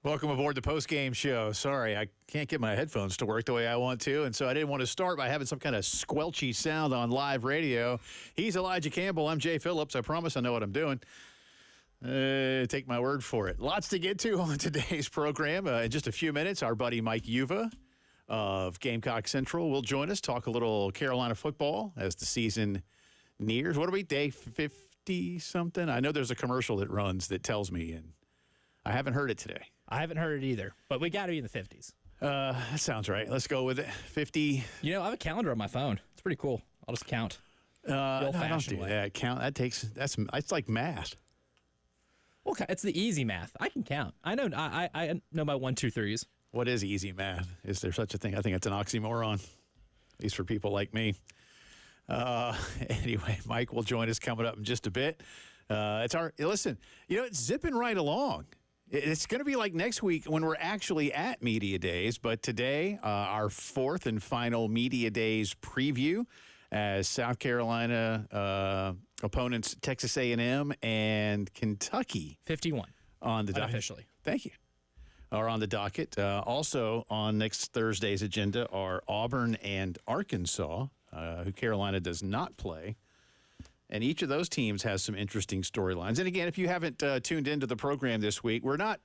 Welcome aboard the Postgame Show. Sorry, I can't get my headphones to work the way I want to, and so I didn't want to start by having some kind of squelchy sound on live radio. He's Elijah Campbell. I'm Jay Phillips. I promise I know what I'm doing. Take my word for it. Lots to get to on today's program. In just a few minutes, our buddy Mike Yuva of Gamecock Central will join us, talk a little Carolina football as the season nears. What are we, day 50-something? I know there's a commercial that runs that tells me, and I haven't heard it today. I haven't heard it either, but we got to be in the 50s. That sounds right. Let's go with it. 50. You know, I have a calendar on my phone. It's pretty cool. I'll just count. No, don't do that. Count. That's like math. Okay, it's the easy math. I can count. I know. I know my 1, 2, 3s. What is easy math? Is there such a thing? I think it's an oxymoron, at least for people like me. Anyway, Mike will join us coming up in just a bit. Listen, it's zipping right along. It's going to be like next week when we're actually at Media Days, but today, our fourth and final Media Days preview as South Carolina opponents Texas A&M and Kentucky. 51 on the docket. Unofficially. Thank you. Are on the docket. Also on next Thursday's agenda are Auburn and Arkansas, who Carolina does not play. And each of those teams has some interesting storylines. And again, if you haven't tuned into the program this week, we're not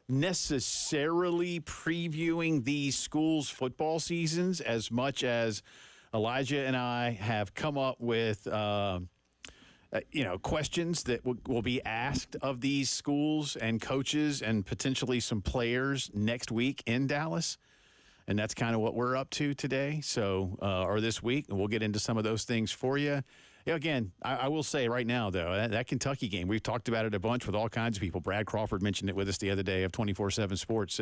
necessarily previewing these schools' football seasons as much as Elijah and I have come up with, questions that will be asked of these schools and coaches and potentially some players next week in Dallas. And that's kind of what we're up to today, or this week. And we'll get into some of those things for you. Again, I will say right now, though, that Kentucky game, we've talked about it a bunch with all kinds of people. Brad Crawford mentioned it with us the other day of 24/7 Sports.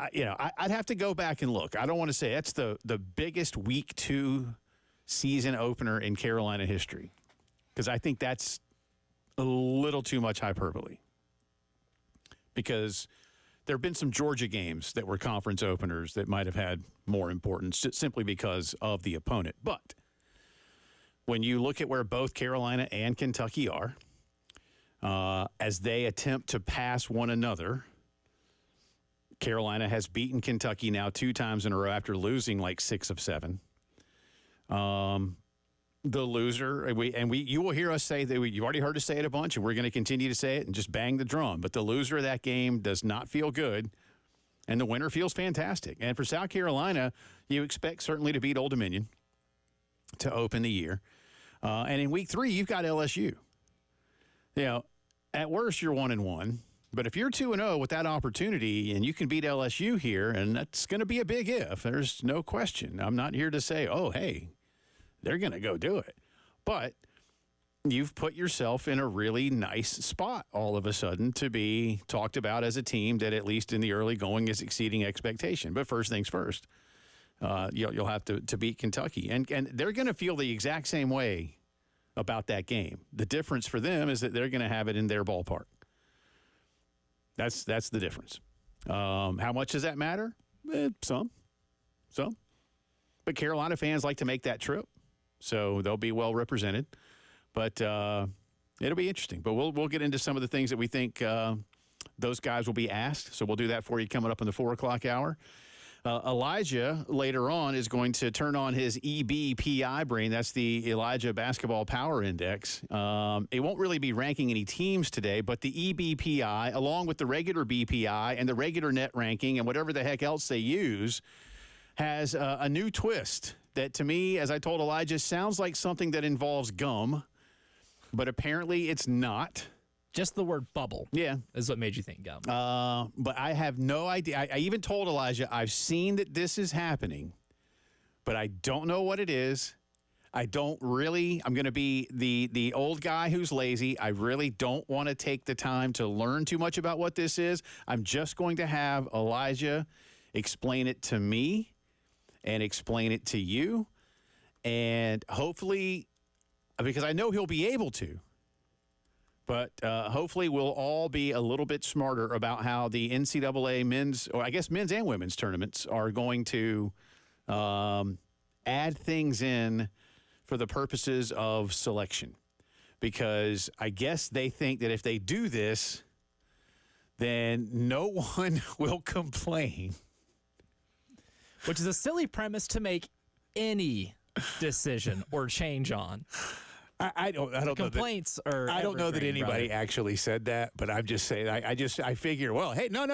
I'd have to go back and look. I don't want to say that's the biggest Week 2 season opener in Carolina history, because I think that's a little too much hyperbole. Because there have been some Georgia games that were conference openers that might have had more importance simply because of the opponent. But when you look at where both Carolina and Kentucky are, as they attempt to pass one another, Carolina has beaten Kentucky now 2 times in a row after losing like 6 of 7. The loser, you will hear us say that you've already heard us say it a bunch, and we're going to continue to say it and just bang the drum. But the loser of that game does not feel good, and the winner feels fantastic. And for South Carolina, you expect certainly to beat Old Dominion to open the year. And in Week 3, you've got LSU. At worst, you're 1-1. But if you're 2-0 with that opportunity and you can beat LSU here, and that's going to be a big if, there's no question. I'm not here to say, oh, hey, they're going to go do it. But you've put yourself in a really nice spot all of a sudden to be talked about as a team that, at least in the early going, is exceeding expectation. But first things first, you'll have to beat Kentucky. And they're going to feel the exact same way about that game. The difference for them is that they're going to have it in their ballpark. That's the difference. How much does that matter? Some. But Carolina fans like to make that trip, so they'll be well represented. But it'll be interesting. But we'll get into some of the things that we think those guys will be asked. So we'll do that for you coming up in the 4 o'clock hour. Elijah later on is going to turn on his EBPI brain. That's the Elijah Basketball Power Index. It won't really be ranking any teams today, but the EBPI, along with the regular BPI and the regular net ranking and whatever the heck else they use, has a new twist that, to me, as I told Elijah, sounds like something that involves gum, but apparently it's not. Just the word bubble is what made you think gum. But I have no idea. I even told Elijah, I've seen that this is happening, but I don't know what it is. I'm going to be the old guy who's lazy. I really don't want to take the time to learn too much about what this is. I'm just going to have Elijah explain it to me and explain it to you. And hopefully, because I know he'll be able to, but hopefully we'll all be a little bit smarter about how the NCAA men's, or I guess men's and women's tournaments are going to add things in for the purposes of selection. Because I guess they think that if they do this, then no one will complain. Which is a silly premise to make any decision or change on. I don't know. Complaints are. I don't know that evergreen, anybody brother. actually said that, but I'm just saying. I figure. Well, hey, no.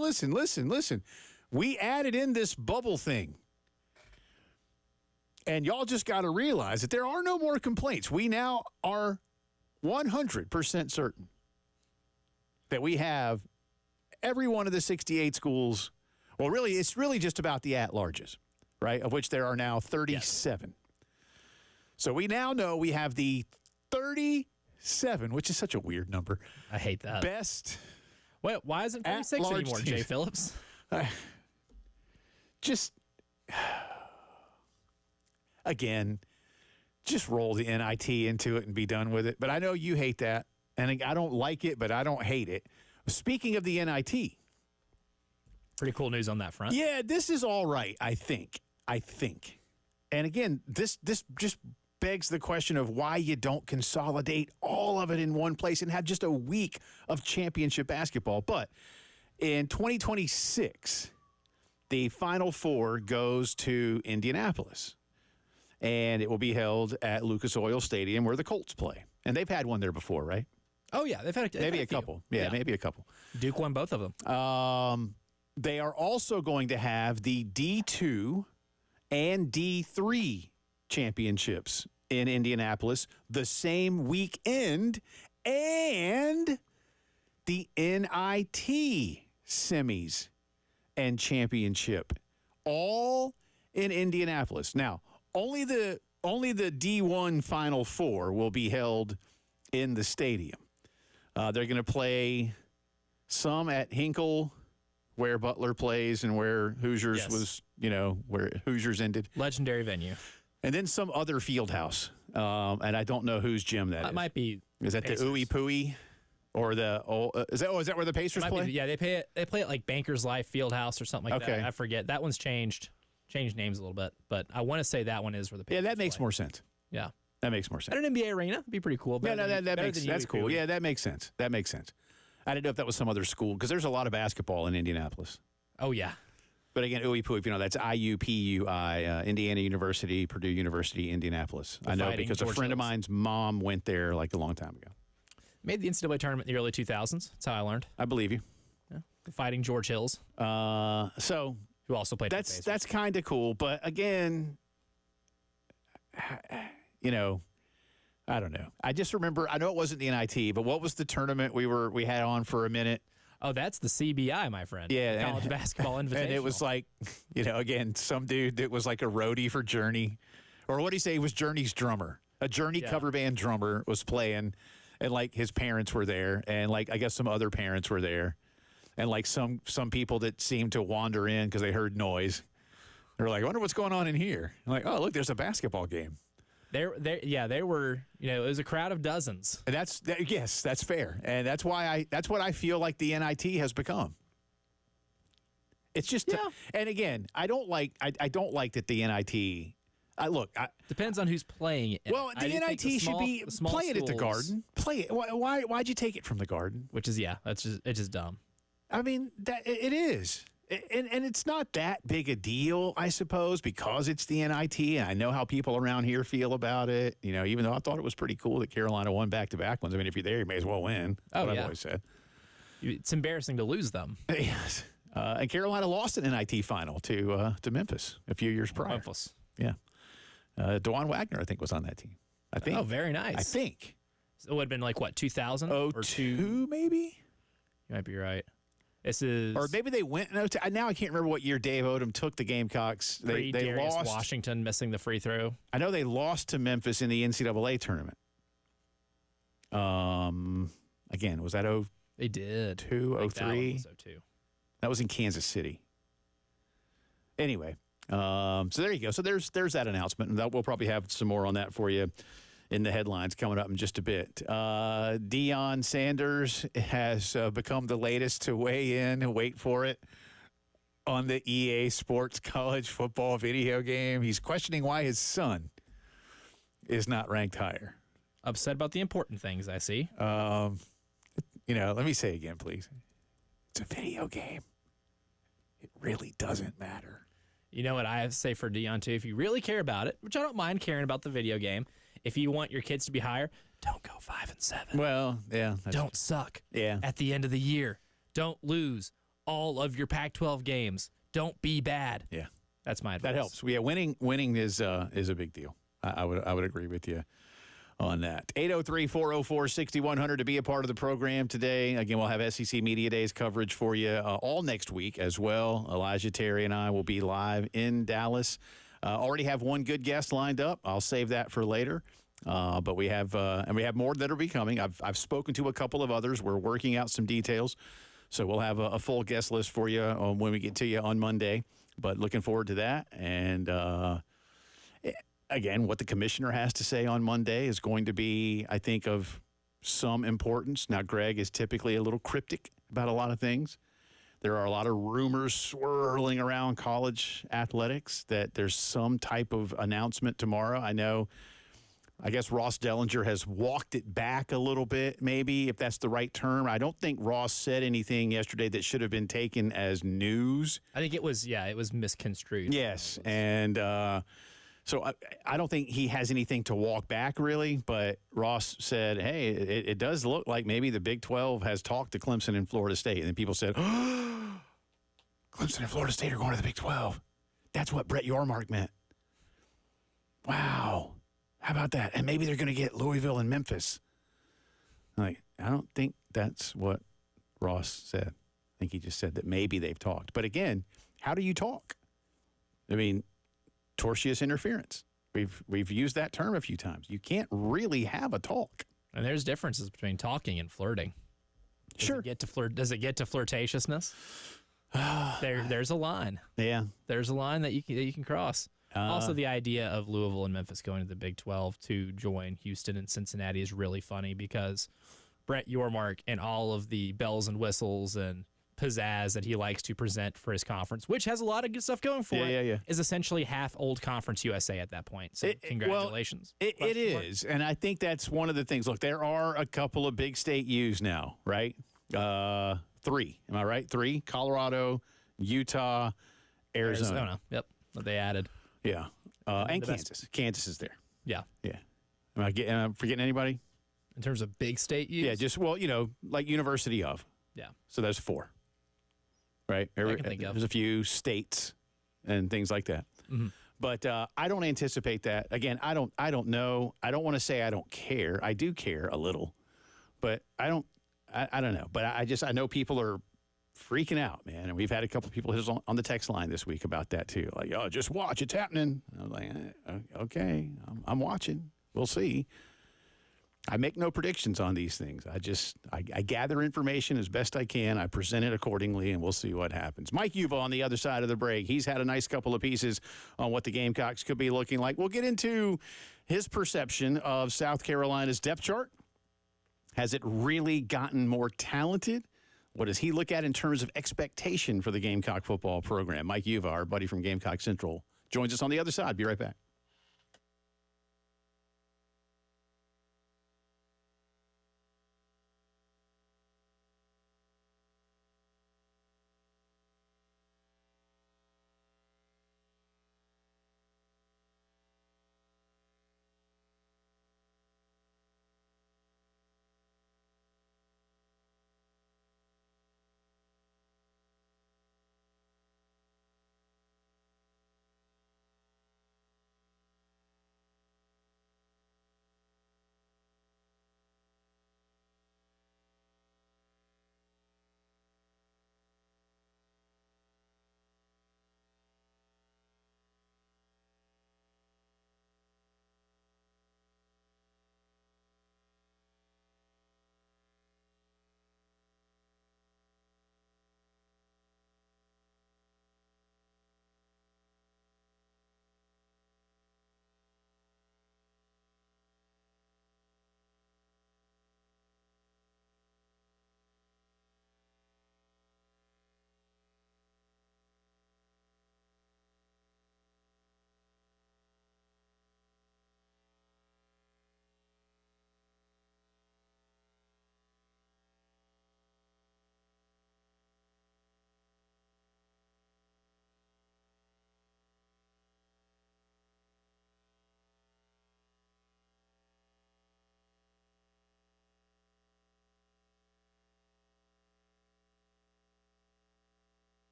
Listen. We added in this bubble thing, and y'all just got to realize that there are no more complaints. We now are 100% certain that we have every one of the 68 schools. Well, really, it's really just about the at-larges, right? Of which there are now 37. Yes. So we now know we have the 37, which is such a weird number. I hate that. Best. Wait, why isn't 36 anymore, teams. Jay Phillips? Again, just roll the NIT into it and be done with it. But I know you hate that, and I don't like it, but I don't hate it. Speaking of the NIT. Pretty cool news on that front. Yeah, this is all right, I think. And again, this just begs the question of why you don't consolidate all of it in one place and have just a week of championship basketball. But in 2026, the Final Four goes to Indianapolis, and it will be held at Lucas Oil Stadium where the Colts play. And they've had one there before, right? Oh, yeah. They've had maybe a couple. Yeah, maybe a couple. Duke won both of them. They are also going to have the D2 and D3 championships in Indianapolis the same weekend, and the NIT semis and championship all in Indianapolis. Now, only the D1 Final Four will be held in the stadium. They're going to play some at Hinkle, where Butler plays and where Hoosiers was, where Hoosiers ended. Legendary venue. And then some other field house. And I don't know whose gym that is. Might be. Is that Pacers. The Ooey Pooey? Or the is that where the Pacers play? They play it like Bankers Life Fieldhouse or something like that. I forget. That one's changed names a little bit, but I want to say that one is where the Pacers that makes play. more sense. Yeah. That makes more sense. At an NBA arena, it'd be pretty cool. That's cool. Yeah, that makes sense. I didn't know if that was some other school, because there's a lot of basketball in Indianapolis. Oh, yeah. But again, Ooey Pooey, that's IUPUI, Indiana University, Purdue University, Indianapolis. I know because a friend of mine's mom went there like a long time ago. Made the NCAA tournament in the early 2000s. That's how I learned. I believe you. Yeah. Fighting George Hills. So who also played. That's kind of cool, but again, I don't know. I just remember. I know it wasn't the NIT, but what was the tournament we had on for a minute? Oh, that's the CBI, my friend. Yeah, College Basketball Invitational. And it was like, again, some dude that was like a roadie for Journey, or what did he say? He was Journey's drummer. A Journey cover band drummer was playing, and like his parents were there, and like I guess some other parents were there, and like some people that seemed to wander in because they heard noise. They were like, I wonder what's going on in here. I'm like, oh, look, there's a basketball game. They were, it was a crowd of dozens. And yes, that's fair. And that's what I feel like the NIT has become. It's just, and again, I don't like that the NIT, depends on who's playing it. Well, the NIT should be, play it at the Garden. Play it. Why'd you take it from the Garden? Which is, it's just dumb. I mean, it is. And it's not that big a deal, I suppose, because it's the NIT, and I know how people around here feel about it. Even though I thought it was pretty cool that Carolina won back-to-back ones. I mean, if you're there, you may as well win. Oh, I've always said. It's embarrassing to lose them. Yes. And Carolina lost an NIT final to Memphis a few years prior. Memphis. Yeah. DeJuan Wagner, I think, was on that team. I think. Oh, very nice. I think. So it would have been like, what, 2000? Or 02, maybe? You might be right. This is, or maybe they went. No, now I can't remember what year Dave Odom took the Gamecocks. They lost. Washington missing the free throw. I know they lost to Memphis in the NCAA tournament. Again, was that They did. 02, 03? That was 02. That was in Kansas City. Anyway, so there you go. So there's that announcement, and we'll probably have some more on that for you in the headlines coming up in just a bit. Deion Sanders has become the latest to weigh in, wait for it, on the EA Sports college football video game. He's questioning why his son is not ranked higher. Upset about the important things, I see. Let me say again, please. It's a video game. It really doesn't matter. You know what I have to say for Deion, too? If you really care about it, which I don't mind caring about the video game, if you want your kids to be higher, don't go 5-7. Well, yeah. Don't suck. Yeah. At the end of the year. Don't lose all of your Pac-12 games. Don't be bad. Yeah. That's my advice. That helps. Yeah, winning is a big deal. I would agree with you on that. 803-404-6100 to be a part of the program today. Again, we'll have SEC Media Days coverage for you all next week as well. Elijah, Terry, and I will be live in Dallas. Already have one good guest lined up. I'll save that for later. But we have more that will be coming. I've spoken to a couple of others. We're working out some details. So we'll have a full guest list for you when we get to you on Monday. But looking forward to that. And again, what the commissioner has to say on Monday is going to be, I think, of some importance. Now, Greg is typically a little cryptic about a lot of things. There are a lot of rumors swirling around college athletics that there's some type of announcement tomorrow. I guess Ross Dellinger has walked it back a little bit, maybe, if that's the right term. I don't think Ross said anything yesterday that should have been taken as news. I think it was misconstrued. Yes, and so I don't think he has anything to walk back, really, but Ross said, hey, it does look like maybe the Big 12 has talked to Clemson and Florida State. And then people said, oh, Clemson and Florida State are going to the Big 12. That's what Brett Yormark meant. Wow. How about that? And maybe they're going to get Louisville and Memphis. I don't think that's what Ross said. I think he just said that maybe they've talked. But again, how do you talk? I mean, tortious interference. We've used that term a few times. You can't really have a talk. And there's differences between talking and flirting. Does it get to flirtatiousness? There's a line. Yeah. There's a line that you can cross. Also, the idea of Louisville and Memphis going to the Big 12 to join Houston and Cincinnati is really funny because Brett Yormark and all of the bells and whistles and pizzazz that he likes to present for his conference, which has a lot of good stuff going for it, is essentially half old Conference USA at that point. So congratulations. Well, it is, and I think that's one of the things. Look, there are a couple of big state U's now, right? 3. Am I right? 3. Colorado, Utah, Arizona. Yep, that they added. Yeah, and Kansas. Best. Kansas is there. Yeah. Yeah. Am I forgetting anybody? In terms of big state U's? Yeah, just, like University of. Yeah. So there's 4. Right? I can think of. There's a few states and things like that. Mm-hmm. But I don't anticipate that. Again, I don't know. I don't want to say I don't care. I do care a little. But I don't know. But I know people are freaking out, man. And we've had a couple of people on the text line this week about that too. Like, oh, just watch, it's happening. I was like, okay, I'm watching. We'll see. I make no predictions on these things. I gather information as best I can. I present it accordingly, and we'll see what happens. Mike Yuba on the other side of the break. He's had a nice couple of pieces on what the Gamecocks could be looking like. We'll get into his perception of South Carolina's depth chart. Has it really gotten more talented? What does he look at in terms of expectation for the Gamecock football program? Mike Yuva, our buddy from Gamecock Central, joins us on the other side. Be right back.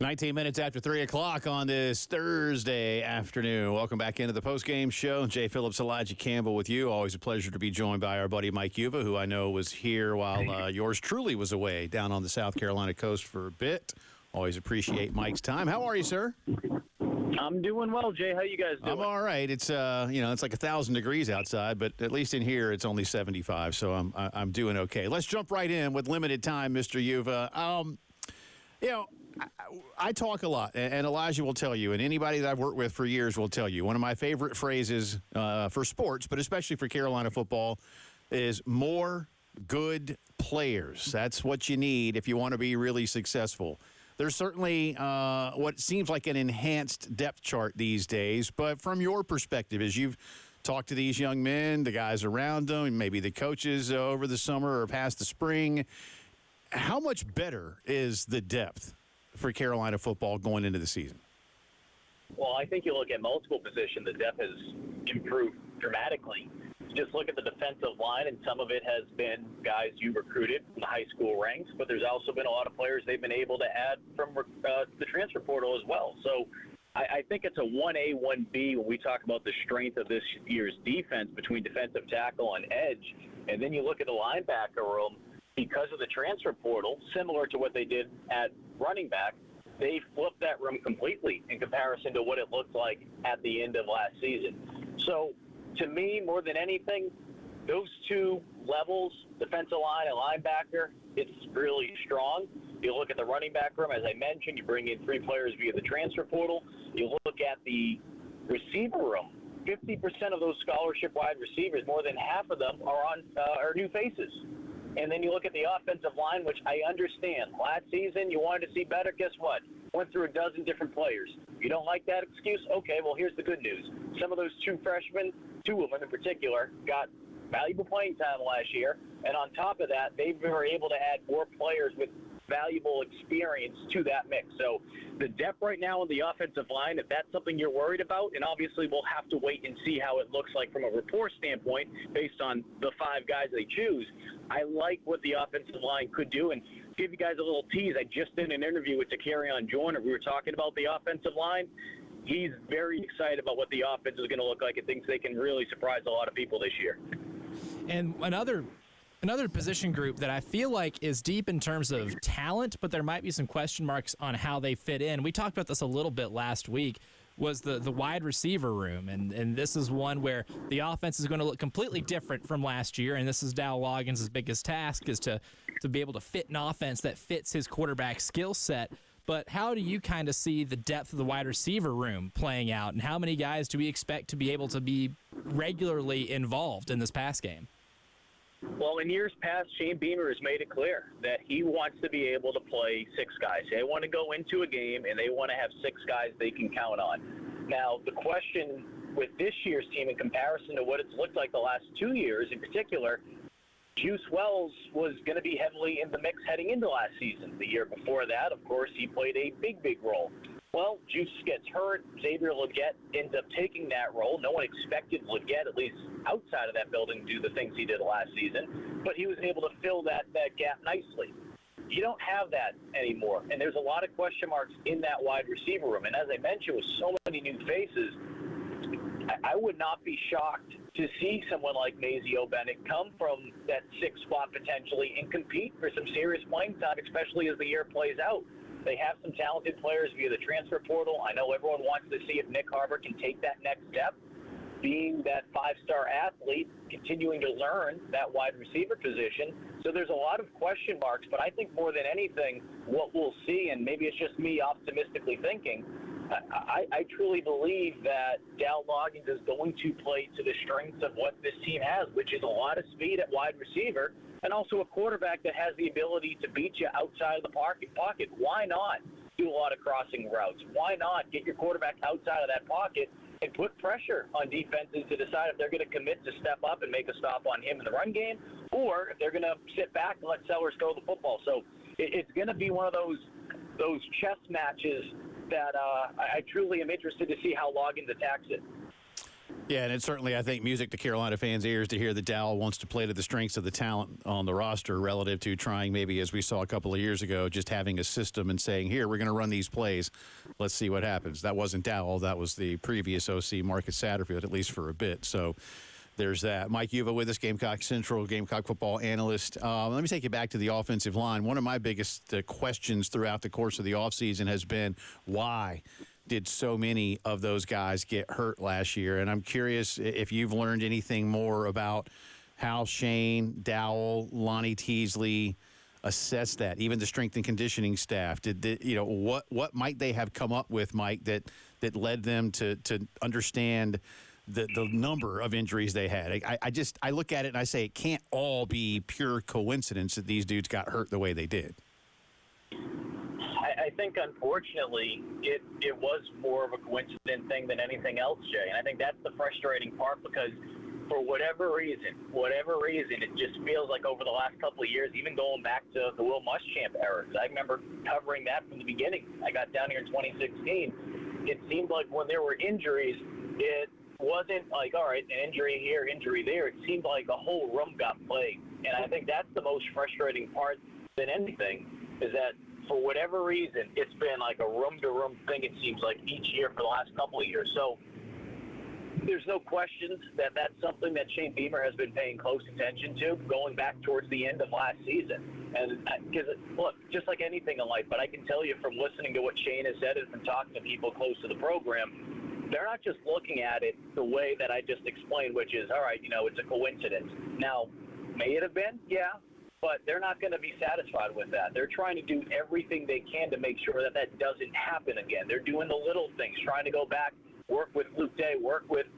19 minutes after 3 o'clock on this Thursday afternoon. Welcome back into the Postgame Show. Jay Phillips, Elijah Campbell with you. Always a pleasure to be joined by our buddy Mike Yuva, who I know was here while yours truly was away down on the South Carolina coast for a bit. Always appreciate Mike's time. How are you, sir? I'm doing well, Jay. How you guys doing? I'm all right. It's it's like 1,000 degrees outside, but at least in here it's only 75, so I'm doing okay. Let's jump right in with limited time, Mr. Yuva. I talk a lot, and Elijah will tell you, and anybody that I've worked with for years will tell you, one of my favorite phrases for sports, but especially for Carolina football, is more good players. That's what you need if you want to be really successful. There's certainly what seems like an enhanced depth chart these days, but from your perspective, as you've talked to these young men, the guys around them, and maybe the coaches over the summer or past the spring, how much better is the depth for Carolina football going into the season? Well, I think you look at multiple positions, the depth has improved dramatically. Just look at the defensive line, and some of it has been guys you recruited from the high school ranks, but there's also been a lot of players they've been able to add from the transfer portal as well. So I think it's a 1A, 1B when we talk about the strength of this year's defense between defensive tackle and edge. And then you look at the linebacker room, because of the transfer portal, similar to what they did at running back, they flipped that room completely in comparison to what it looked like at the end of last season. So, to me, more than anything, those two levels, defensive line and linebacker, it's really strong. You look at the running back room, as I mentioned, you bring in 3 players via the transfer portal. You look at the receiver room, 50% of those scholarship wide receivers, more than half of them are new faces. And then you look at the offensive line, which I understand. Last season, you wanted to see better. Guess what? Went through a dozen different players. You don't like that excuse? Okay, well, here's the good news. Some of those 2 freshmen, 2 of them in particular, got valuable playing time last year. And on top of that, they were able to add more players with valuable experience to that mix. So the depth right now on the offensive line, if that's something you're worried about, and obviously we'll have to wait and see how it looks like from a rapport standpoint based on the 5 guys they choose, I like what the offensive line could do. And give you guys a little tease, I just did an interview with Takarion Joyner. We were talking about the offensive line. He's very excited about what the offense is going to look like and thinks they can really surprise a lot of people this year. And another position group that I feel like is deep in terms of talent, but there might be some question marks on how they fit in. We talked about this a little bit last week, was the wide receiver room. And this is one where the offense is going to look completely different from last year, and this is Dow Loggins' biggest task, is to be able to fit an offense that fits his quarterback skill set. But how do you kind of see the depth of the wide receiver room playing out, and how many guys do we expect to be able to be regularly involved in this pass game? Well, in years past, Shane Beamer has made it clear that he wants to be able to play 6 guys. They want to go into a game, and they want to have 6 guys they can count on. Now, the question with this year's team in comparison to what it's looked like the last 2 years in particular, Juice Wells was going to be heavily in the mix heading into last season. The year before that, of course, he played a big role. Well, Juice gets hurt. Xavier Legette ends up taking that role. No one expected Legette, at least outside of that building, to do the things he did last season, but he was able to fill that gap nicely. You don't have that anymore, and there's a lot of question marks in that wide receiver room. And as I mentioned, with so many new faces, I would not be shocked to see someone like Mazio Bennett come from that 6th spot potentially and compete for some serious playing time, especially as the year plays out. They have some talented players via the transfer portal. I know everyone wants to see if Nick Harbour can take that next step, being that 5-star athlete, continuing to learn that wide receiver position. So there's a lot of question marks, but I think more than anything, what we'll see, and maybe it's just me optimistically thinking, I truly believe that Dow Loggins is going to play to the strengths of what this team has, which is a lot of speed at wide receiver and also a quarterback that has the ability to beat you outside of the pocket. Why not do a lot of crossing routes? Why not get your quarterback outside of that pocket and put pressure on defenses to decide if they're going to commit to step up and make a stop on him in the run game, or if they're going to sit back and let Sellers throw the football. So it's going to be one of those chess matches that I truly am interested to see how Loggins attacks it. Yeah, and it's certainly, I think, music to Carolina fans' ears to hear that Dowell wants to play to the strengths of the talent on the roster relative to trying maybe, as we saw a couple of years ago, just having a system and saying, here, we're going to run these plays. Let's see what happens. That wasn't Dowell. That was the previous OC, Marcus Satterfield, at least for a bit. So there's that. Mike Uva with us, Gamecock Central, Gamecock football analyst. Let me take you back to the offensive line. One of my biggest questions throughout the course of the offseason has been why did so many of those guys get hurt last year? And I'm curious if you've learned anything more about how Shane, Dowell, Lonnie Teasley assessed that, even the strength and conditioning staff. What might they have come up with, Mike, that led them to understand the number of injuries they had? I look at it and I say it can't all be pure coincidence that these dudes got hurt the way they did. I think, unfortunately, it was more of a coincident thing than anything else, Jay. And I think that's the frustrating part because for whatever reason, it just feels like over the last couple of years, even going back to the Will Muschamp era, I remember covering that from the beginning. I got down here in 2016. It seemed like when there were injuries, it wasn't like, all right, an injury here, injury there. It seemed like the whole room got plagued. And I think that's the most frustrating part than anything is that for whatever reason, it's been like a room-to-room thing, it seems like, each year for the last couple of years. So there's no question that that's something that Shane Beamer has been paying close attention to going back towards the end of last season. And because, look, just like anything in life, but I can tell you from listening to what Shane has said and from talking to people close to the program, they're not just looking at it the way that I just explained, which is, all right, it's a coincidence. Now, may it have been? Yeah. But they're not going to be satisfied with that. They're trying to do everything they can to make sure that doesn't happen again. They're doing the little things, trying to go back, work with Luke Day, work with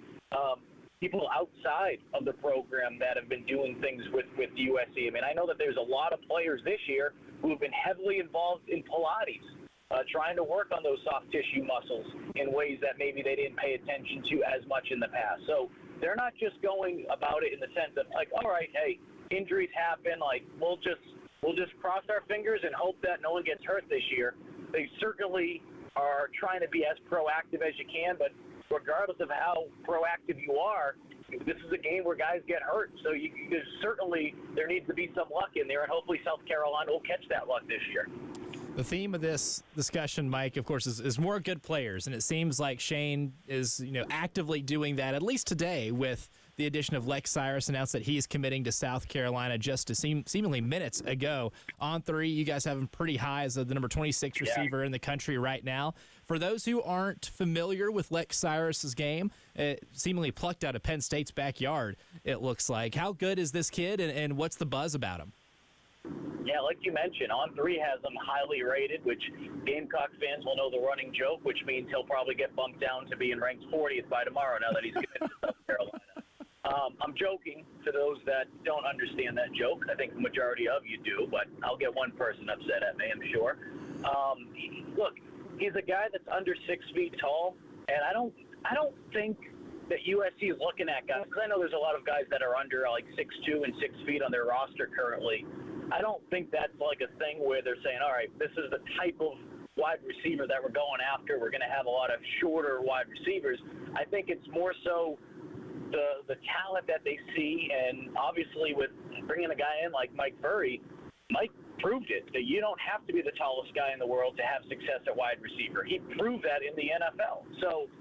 people outside of the program that have been doing things with USC. I mean, I know that there's a lot of players this year who have been heavily involved in Pilates, trying to work on those soft tissue muscles in ways that maybe they didn't pay attention to as much in the past. So they're not just going about it in the sense of like, all right, hey, injuries happen, like we'll just cross our fingers and hope that no one gets hurt this year. They certainly are trying to be as proactive as you can, but regardless of how proactive you are, this is a game where guys get hurt. So there needs to be some luck in there, and hopefully South Carolina will catch that luck this year. The theme of this discussion, Mike, of course, is more good players, and it seems like Shane is actively doing that, at least today, with the addition of Lex Cyrus announced that he's committing to South Carolina just seemingly minutes ago. On 3, you guys have him pretty high as the number 26 receiver in the country right now. For those who aren't familiar with Lex Cyrus's game, seemingly plucked out of Penn State's backyard, it looks like. How good is this kid, and what's the buzz about him? Yeah, like you mentioned, On 3 has him highly rated, which Gamecock fans will know the running joke, which means he'll probably get bumped down to being ranked 40th by tomorrow now that he's committed to South Carolina. I'm joking to those that don't understand that joke. I think the majority of you do, but I'll get one person upset at me, I'm sure. Look, he's a guy that's under 6 feet tall, and I don't think that USC is looking at guys, because I know there's a lot of guys that are under like 6'2" and 6 feet on their roster currently. I don't think that's like a thing where they're saying, all right, this is the type of wide receiver that we're going after. We're going to have a lot of shorter wide receivers. I think it's more so the talent that they see, and obviously with bringing a guy in like Mike Furry, Mike proved it that you don't have to be the tallest guy in the world to have success at wide receiver. He proved that in the NFL. So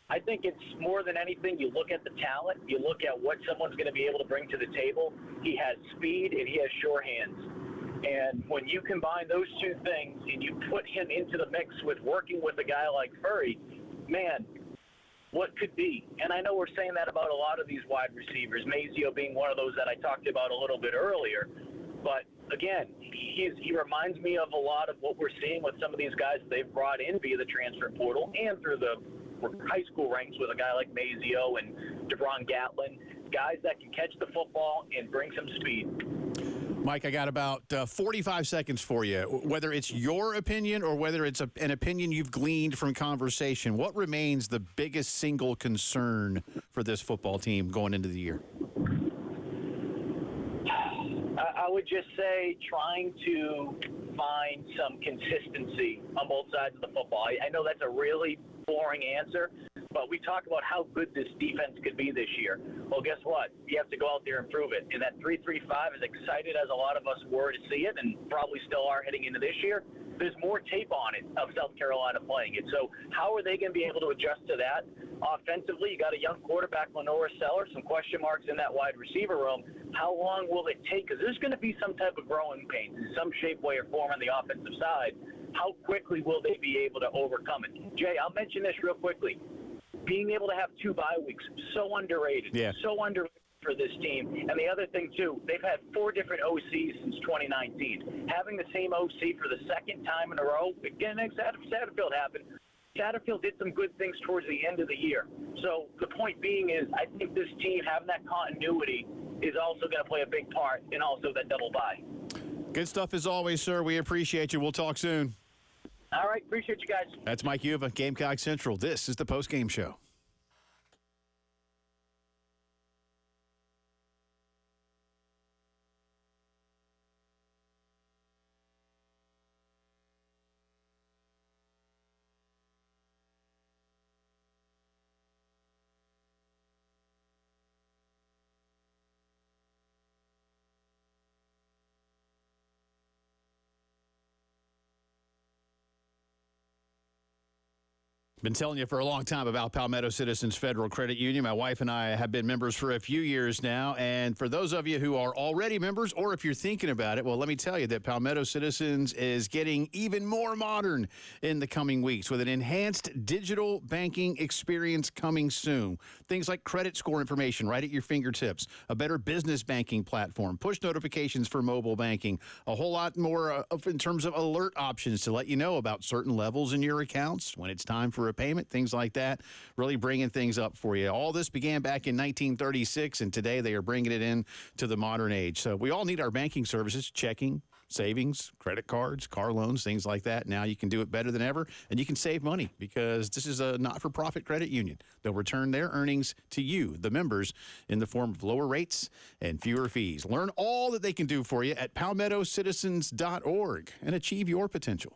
I think it's more than anything, you look at the talent, you look at what someone's going to be able to bring to the table. He has speed and he has sure hands. And when you combine those two things and you put him into the mix with working with a guy like Furry, man, what could be? And I know we're saying that about a lot of these wide receivers, Mazio being one of those that I talked about a little bit earlier. But again, he reminds me of a lot of what we're seeing with some of these guys they've brought in via the transfer portal and through the high school ranks with a guy like Mazio and DeBron Gatlin, guys that can catch the football and bring some speed. Mike, I got about 45 seconds for you. Whether it's your opinion or whether it's an opinion you've gleaned from conversation, what remains the biggest single concern for this football team going into the year? I would just say trying to find some consistency on both sides of the football. I know that's a really boring answer, but about, we talk about how good this defense could be this year. Well, guess what? You have to go out there and prove it. And that 3-3-5, as excited as a lot of us were to see it, and probably still are heading into this year, there's more tape on it of South Carolina playing it. So how are they going to be able to adjust to that? Offensively, you got a young quarterback, Lenora Seller, some question marks in that wide receiver room. How long will it take? Because there's going to be some type of growing pains in some shape, way, or form on the offensive side. How quickly will they be able to overcome it? Jay, I'll mention this real quickly. Being able to have 2 bye weeks, so underrated. Yeah. So underrated for this team. And the other thing, too, they've had 4 different OCs since 2019. Having the same OC for the second time in a row, again, Satterfield happened. Satterfield did some good things towards the end of the year. So the point being is I think this team, having that continuity, is also going to play a big part in also that double bye. Good stuff as always, sir. We appreciate you. We'll talk soon. All right. Appreciate you guys. That's Mike Uva, Gamecock Central. This is the Postgame Show. Been telling you for a long time about Palmetto Citizens Federal Credit Union. My wife and I have been members for a few years now. And for those of you who are already members, or if you're thinking about it, well, let me tell you that Palmetto Citizens is getting even more modern in the coming weeks with an enhanced digital banking experience coming soon. Things like credit score information right at your fingertips, a better business banking platform, push notifications for mobile banking, a whole lot more in terms of alert options to let you know about certain levels in your accounts when it's time for a payment, things like that, really bringing things up for you. All this began back in 1936, and today they are bringing it in to the modern age. So we all need our banking services, checking, savings, credit cards, car loans, things like that. Now you can do it better than ever, and you can save money because this is a not-for-profit credit union. They'll return their earnings to you, the members, in the form of lower rates and fewer fees. Learn all that they can do for you at palmettocitizens.org and achieve your potential.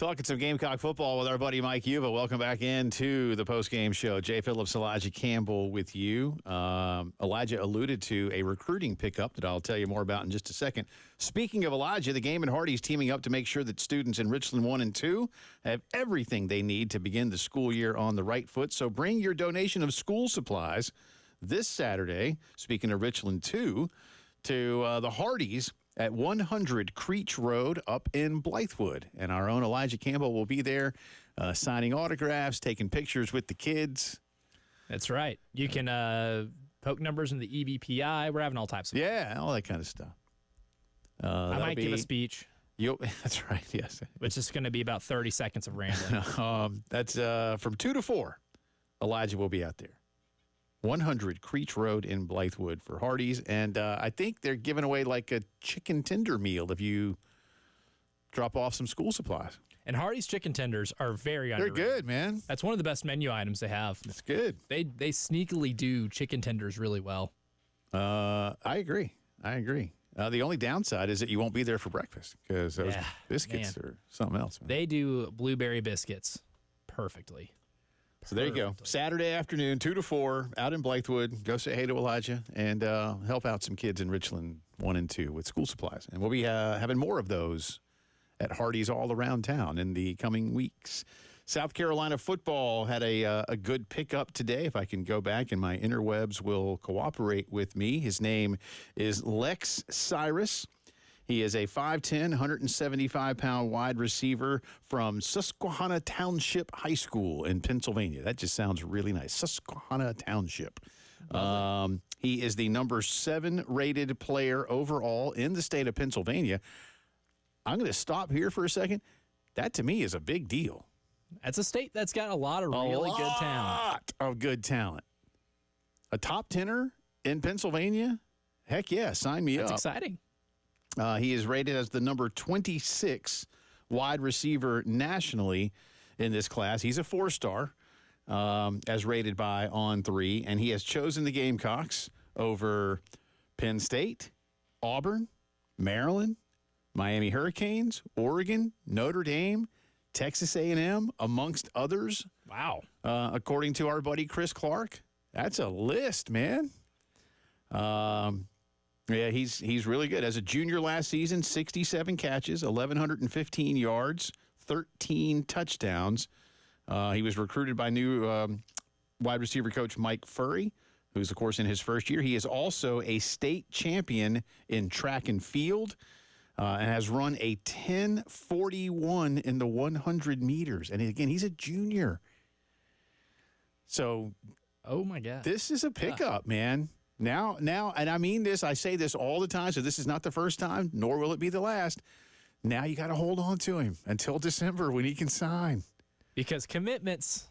Talking some Gamecock football with our buddy Mike Yuva. Welcome back into the Postgame Show. Jay Phillips, Elijah Campbell with you. Elijah alluded to a recruiting pickup that I'll tell you more about in just a second. Speaking of Elijah, the Game and Hardy's teaming up to make sure that students in Richland 1 and 2 have everything they need to begin the school year on the right foot. So bring your donation of school supplies this Saturday, speaking of Richland 2, to the Hardy's at 100 Creech Road up in Blythewood. And our own Elijah Campbell will be there signing autographs, taking pictures with the kids. That's right. You can poke numbers in the EBPI. We're having all types of fun. Yeah, all that kind of stuff. I might give a speech. That's right, yes. It's just going to be about 30 seconds of rambling. That's from 2 to 4. Elijah will be out there. 100 Creech Road in Blythewood for Hardee's. And I think they're giving away like a chicken tender meal if you drop off some school supplies. And Hardee's chicken tenders are very underrated. They're good, man. That's one of the best menu items they have. It's good. They sneakily do chicken tenders really well. I agree. The only downside is that you won't be there for breakfast because those biscuits are something else. Man. They do blueberry biscuits perfectly. So there you go. Saturday afternoon, 2 to 4, out in Blythewood. Go say hey to Elijah and help out some kids in Richland 1 and 2 with school supplies. And we'll be having more of those at Hardee's all around town in the coming weeks. South Carolina football had a good pickup today. If I can go back and my interwebs will cooperate with me. His name is Lex Cyrus. He is a 5'10", 175-pound wide receiver from Susquehanna Township High School in Pennsylvania. That just sounds really nice. Susquehanna Township. He is the number 7 rated player overall in the state of Pennsylvania. I'm going to stop here for a second. That, to me, is a big deal. That's a state that's got a lot of really good talent. A lot of good talent. A top 10er in Pennsylvania? Heck yeah, sign me up. That's exciting. He is rated as the number 26 wide receiver nationally in this class. He's a 4-star, as rated by On3, and he has chosen the Gamecocks over Penn State, Auburn, Maryland, Miami Hurricanes, Oregon, Notre Dame, Texas A&M, amongst others. Wow. According to our buddy Chris Clark. That's a list, man. Yeah, he's really good. As a junior last season, 67 catches, 1,115 yards, 13 touchdowns. He was recruited by new wide receiver coach Mike Furry, who's, of course, in his first year. He is also a state champion in track and field and has run a 10:41 in the 100 meters. And, again, he's a junior. So, oh, my God. This is a pickup, man. Now, and I mean this, I say this all the time, so this is not the first time, nor will it be the last. Now you got to hold on to him until December when he can sign. Because commitments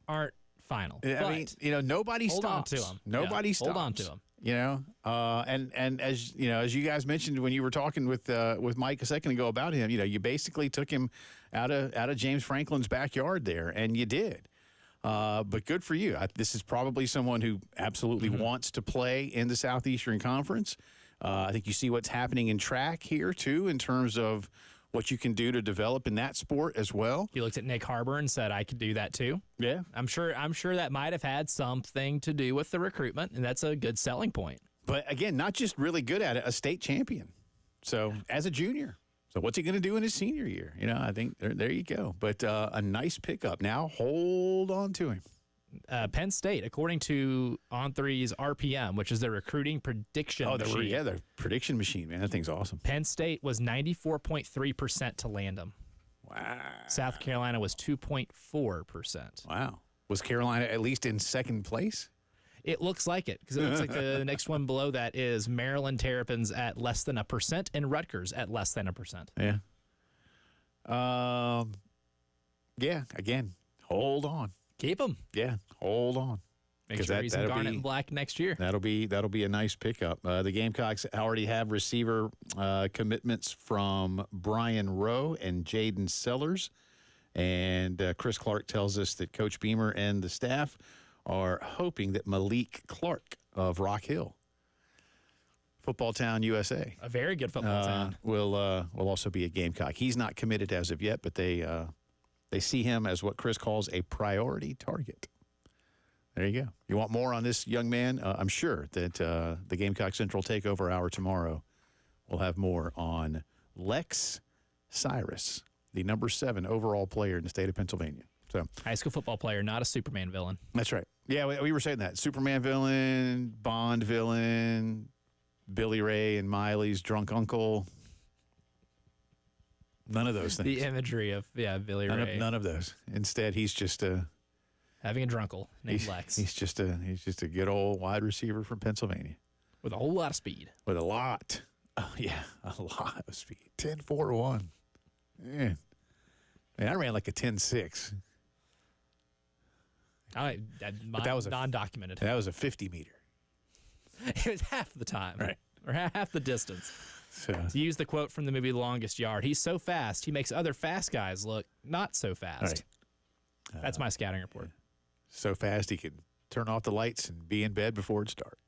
aren't final. I mean, nobody stops. Hold on to him. Nobody stops. Hold on to him. And as you guys mentioned when you were talking with Mike a second ago about him, you basically took him out of James Franklin's backyard there, and you did. But good for you. This is probably someone who absolutely wants to play in the Southeastern Conference. I think you see what's happening in track here, too, in terms of what you can do to develop in that sport as well. He looked at Nick Harbor and said, I could do that, too. Yeah. I'm sure that might have had something to do with the recruitment, and that's a good selling point. But, again, not just really good at it, a state champion. So, as a junior. So what's he going to do in his senior year? I think there you go. But a nice pickup. Now hold on to him. Penn State, according to On3's RPM, which is their recruiting prediction machine. The prediction machine, man. That thing's awesome. Penn State was 94.3% to land him. Wow. South Carolina was 2.4%. Wow. Was Carolina at least in second place? It looks like it, because it looks like the next one below that is Maryland Terrapins at less than 1% and Rutgers at less than 1%. Yeah. Yeah, again, hold on. Keep them. Yeah, hold on. Make sure he's in garnet and black next year. That'll be a nice pickup. The Gamecocks already have receiver commitments from Brian Rowe and Jaden Sellers. And Chris Clark tells us that Coach Beamer and the staff are hoping that Malik Clark of Rock Hill Football Town, USA. A very good football town. Will also be a Gamecock. He's not committed as of yet, but they see him as what Chris calls a priority target. There you go. You want more on this young man? I'm sure that the Gamecock Central Takeover Hour tomorrow will have more on Lex Cyrus, the number 7 overall player in the state of Pennsylvania. So, High school football player, not a Superman villain. that's right. Yeah, we were saying that. Superman villain, Bond villain, Billy Ray and Miley's drunk uncle. None of those things. The imagery of Billy Ray None of those. Instead, he's just a having a drunkle named Lex He's just a good old wide receiver from Pennsylvania with a whole lot of speed. with a lot. Oh yeah, a lot of speed. 10.41. Man, I ran like a 10.6. That was non-documented. That was a 50 meter. It was half the time, Right. or half the distance. So, To use the quote from the movie Longest Yard, he's so fast, he makes other fast guys look not so fast. Right. That's my scouting report. so fast he could turn off the lights and be in bed before it started.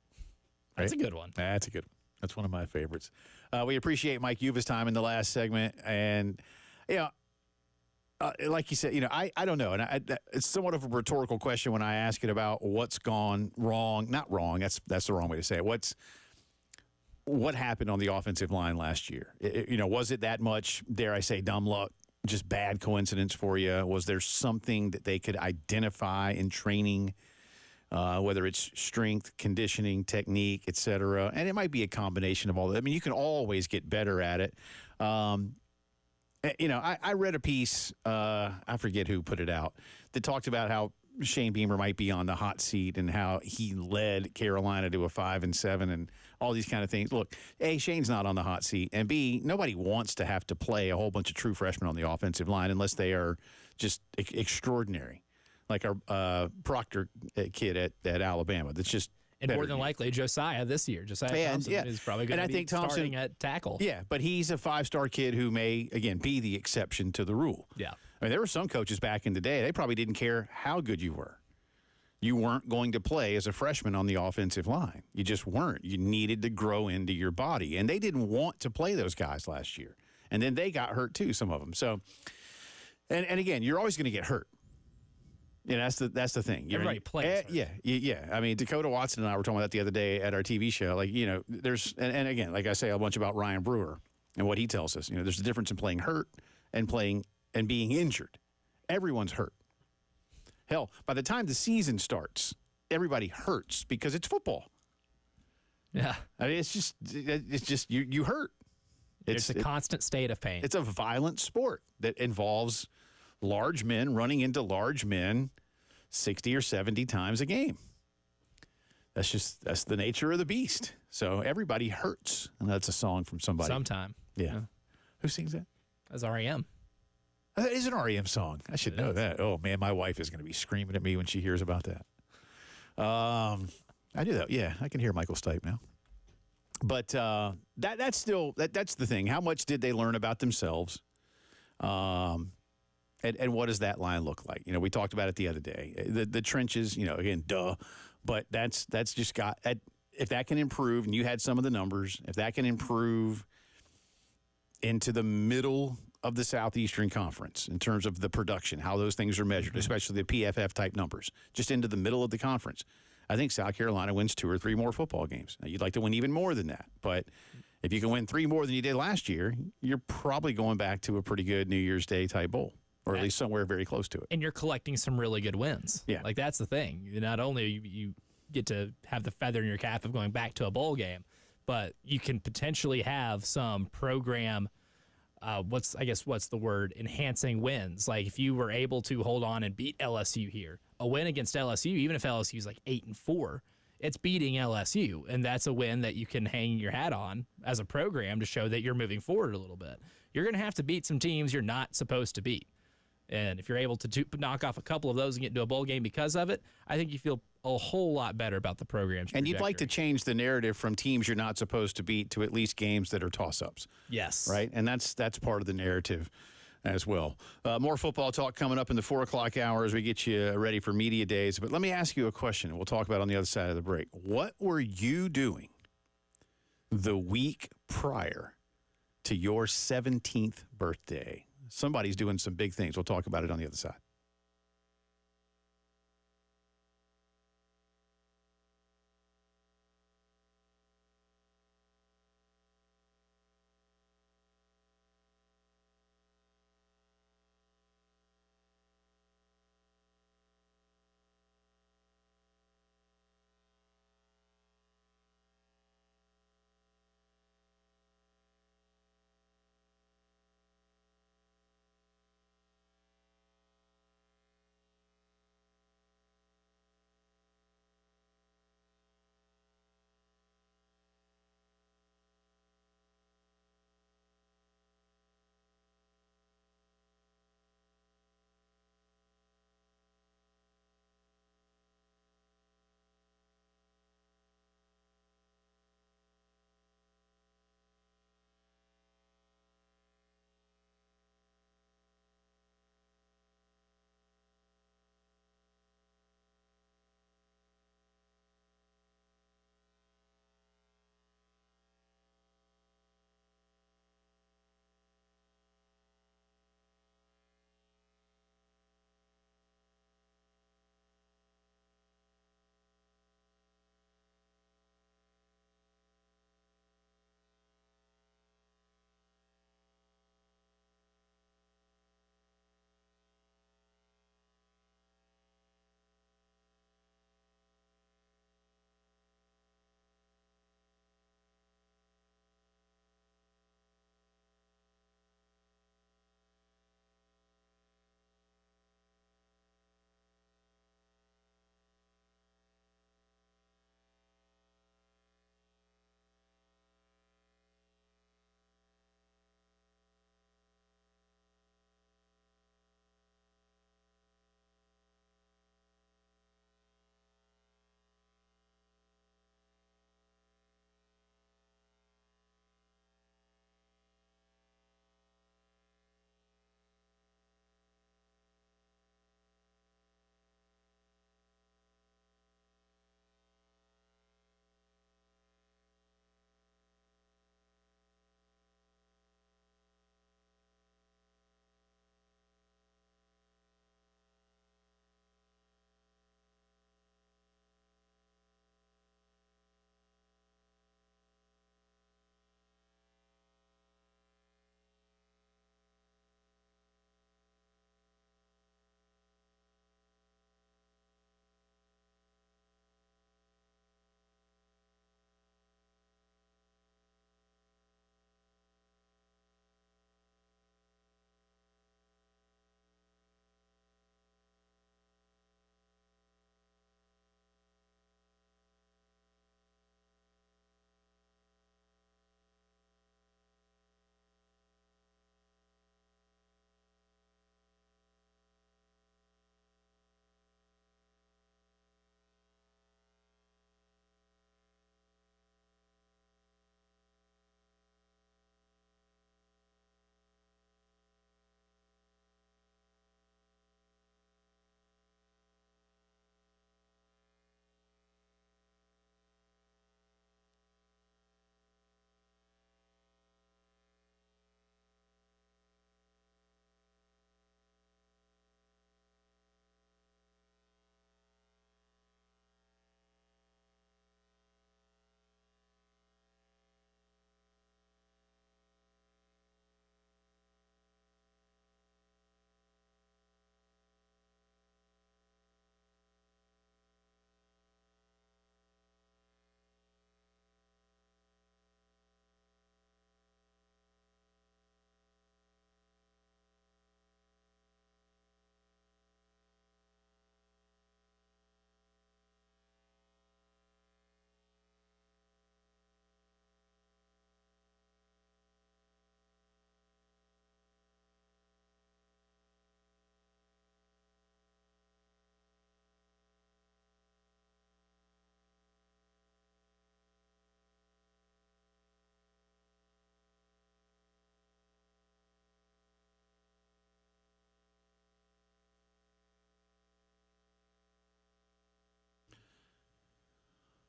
That's a good one. That's a good one. That's one of my favorites. We appreciate Mike Yuva's time in the last segment. And, like you said, I don't know. And it's somewhat of a rhetorical question when I ask it about what's gone wrong. Not wrong. That's the wrong way to say it. What happened on the offensive line last year? Was it that much, dare I say, dumb luck, just bad coincidence for you? Was there something that they could identify in training, whether it's strength, conditioning, technique, et cetera? And it might be a combination of all that. I mean, you can always get better at it. I read a piece, I forget who put it out, that talked about how Shane Beamer might be on the hot seat and how he led Carolina to a 5-7 and all these kind of things. Look, A, Shane's not on the hot seat, and B, nobody wants to have to play a whole bunch of true freshmen on the offensive line unless they are just extraordinary, like our Proctor kid at Alabama. That's just And more than likely, Josiah this year. Josiah Thompson is probably going to be starting at tackle. Yeah, but he's a 5-star kid who may, again, be the exception to the rule. Yeah. I mean, there were some coaches back in the day, they probably didn't care how good you were. You weren't going to play as a freshman on the offensive line. You just weren't. You needed to grow into your body. And they didn't want to play those guys last year. And then they got hurt too, some of them. So, and again, you're always going to get hurt. That's the thing. Everybody plays. Yeah. I mean, Dakota Watson and I were talking about that the other day at our TV show. Like, there's and again, like I say a bunch about Ryan Brewer and what he tells us. There's a difference in playing hurt and playing and being injured. Everyone's hurt. Hell, by the time the season starts, everybody hurts because it's football. Yeah. I mean, it's just you hurt. It's a constant state of pain. It's a violent sport that involves large men running into large men 60 or 70 times a game. That's the nature of the beast. So everybody hurts. And that's a song from somebody. Sometime. Yeah. Who sings that? That's REM. That is an REM song. I should know that. Oh, man, my wife is going to be screaming at me when she hears about that. I do that. Yeah, I can hear Michael Stipe now. But that's the thing. How much did they learn about themselves? And what does that line look like? We talked about it the other day. The trenches, again, duh. But that's just got if that can improve, and you had some of the numbers, if that can improve into the middle of the Southeastern Conference in terms of the production, how those things are measured, especially the PFF type numbers, just into the middle of the conference, I think South Carolina wins 2 or 3 more football games. Now, you'd like to win even more than that, but if you can win 3 more than you did last year, you're probably going back to a pretty good New Year's Day type bowl, or at least somewhere very close to it. And you're collecting some really good wins. Yeah. Like, that's the thing. Not only you get to have the feather in your cap of going back to a bowl game, but you can potentially have some program what's the word, enhancing wins. Like, if you were able to hold on and beat LSU here, a win against LSU, even if LSU is like 8-4, it's beating LSU, and that's a win that you can hang your hat on as a program to show that you're moving forward a little bit. You're going to have to beat some teams you're not supposed to beat. And if you're able to knock off a couple of those and get into a bowl game because of it, I think you feel a whole lot better about the program's trajectory. And you'd like to change the narrative from teams you're not supposed to beat to at least games that are toss-ups. Yes. Right? And that's part of the narrative as well. More football talk coming up in the 4 o'clock hour as we get you ready for media days. But let me ask you a question, and we'll talk about it on the other side of the break. What were you doing the week prior to your 17th birthday. Somebody's doing some big things. We'll talk about it on the other side.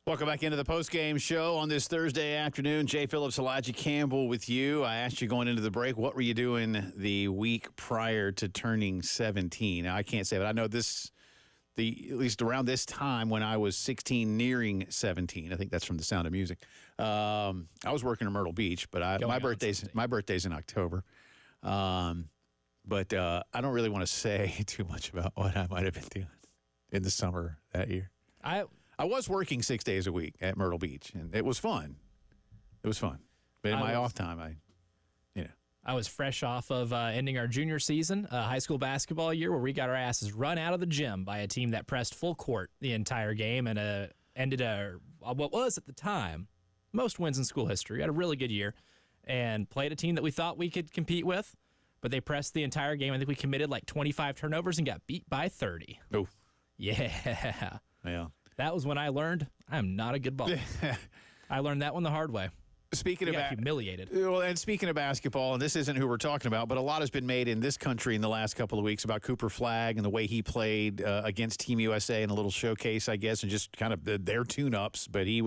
Welcome back into the Postgame Show on this Thursday afternoon. Jay Phillips, Elijah Campbell with you. I asked you going into the break, what were you doing the week prior to turning 17? Now, I can't say, but I know at least around this time when I was 16, nearing 17, I think that's from The Sound of Music. I was working in Myrtle Beach, but my birthday's in October. But I don't really want to say too much about what I might have been doing in the summer that year. I was working 6 days a week at Myrtle Beach, and it was fun. It was fun. But in my off time, I was fresh off of ending our junior season, high school basketball year, where we got our asses run out of the gym by a team that pressed full court the entire game and ended what was at the time most wins in school history. We had a really good year and played a team that we thought we could compete with, but they pressed the entire game. I think we committed like 25 turnovers and got beat by 30. Oh. Yeah. Yeah. That was when I learned I'm not a good baller. I learned that one the hard way. Speaking of humiliated. Well, and speaking of basketball, and this isn't who we're talking about, but a lot has been made in this country in the last couple of weeks about Cooper Flagg and the way he played against Team USA in a little showcase, I guess, and just kind of their tune-ups. But he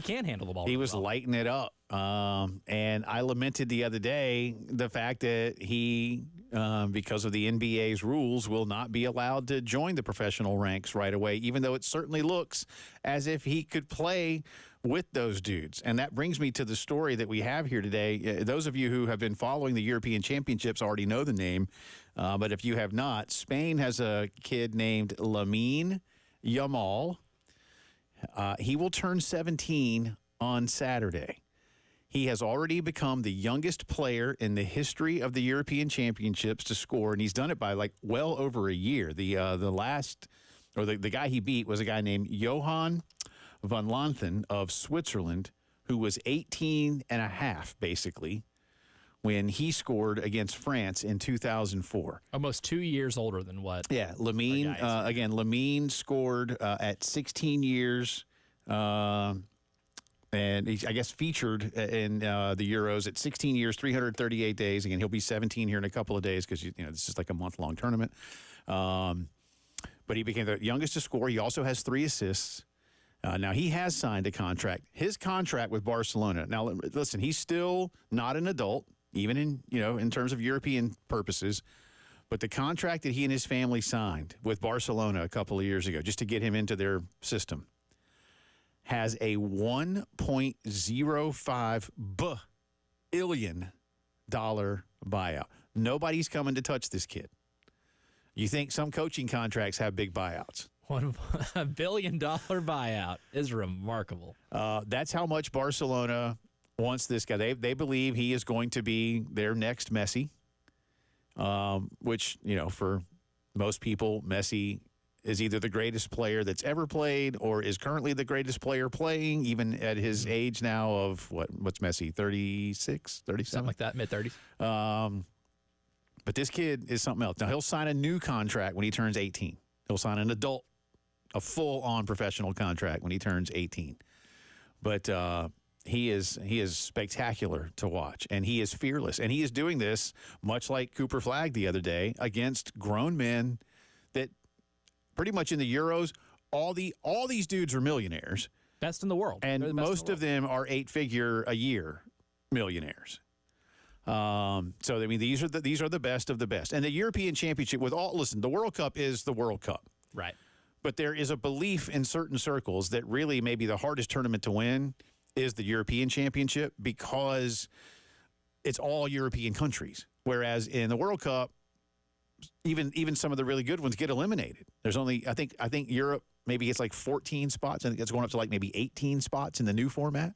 can handle the ball. He was lighting it up. And I lamented the other day the fact that he, because of the NBA's rules, will not be allowed to join the professional ranks right away, even though it certainly looks as if he could play with those dudes. And that brings me to the story that we have here today. Those of you who have been following the European Championships already know the name. But if you have not, Spain has a kid named Lamine Yamal. He will turn 17 on Saturday. He has already become the youngest player in the history of the European Championships to score, and he's done it by well over a year. The guy he beat was a guy named Johan van Lanthen of Switzerland, who was 18 and a half, basically, when he scored against France in 2004. Almost 2 years older than what? Yeah, Lamine scored at 16 years, and he's, I guess, featured in the Euros at 16 years, 338 days. Again, he'll be 17 here in a couple of days because this is like a month-long tournament. But he became the youngest to score. He also has 3 assists. Now, he has signed a contract. His contract with Barcelona. Now, listen, he's still not an adult, even in terms of European purposes. But the contract that he and his family signed with Barcelona a couple of years ago, just to get him into their system, has a $1.05 billion buyout. Nobody's coming to touch this kid. You think some coaching contracts have big buyouts? $1 billion buyout is remarkable. That's how much Barcelona wants this guy. They believe he is going to be their next Messi, which, for most people, Messi is either the greatest player that's ever played or is currently the greatest player playing, even at his age now of, what's Messi, 36, 37? Something like that, mid-30s. But this kid is something else. Now, he'll sign a new contract when he turns 18. He'll sign a full-on professional contract when he turns 18. But he is spectacular to watch, and he is fearless. And he is doing this, much like Cooper Flagg the other day, against grown men that pretty much in the Euros, all these dudes are millionaires. Best in the world. And most of them are 8-figure-a-year millionaires. So, I mean, these are the best of the best. And the European Championship, the World Cup is the World Cup. Right. But there is a belief in certain circles that really maybe the hardest tournament to win is the European Championship because it's all European countries. Whereas in the World Cup, even some of the really good ones get eliminated. There's only, I think Europe maybe gets like 14 spots. I think it's going up to like maybe 18 spots in the new format.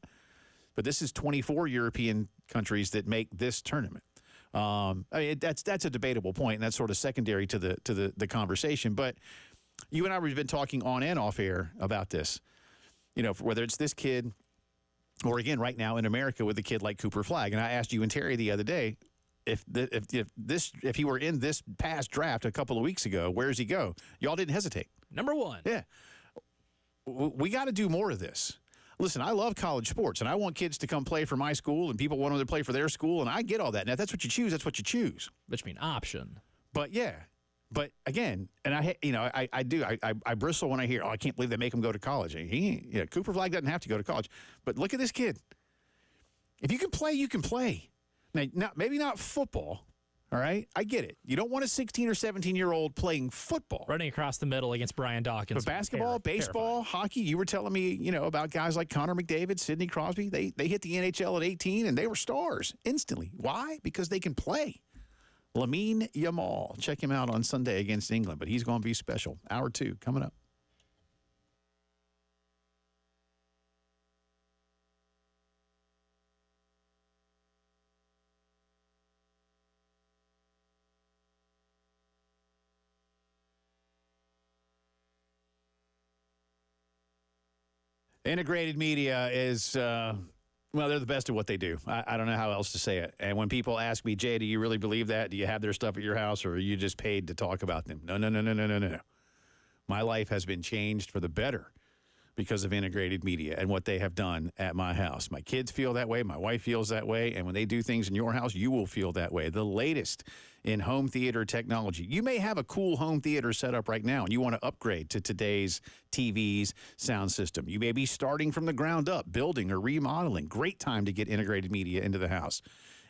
But this is 24 European countries that make this tournament. That's a debatable point, and that's sort of secondary to the conversation. But you and I have been talking on and off air about this. Whether it's this kid or, again, right now in America with a kid like Cooper Flagg. And I asked you and Terry the other day, if he were in this past draft a couple of weeks ago, where does he go? Y'all didn't hesitate. Number 1. Yeah. We got to do more of this. Listen, I love college sports, and I want kids to come play for my school, and people want them to play for their school, and I get all that. Now, if that's what you choose, that's what you choose. Which means option. But, yeah, But again, and I bristle when I hear, oh, I can't believe they make him go to college. Cooper Flag doesn't have to go to college. But look at this kid. If you can play, you can play. Now, maybe not football, all right? I get it. You don't want a 16 or 17-year-old playing football. Running across the middle against Brian Dawkins. But basketball, baseball, hockey, you were telling me, about guys like Connor McDavid, Sidney Crosby. They hit the NHL at 18, and they were stars instantly. Why? Because they can play. Lamine Yamal. Check him out on Sunday against England, but he's going to be special. Hour 2 coming up. Integrated media is, they're the best at what they do. I don't know how else to say it. And when people ask me, Jay, do you really believe that? Do you have their stuff at your house, or are you just paid to talk about them? No. My life has been changed for the better because of integrated media and what they have done at my house. My kids feel that way. My wife feels that way. And when they do things in your house, you will feel that way. The latest in home theater technology. You may have a cool home theater set up right now and you want to upgrade to today's TV's sound system. You may be starting from the ground up, building or remodeling. Great time to get integrated media into the house.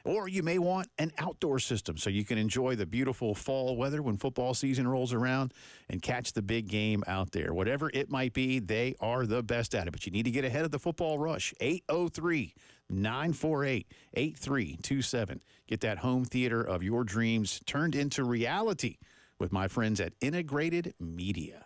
Or you may want an outdoor system so you can enjoy the beautiful fall weather when football season rolls around and catch the big game out there. Whatever it might be, they are the best at it. But you need to get ahead of the football rush. 803-948-8327. Get that home theater of your dreams turned into reality with my friends at Integrated Media.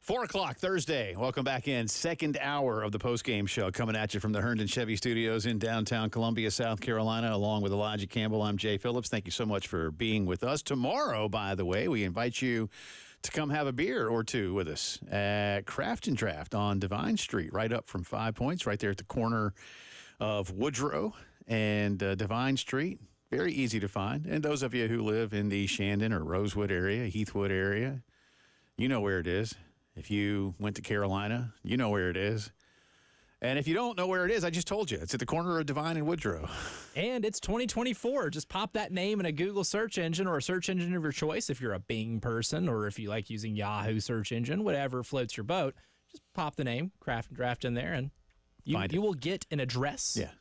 4 o'clock Thursday. Welcome back in. Second hour of the postgame show coming at you from the Herndon Chevy Studios in downtown Columbia, South Carolina, along with Elijah Campbell. I'm Jay Phillips. Thank you so much for being with us. Tomorrow, by the way, we invite you to come have a beer or two with us at Craft and Draft on Divine Street, right up from 5 Points, right there at the corner of Woodrow and Divine Street. Very easy to find. And those of you who live in the Shandon or Rosewood area, Heathwood area, you know where it is. If you went to Carolina, you know where it is. And if you don't know where it is, I just told you. It's at the corner of Divine and Woodrow. And it's 2024. Just pop that name in a Google search engine or a search engine of your choice if you're a Bing person or if you like using Yahoo search engine, whatever floats your boat. Just pop the name, Craft and Draft in there, and you will get an address. Yeah.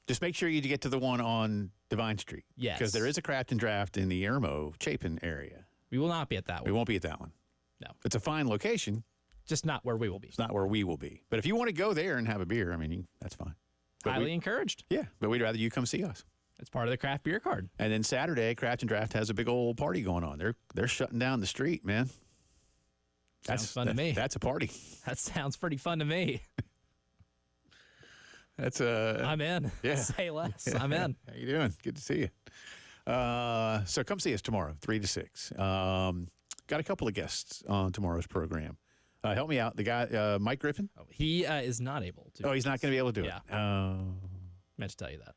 Just make sure you get to the one on Divine Street. Yes. Because there is a Craft and Draft in the Irmo, Chapin area. We will not be at that one. We won't be at that one. No. It's a fine location. Just not where we will be. It's not where we will be. But if you want to go there and have a beer, I mean, that's fine. But Highly encouraged. Yeah, but we'd rather you come see us. It's part of the craft beer card. And then Saturday, Craft and Draft has a big old party going on. They're shutting down the street, man. Sounds fun to me. That's a party. That sounds pretty fun to me. I'm in. Yeah. Say less. Yeah. I'm in. How you doing? Good to see you. So come see us tomorrow, 3 to 6. Got a couple of guests on tomorrow's program. Help me out. The guy, Mike Griffin. He is not able to. Oh, he's not going to be able to do Yeah. it. Meant to tell you that.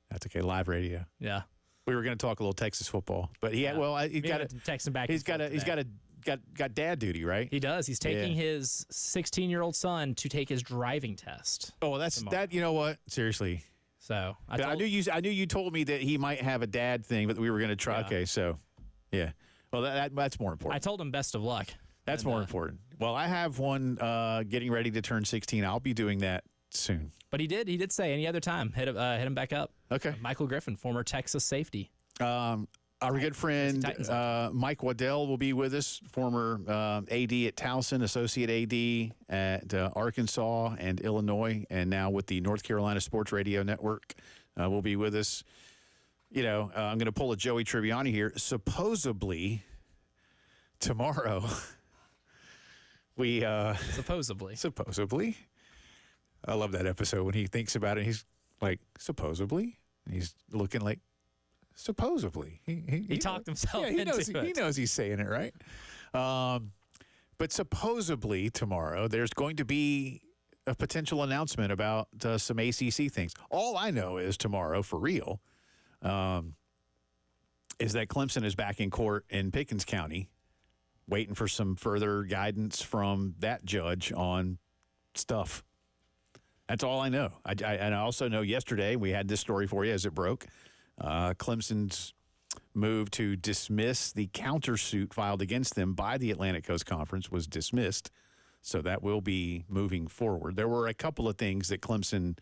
That's okay. Live radio. Yeah. We were going to talk a little Texas football, but he's got to text him back. He's got dad duty, right? He does. He's taking his 16-year-old son to take his driving test. Oh, that's tomorrow. That. You know what? Seriously. So I knew you told me that he might have a dad thing, but we were going to try. Yeah. Okay, so yeah. Well, that's more important. I told him best of luck. That's more important. Well, I have one getting ready to turn 16. I'll be doing that soon. But he did say any other time, hit him back up. Okay. Michael Griffin, former Texas safety. Our good friend Mike Waddell will be with us, former AD at Towson, associate AD at Arkansas and Illinois, and now with the North Carolina Sports Radio Network will be with us. You know, I'm going to pull a Joey Tribbiani here. Supposedly, tomorrow, we... Supposedly. I love that episode when he thinks about it. He's like, supposedly? And he's looking like, supposedly. He talked himself into it. He knows he's saying it right. But supposedly tomorrow, there's going to be a potential announcement about some ACC things. All I know is tomorrow, for real, is that Clemson is back in court in Pickens County, waiting for some further guidance from that judge on stuff. That's all I know. And I also know yesterday we had this story for you as it broke. Clemson's move to dismiss the countersuit filed against them by the Atlantic Coast Conference was dismissed. So that will be moving forward. There were a couple of things that Clemson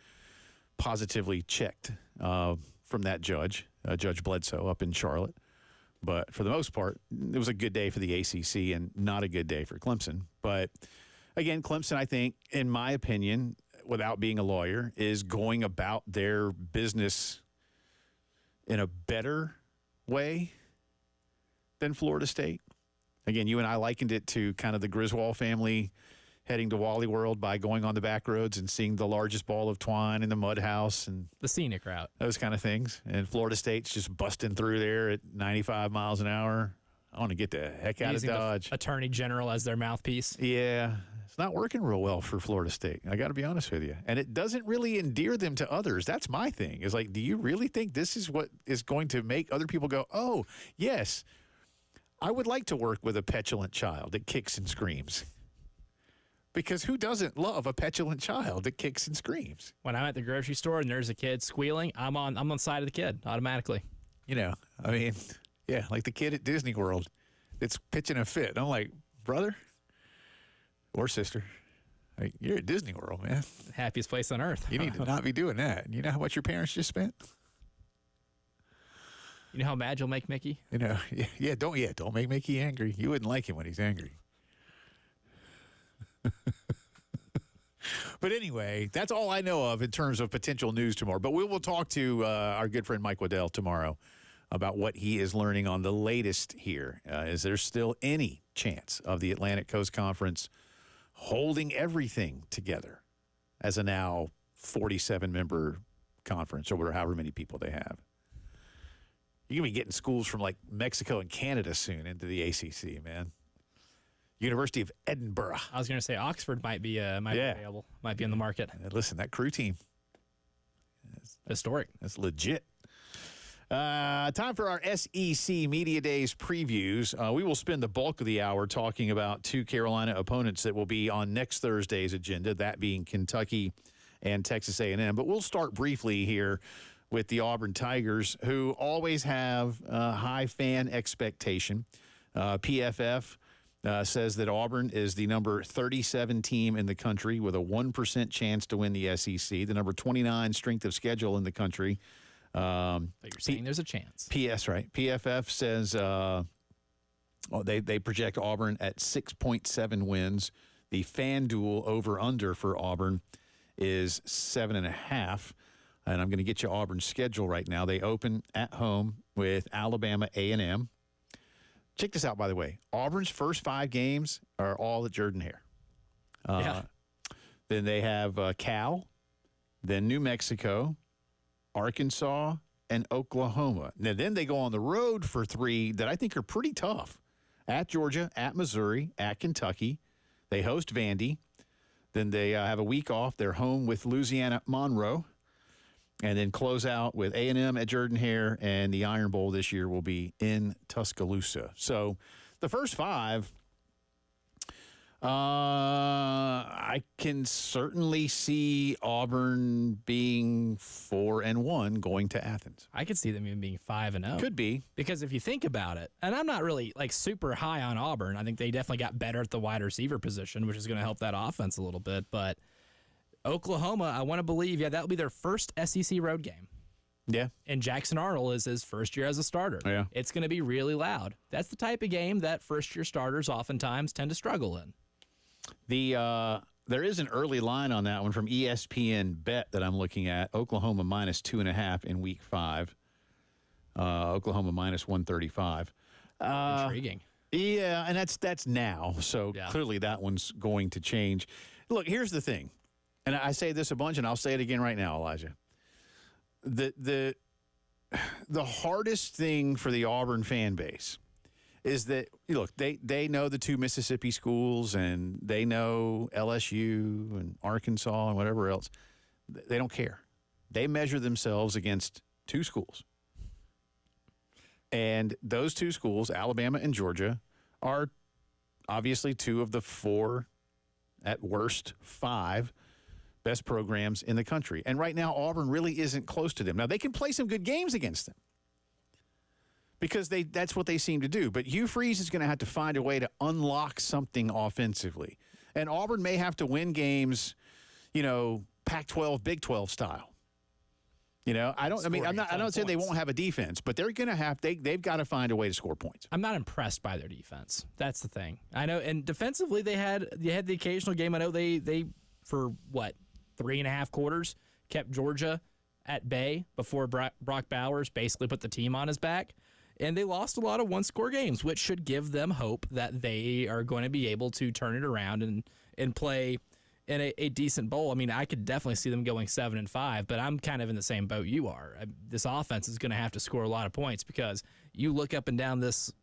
positively checked from that judge, Judge Bledsoe up in Charlotte. But for the most part, it was a good day for the ACC and not a good day for Clemson. But again, Clemson, I think, in my opinion, without being a lawyer, is going about their business in a better way than Florida State. Again, you and I likened it to kind of the Griswold family heading to Wally World by going on the back roads and seeing the largest ball of twine in the mud house and the scenic route, those kind of things. And Florida State's just busting through there at 95 miles an hour. I want to get the heck out of Dodge. The Attorney General as their mouthpiece. Yeah. It's not working real well for Florida State. I got to be honest with you. And it doesn't really endear them to others. That's my thing. Is like, do you really think this is what is going to make other people go, oh, yes, I would like to work with a petulant child that kicks and screams? Because who doesn't love a petulant child that kicks and screams? When I'm at the grocery store and there's a kid squealing, I'm on the side of the kid automatically. You know, I mean, yeah, like the kid at Disney World that's pitching a fit. I'm like, brother or sister, like, you're at Disney World, man. Happiest place on earth. You need to not be doing that. You know how much your parents just spent? You know how mad you'll make Mickey? You know, don't make Mickey angry. You wouldn't like him when he's angry. But anyway, that's all I know of in terms of potential news tomorrow. But we will talk to our good friend Mike Waddell tomorrow about what he is learning on the latest here. Is there still any chance of the Atlantic Coast Conference holding everything together as a now 47-member conference, or however many people they have. You're going to be getting schools from like Mexico and Canada soon into the ACC, man. University of Edinburgh. I was going to say Oxford might be available, might be in the market. Listen, that crew team. Historic. That's legit. Time for our SEC Media Days previews. We will spend the bulk of the hour talking about two Carolina opponents that will be on next Thursday's agenda, that being Kentucky and Texas A&M. But we'll start briefly here with the Auburn Tigers, who always have high fan expectation. PFF says that Auburn is the number 37 team in the country with a 1% chance to win the SEC, the number 29 strength of schedule in the country. But you're saying there's a chance. Right. PFF says they project Auburn at 6.7 wins. The FanDuel over-under for Auburn is 7.5. And I'm going to get you Auburn's schedule right now. They open at home with Alabama A&M. Check this out, by the way. Auburn's first 5 games are all at Jordan-Hare. Then they have Cal, then New Mexico, Arkansas, and Oklahoma. Now, then they go on the road for 3 that I think are pretty tough. At Georgia, at Missouri, at Kentucky. They host Vandy. Then they have a week off. They're home with Louisiana Monroe. And then close out with A&M at Jordan-Hare, and the Iron Bowl this year will be in Tuscaloosa. So the first 5, I can certainly see Auburn being 4-1 going to Athens. I could see them even being 5-0. Could be. Because if you think about it, and I'm not really like super high on Auburn. I think they definitely got better at the wide receiver position, which is going to help that offense a little bit. But Oklahoma, I want to believe, that'll be their first SEC road game. Yeah. And Jackson Arnold is his first year as a starter. Yeah. It's going to be really loud. That's the type of game that first-year starters oftentimes tend to struggle in. There is an early line on that one from ESPN Bet that I'm looking at. Oklahoma minus 2.5 in week 5. Oklahoma minus 135. Intriguing. Yeah, and that's now. So clearly that one's going to change. Look, here's the thing. And I say this a bunch, and I'll say it again right now, Elijah. The hardest thing for the Auburn fan base is that, look, they know the 2 Mississippi schools, and they know LSU and Arkansas and whatever else. They don't care. They measure themselves against 2 schools. And those 2 schools, Alabama and Georgia, are obviously 2 of the 4, at worst 5, best programs in the country. And right now, Auburn really isn't close to them. Now, they can play some good games against them because that's what they seem to do. But Hugh Freeze is going to have to find a way to unlock something offensively. And Auburn may have to win games, Pac-12, Big 12 style. I'm not saying they won't have a defense, but they're going to have they've got to find a way to score points. I'm not impressed by their defense. That's the thing. I know, and defensively they had the occasional game. I know they for 3.5 quarters kept Georgia at bay before Brock Bowers basically put the team on his back. And they lost a lot of one-score games, which should give them hope that they are going to be able to turn it around and play in a decent bowl. I mean, I could definitely see them going 7-5, but I'm kind of in the same boat you are. This offense is going to have to score a lot of points because you look up and down this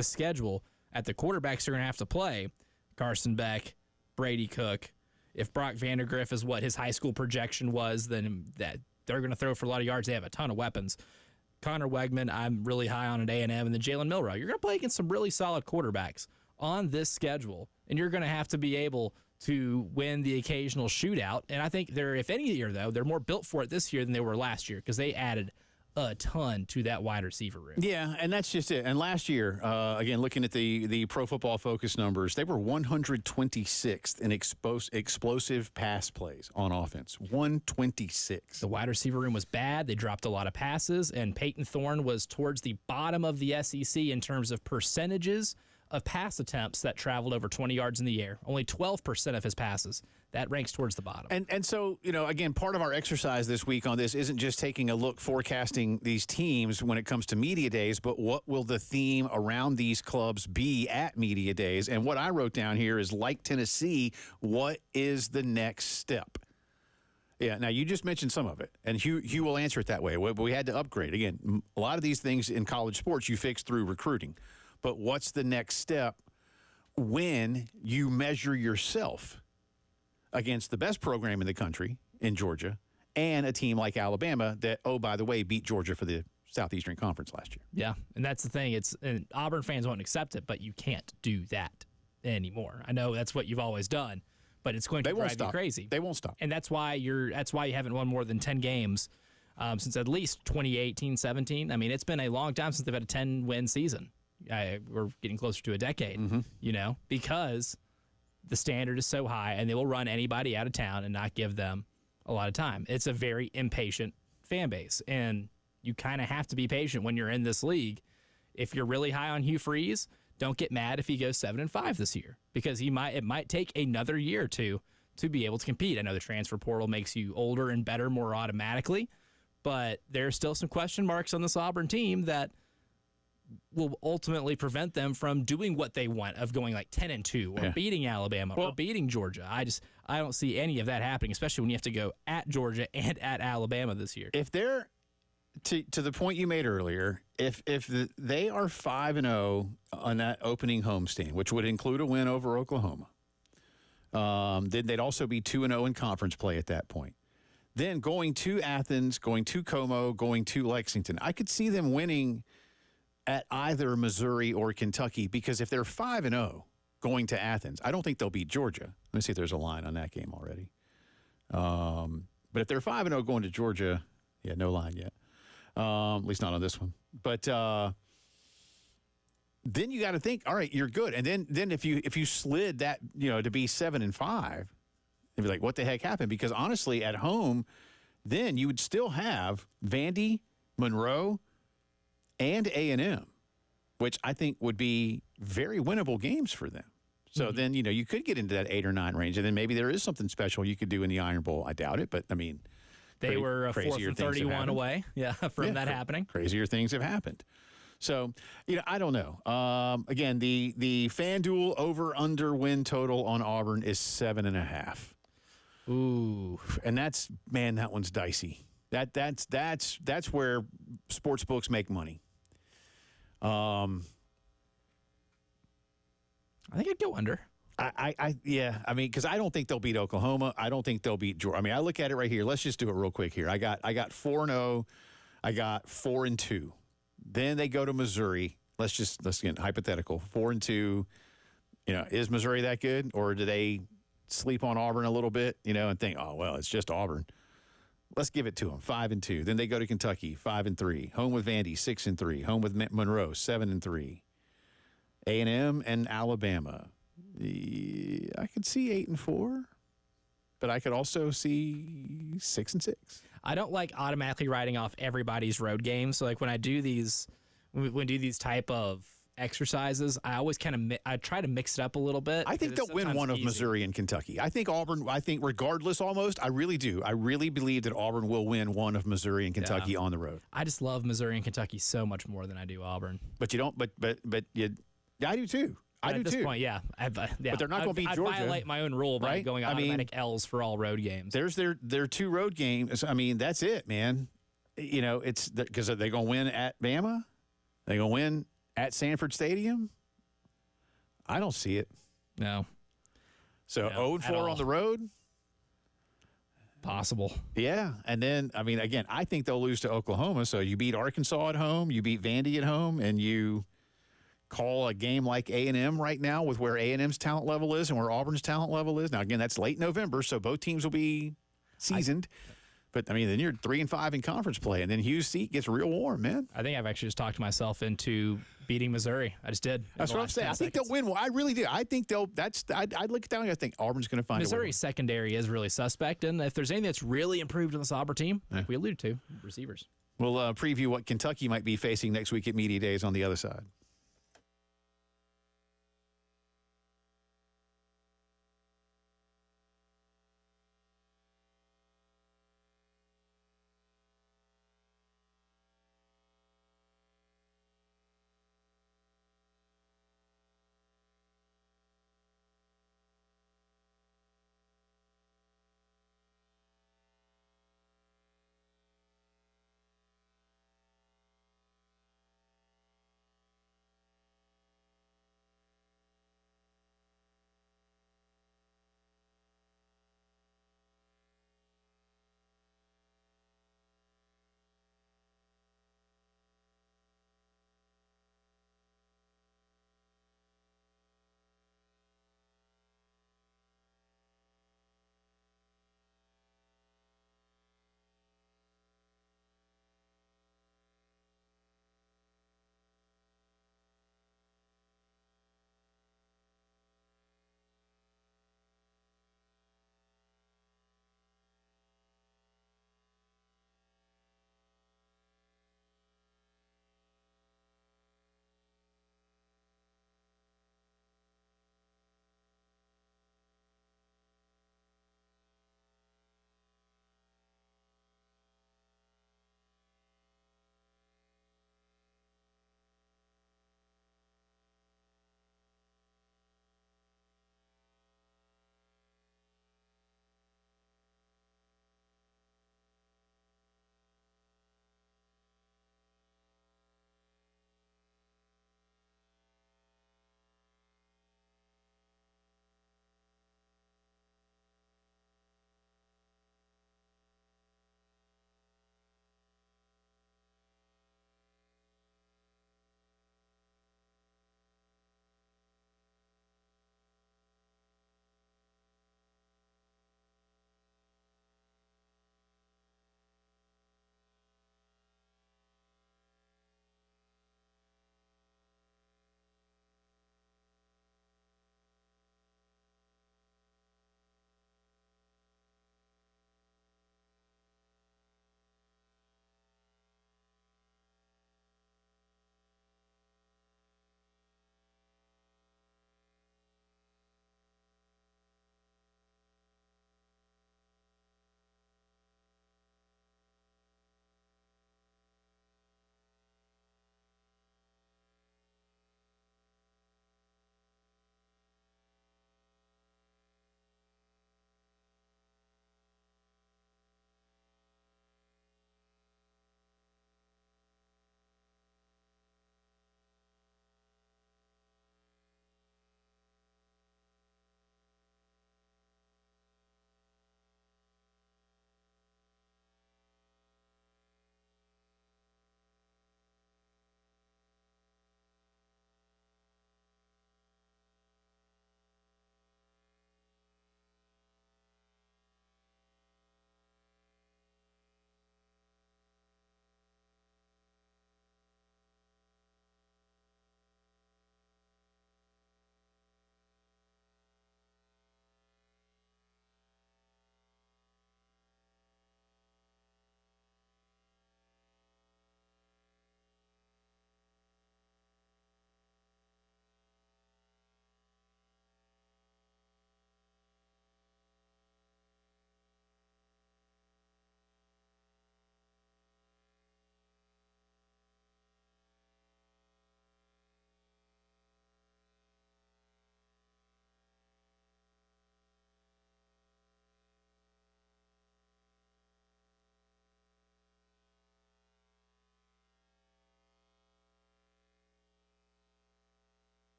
schedule at the quarterbacks are going to have to play. Carson Beck, Brady Cook. If Brock Vandagriff is what his high school projection was, then that they're going to throw for a lot of yards. They have a ton of weapons. Connor Wegman, I'm really high on at A&M, and then Jalen Milroe. You're going to play against some really solid quarterbacks on this schedule, and you're going to have to be able to win the occasional shootout. And I think if any year, though, they're more built for it this year than they were last year because they added a ton to that wide receiver room. Yeah, and that's just it. And last year, again, looking at the Pro Football Focus numbers, they were 126th in explosive pass plays on offense. 126. The wide receiver room was bad. They dropped a lot of passes, and Peyton Thorne was towards the bottom of the SEC in terms of percentages of pass attempts that traveled over 20 yards in the air, only 12% of his passes. That ranks towards the bottom. And so, again, part of our exercise this week on this isn't just taking a look, forecasting these teams when it comes to media days, but what will the theme around these clubs be at media days? And what I wrote down here is, like Tennessee, what is the next step? Yeah, now you just mentioned some of it, and Hugh will answer it that way. We had to upgrade. Again, a lot of these things in college sports you fix through recruiting. But what's the next step when you measure yourself against the best program in the country in Georgia and a team like Alabama that, oh, by the way, beat Georgia for the Southeastern Conference last year? Yeah, and that's the thing. And Auburn fans won't accept it, but you can't do that anymore. I know that's what you've always done, but it's going to drive you crazy. They won't stop. And that's why you haven't won more than 10 games since at least 2018-17. I mean, it's been a long time since they've had a 10-win season. We're getting closer to a decade, because the standard is so high, and they will run anybody out of town and not give them a lot of time. It's a very impatient fan base, and you kind of have to be patient when you're in this league. If you're really high on Hugh Freeze, don't get mad if he goes 7-5 this year, because it might take another year or two to be able to compete. I know the transfer portal makes you older and better more automatically, but there's still some question marks on this Auburn team that will ultimately prevent them from doing what they want, of going like 10-2 or beating Alabama or beating Georgia. I don't see any of that happening, especially when you have to go at Georgia and at Alabama this year. If they're to the point you made earlier, if they are 5-0 on that opening homestand, which would include a win over Oklahoma, then they'd also be 2-0 in conference play at that point. Then going to Athens, going to Como, going to Lexington, I could see them winning at either Missouri or Kentucky, because if they're 5-0 going to Athens, I don't think they'll beat Georgia. Let me see if there's a line on that game already. But if they're 5-0 going to Georgia, no line yet. At least not on this one. But then you got to think, all right, you're good. And then if you slid that, to be 7-5, you'd be like, what the heck happened? Because honestly, at home, then you would still have Vandy, Monroe, and A&M, which I think would be very winnable games for them. So then, you could get into that 8 or 9 range, and then maybe there is something special you could do in the Iron Bowl. I doubt it, but I mean, they were a 4th and 31 away, from that happening. Crazier things have happened. So, I don't know. Again, the FanDuel over/under win total on Auburn is 7.5. Ooh, and that one's dicey. That's where sports books make money. I think I'd go under. Because I don't think they'll beat Oklahoma. I don't think they'll beat Georgia. I mean, I look at it right here. Let's just do it real quick here. I got 4-0. I got 4-2. Then they go to Missouri. Let's get hypothetical. 4-2. Is Missouri that good, or do they sleep on Auburn a little bit? And think, oh well, it's just Auburn. Let's give it to them. 5-2. Then they go to Kentucky. 5-3. Home with Vandy. 6-3. Home with Monroe. 7-3. A&M and Alabama. I could see 8-4, but I could also see 6-6. I don't like automatically writing off everybody's road games. So like when I do these type of exercises, I always I try to mix it up a little bit. I think they'll win one of Missouri and Kentucky. I think Auburn, regardless almost, I really do. I really believe that Auburn will win one of Missouri and Kentucky on the road. I just love Missouri and Kentucky so much more than I do Auburn. But you don't, I do too. I do at this too. point, yeah. But they're not going to beat Georgia. I'd violate my own rule by going automatic L's for all road games. There's their 2 road games. I mean, that's it, man. It's because they're going to win at Bama. They're going to win at Sanford Stadium. I don't see it. No. So 0-4 on the road. Possible. Yeah. And then, I mean, again, I think they'll lose to Oklahoma. So you beat Arkansas at home, you beat Vandy at home, and you call a game like A&M right now with where A&M's talent level is and where Auburn's talent level is. Now, again, that's late November, so both teams will be seasoned. But, I mean, then you're 3-5 in conference play, and then Hugh's seat gets real warm, man. I think I've actually just talked myself into beating Missouri. I just did. That's what I'm saying. I think they'll win. Well, I really do. I think they'll – I'd look down and I think Auburn's going to find Missouri's secondary is really suspect, and if there's anything that's really improved in this Auburn team, like we alluded to, receivers. We'll preview what Kentucky might be facing next week at Media Days on the other side.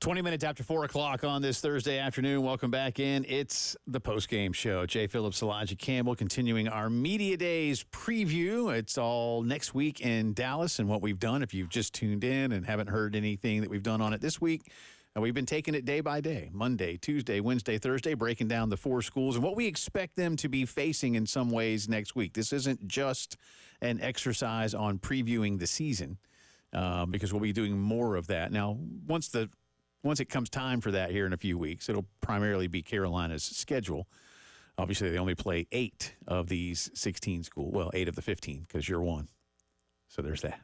20 minutes after 4 o'clock on this Thursday afternoon. Welcome back in. It's the Postgame Show. Jay Phillips, Elijah Campbell, continuing our Media Days preview. It's all next week in Dallas and what we've done. If you've just tuned in and haven't heard anything that we've done on it this week, we've been taking it day by day, Monday, Tuesday, Wednesday, Thursday, breaking down the 4 schools and what we expect them to be facing in some ways next week. This isn't just an exercise on previewing the season because we'll be doing more of that. Now, once it comes time for that here in a few weeks, it'll primarily be Carolina's schedule. Obviously, they only play 8 of these 16 schools. Well, 8 of the 15 because you're one. So there's that.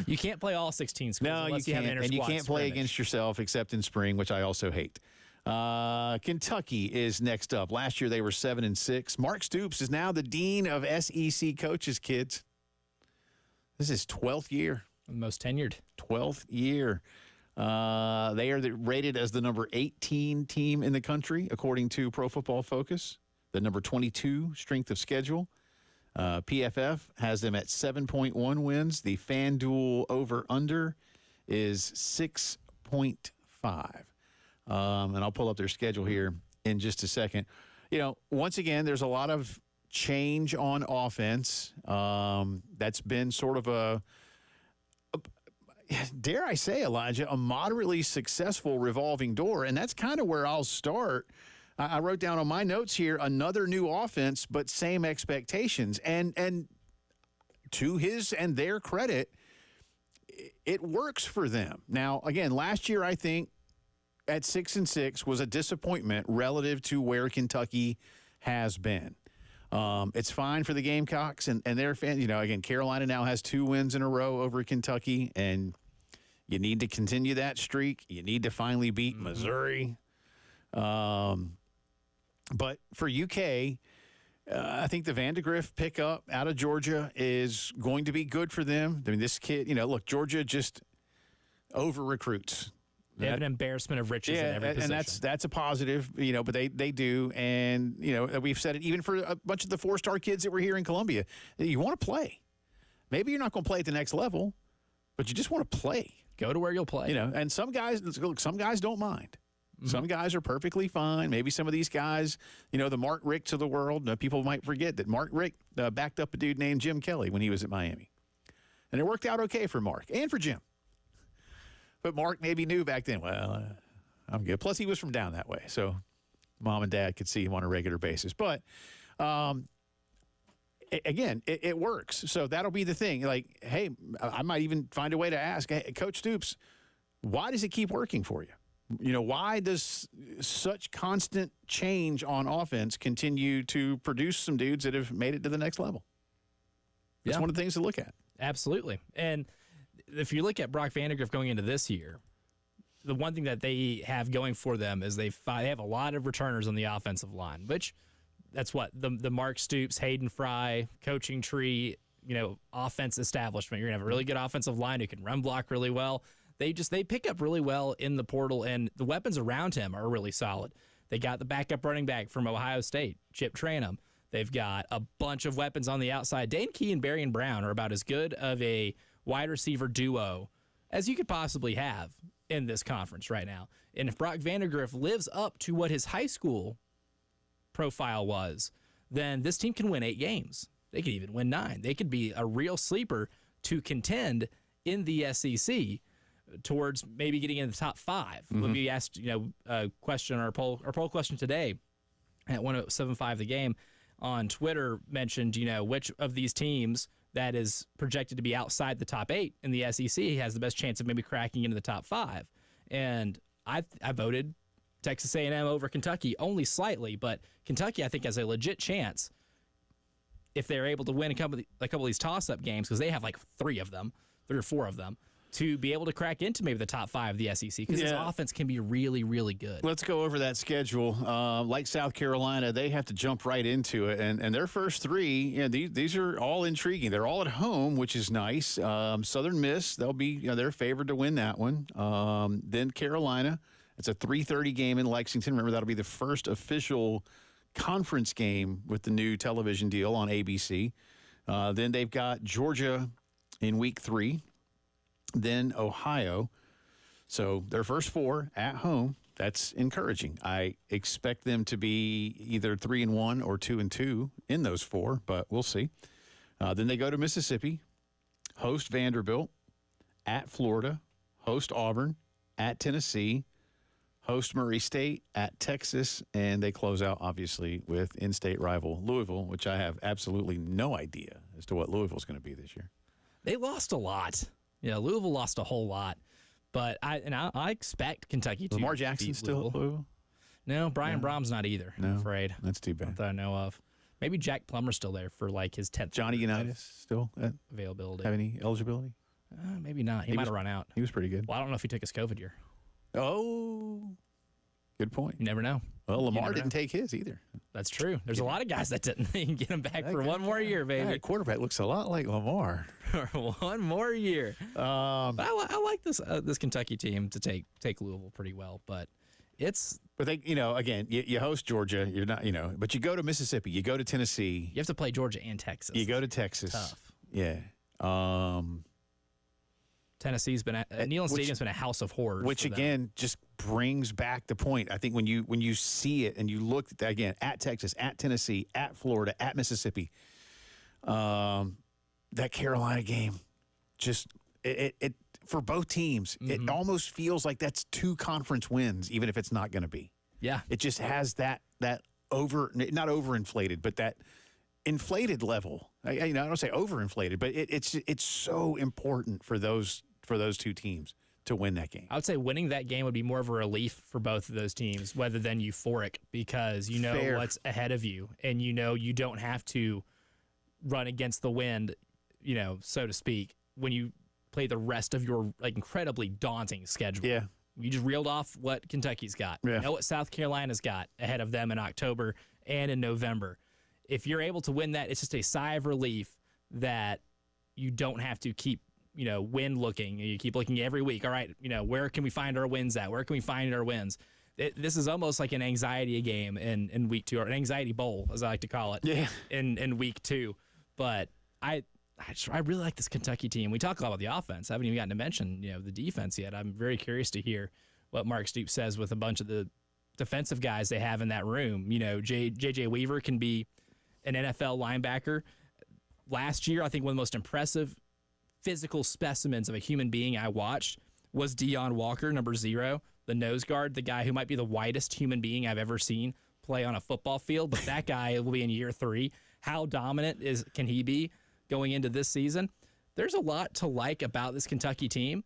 You can't play all 16 schools unless you have an and you can't play scrimmage. against yourself except in spring, which I also hate. Kentucky is next up. Last year they were 7-6. Mark Stoops is now the dean of SEC coaches, kids. This is 12th year. The most tenured. 12th year. They are rated as the number 18 team in the country, according to Pro Football Focus, the number 22 strength of schedule. PFF has them at 7.1 wins. The FanDuel over-under is 6.5. And I'll pull up their schedule here in just a second. You know, once again, there's a lot of change on offense. That's been sort of dare I say, Elijah, a moderately successful revolving door. And that's kind of where I'll start. I wrote down on my notes here, another new offense, but same expectations. And to his and their credit, it works for them. Now, again, last year, I think at 6-6 was a disappointment relative to where Kentucky has been. It's fine for the Gamecocks and their fans. You know, again, Carolina now has 2 wins in a row over Kentucky, and you need to continue that streak. You need to finally beat Missouri. But for UK, I think the Vandegrift pickup out of Georgia is going to be good for them. I mean, this kid, you know, look, Georgia just over-recruits. They have an embarrassment of riches in every position. And that's a positive, you know, but they do. And, you know, we've said it even for a bunch of the 4-star kids that were here in Columbia. You want to play. Maybe you're not going to play at the next level, but you just want to play. Go to where you'll play. You know, and some guys don't mind. Some guys are perfectly fine. Maybe some of these guys, you know, the Mark Ricks of the world, people might forget that Mark Rick backed up a dude named Jim Kelly when he was at Miami. And it worked out okay for Mark and for Jim. But Mark maybe knew back then, well, I'm good. Plus, he was from down that way, so mom and dad could see him on a regular basis. But, again, it works. So that'll be the thing. Like, hey, I might even find a way to ask, hey, Coach Stoops, why does it keep working for you? You know, why does such constant change on offense continue to produce some dudes that have made it to the next level? That's one of the things to look at. Absolutely. And if you look at Brock Vandegrift going into this year, the one thing that they have going for them is they have a lot of returners on the offensive line, which that's what the Mark Stoops, Hayden Fry coaching tree, you know, offense establishment. You're going to have a really good offensive line who can run block really well. They pick up really well in the portal, and the weapons around him are really solid. They got the backup running back from Ohio State, Chip Tranum. They've got a bunch of weapons on the outside. Dane Key and Berrien Brown are about as good of a wide receiver duo as you could possibly have in this conference right now. And if Brock Vandegrift lives up to what his high school profile was, then this team can win 8 games. They could even win 9. They could be a real sleeper to contend in the SEC towards maybe getting in the top 5. When we asked, you know, a question, our poll question today at 107.5 The Game on Twitter mentioned, you know, which of these teams that is projected to be outside the top 8 in the SEC has the best chance of maybe cracking into the top 5. And I voted Texas A&M over Kentucky only slightly, but Kentucky I think has a legit chance if they're able to win a couple of these toss-up games, because they have like 3 or 4 of them, to be able to crack into maybe the top 5 of the SEC, because this offense can be really, really good. Let's go over that schedule. Like South Carolina, they have to jump right into it. And their first 3, you know, these are all intriguing. They're all at home, which is nice. Southern Miss, they're favored to win that one. Then Carolina, it's a 3:30 game in Lexington. Remember, that'll be the first official conference game with the new television deal on ABC. Then they've got Georgia in week 3. Then Ohio. So their first 4 at home. That's encouraging. I expect them to be either 3-1 or 2-2 in those 4, but we'll see. Then they go to Mississippi, host Vanderbilt, at Florida, host Auburn, at Tennessee, host Murray State, at Texas, and they close out, obviously, with in-state rival Louisville, which I have absolutely no idea as to what Louisville's going to be this year. They lost a lot. Yeah, Louisville lost a whole lot. But I expect Kentucky to Lamar Jackson beat still at Louisville? No, Brian Brom's not either, I'm afraid. That's too bad. Not that I know of. Maybe Jack Plummer's still there for like his 10th Johnny Unitas still availability. have any eligibility? Maybe not. He might have run out. He was pretty good. Well, I don't know if he took his COVID year. Oh, good point. You never know. Well, Lamar didn't take his either. That's true. There's a lot of guys that didn't. You can get him back for one more year, baby. That quarterback looks a lot like Lamar. For one more year. But I like this Kentucky team to take Louisville pretty well, but it's. But they, again, you host Georgia. You're not, but you go to Mississippi. You go to Tennessee. You have to play Georgia and Texas. You go to Texas. Tough. Yeah. Tennessee's been Neyland Stadium's been a house of horrors. Which again just brings back the point. I think when you see it and you look at that again at Texas, at Tennessee, at Florida, at Mississippi, that Carolina game, just it for both teams, it almost feels like that's 2 conference wins, even if it's not going to be. Yeah, it just has that not overinflated, but that inflated level. I don't say overinflated, but it's so important for those 2 teams to win that game. I would say winning that game would be more of a relief for both of those teams rather than euphoric, because you know what's ahead of you and you don't have to run against the wind, so to speak, when you play the rest of your incredibly daunting schedule. Yeah. You just reeled off what Kentucky's got. Yeah. You know what South Carolina's got ahead of them in October and in November. If you're able to win that, it's just a sigh of relief that you don't have to keep, win looking. You keep looking every week. All right, where can we find our wins at? Where can we find our wins? This is almost like an anxiety game in week 2, or an anxiety bowl, as I like to call it. Yeah. In week 2, but I really like this Kentucky team. We talk a lot about the offense. I haven't even gotten to mention the defense yet. I'm very curious to hear what Mark Stoops says with a bunch of the defensive guys they have in that room. J.J. Weaver can be an NFL linebacker. Last year, I think one of the most impressive physical specimens of a human being I watched was Deion Walker, number 0, the nose guard, the guy who might be the whitest human being I've ever seen play on a football field, but that guy will be in year 3. How dominant can he be going into this season? There's a lot to like about this Kentucky team.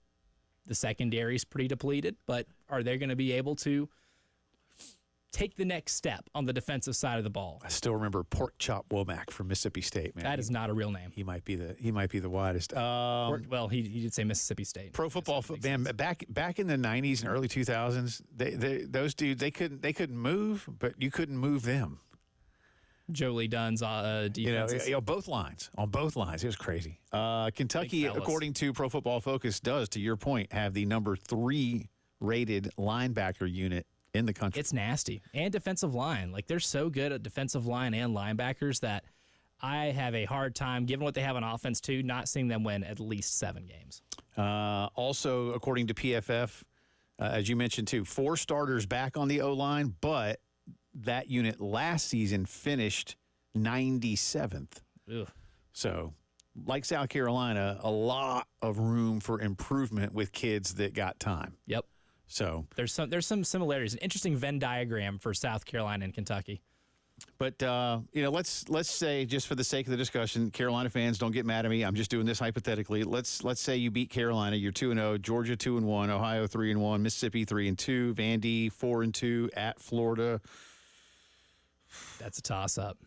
The secondary is pretty depleted, but are they going to be able to take the next step on the defensive side of the ball? I still remember Pork Chop Womack from Mississippi State, man. That is not a real name. He might be the widest. He did say Mississippi State. Pro football, man. Back in the 90s and early 2000s, those dudes they couldn't move, but you couldn't move them. Joe Lee Dunn's defenses. Both lines. On both lines. It was crazy. Kentucky, according to Pro Football Focus, does, to your point, have the number 3 rated linebacker unit in the country. It's nasty. And defensive line. They're so good at defensive line and linebackers that I have a hard time, given what they have on offense too, not seeing them win at least 7 games. Also, according to PFF, as you mentioned too, 4 starters back on the O-line, but that unit last season finished 97th. Ugh. So, like South Carolina, a lot of room for improvement with kids that got time. Yep. So there's some similarities. An interesting Venn diagram for South Carolina and Kentucky. But let's say, just for the sake of the discussion, Carolina fans, don't get mad at me. I'm just doing this hypothetically. Let's say you beat Carolina, you're 2-0, Georgia 2-1, Ohio 3-1, Mississippi 3-2, Vandy 4-2 at Florida. That's a toss-up.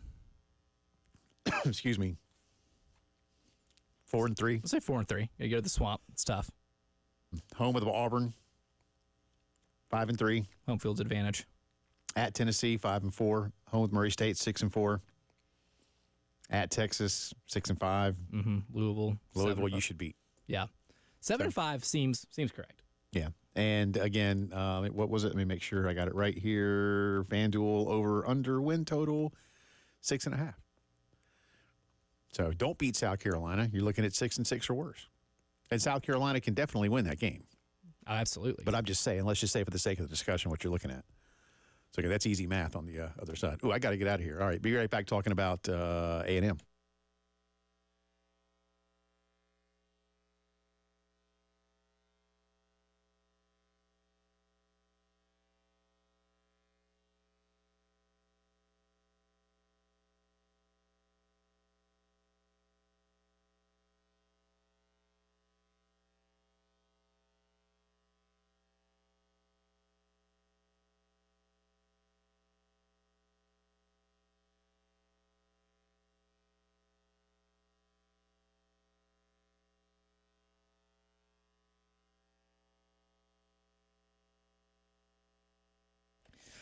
Excuse me. 4-3. Let's say 4-3. You go to the Swamp. It's tough. Home with Auburn. 5-3. Home field's advantage. At Tennessee, 5-4. Home with Murray State, 6-4. At Texas, 6-5. Mm-hmm. Louisville, you should beat. Yeah, 7-5 seems correct. Yeah, and again, what was it? Let me make sure I got it right here. FanDuel over/under win total 6.5. So don't beat South Carolina. You're looking at 6-6 or worse, and South Carolina can definitely win that game. Absolutely. But I'm just saying, let's just say for the sake of the discussion what you're looking at. So okay, that's easy math on the other side. Oh, I got to get out of here. All right, be right back talking about A&M.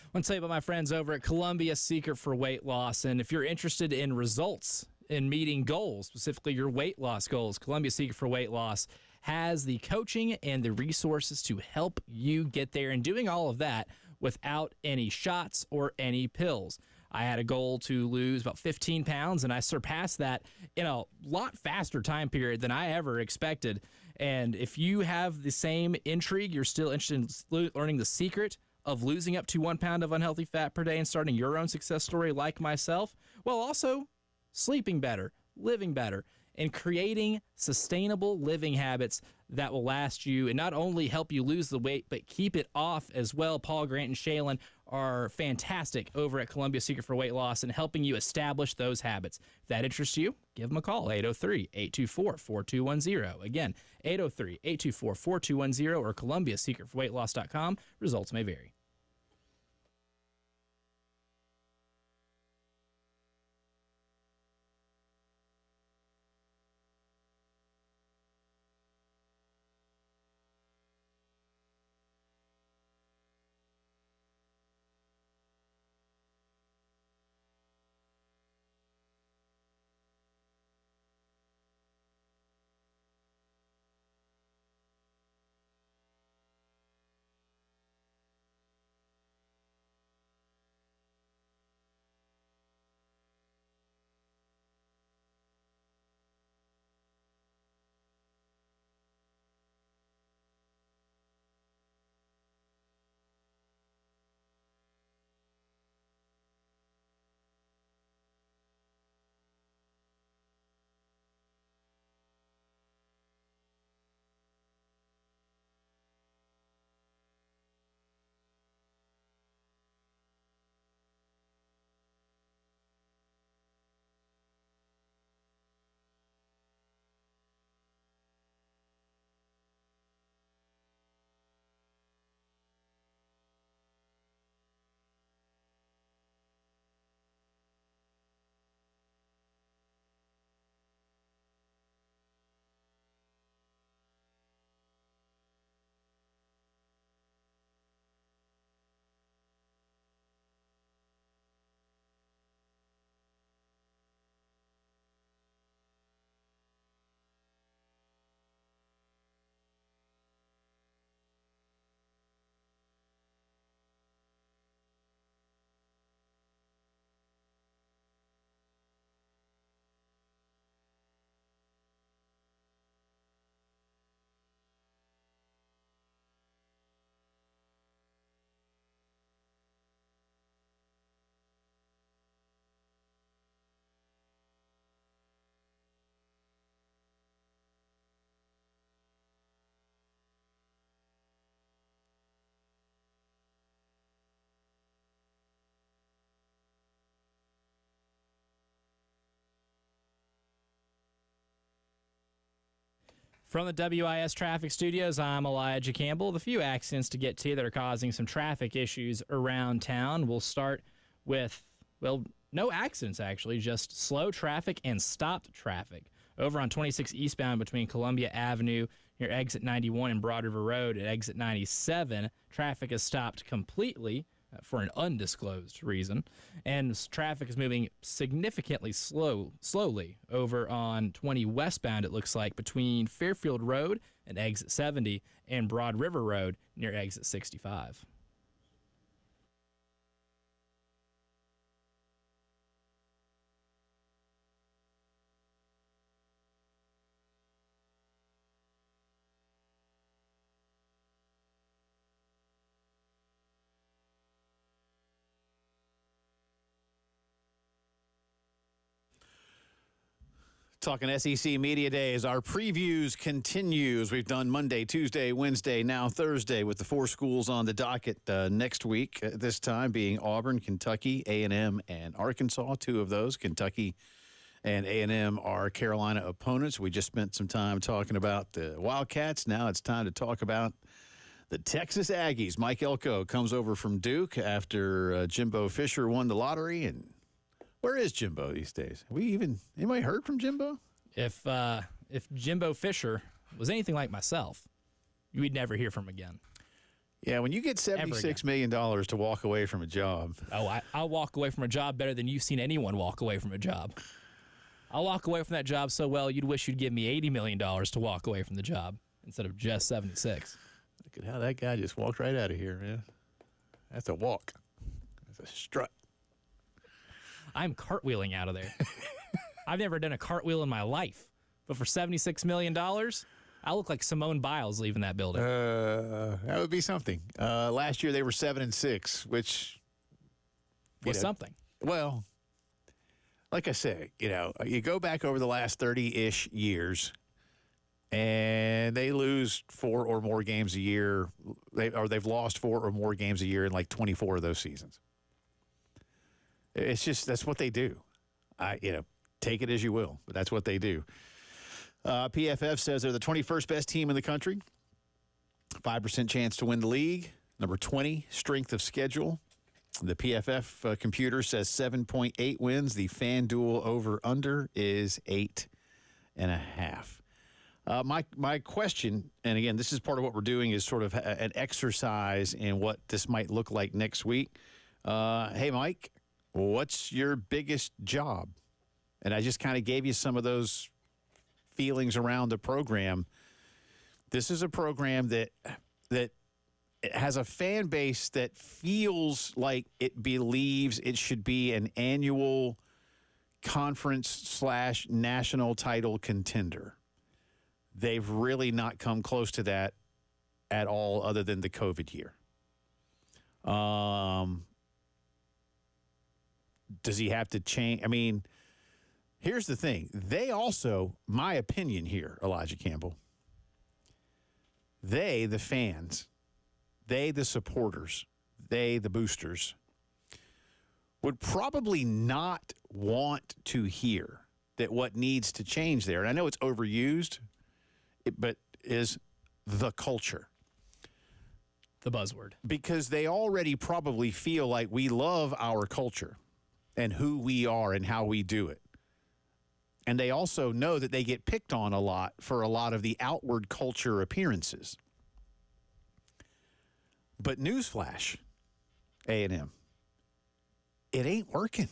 I want to tell you about my friends over at Columbia Secret for Weight Loss. And if you're interested in results in meeting goals, specifically your weight loss goals, Columbia Secret for Weight Loss has the coaching and the resources to help you get there, and doing all of that without any shots or any pills. I had a goal to lose about 15 pounds, and I surpassed that in a lot faster time period than I ever expected. And if you have the same intrigue, you're still interested in learning the secret of losing up to 1 pound of unhealthy fat per day and starting your own success story like myself, while also sleeping better, living better, and creating sustainable living habits that will last you and not only help you lose the weight, but keep it off as well. Paul, Grant, and Shaylin are fantastic over at Columbia Secret for Weight Loss and helping you establish those habits. If that interests you, give them a call, 803-824-4210. Again, 803-824-4210 or ColumbiaSecretForWeightLoss.com. Results may vary. From the WIS Traffic Studios, I'm Elijah Campbell. The few accidents to get to that are causing some traffic issues around town. We'll start with, well, no accidents actually, just slow traffic and stopped traffic. Over on 26 eastbound between Columbia Avenue near exit 91 and Broad River Road at exit 97, traffic is stopped completely for an undisclosed reason, and traffic is moving significantly slowly over on 20 westbound, it looks like, between Fairfield Road and exit 70 and Broad River Road near exit 65. Talking SEC Media Days, our previews continues. We've done Monday, Tuesday, Wednesday, now Thursday with the 4 schools on the docket next week. This time being Auburn, Kentucky, A&M, and Arkansas. 2 of those, Kentucky and A&M, are Carolina opponents. We just spent some time talking about the Wildcats. Now it's time to talk about the Texas Aggies. Mike Elko comes over from Duke after Jimbo Fisher won the lottery. And where is Jimbo these days? Anybody heard from Jimbo? If Jimbo Fisher was anything like myself, we'd never hear from him again. Yeah, when you get $76 million to walk away from a job. Oh, I'll walk away from a job better than you've seen anyone walk away from a job. I'll walk away from that job so well you'd wish you'd give me $80 million to walk away from the job instead of just 76. Look at how that guy just walked right out of here, man. That's a walk. That's a strut. I'm cartwheeling out of there. I've never done a cartwheel in my life. But for $76 million, I look like Simone Biles leaving that building. That would be something. Last year they were 7-6, which was something. Well, like I said, you go back over the last 30-ish years, and they lose 4 or more games a year. They've lost 4 or more games a year in like 24 of those seasons. It's just, that's what they do. Take it as you will, but that's what they do. PFF says they're the 21st best team in the country. 5% chance to win the league. Number 20, strength of schedule. The PFF computer says 7.8 wins. The FanDuel over-under is 8.5. My question, and again, this is part of what we're doing, is sort of an exercise in what this might look like next week. Hey, Mike, what's your biggest job? And I just kind of gave you some of those feelings around the program. This is a program that has a fan base that feels like it believes it should be an annual conference/national title contender. They've really not come close to that at all other than the COVID year. Does he have to change? I mean, here's the thing. They also, my opinion here, Elijah Campbell, they, the fans, they, the supporters, they, the boosters, would probably not want to hear that what needs to change there, and I know it's overused, but is the culture. The buzzword. Because they already probably feel like we love our culture and who we are and how we do it. And they also know that they get picked on a lot for a lot of the outward culture appearances. But newsflash, A&M, it ain't working.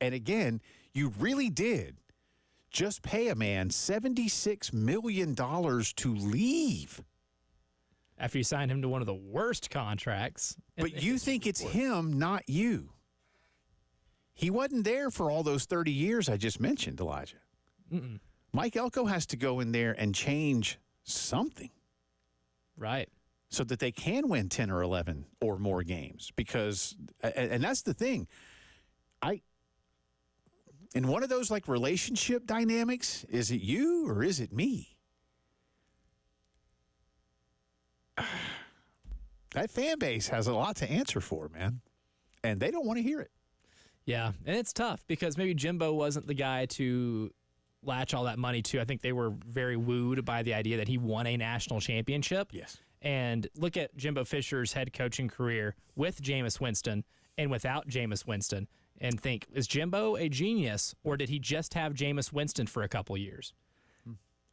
And again, you really did just pay a man $76 million to leave. After you signed him to one of the worst contracts. But you think it's him, not you. He wasn't there for all those 30 years I just mentioned, Elijah. Mm-mm. Mike Elko has to go in there and change something. Right. So that they can win 10 or 11 or more games. Because, and that's the thing, in one of those like relationship dynamics, is it you or is it me? That fan base has a lot to answer for, man. And they don't want to hear it. Yeah, and it's tough because maybe Jimbo wasn't the guy to latch all that money to. I think they were very wooed by the idea that he won a national championship. Yes. And look at Jimbo Fisher's head coaching career with Jameis Winston and without Jameis Winston and think, is Jimbo a genius or did he just have Jameis Winston for a couple years?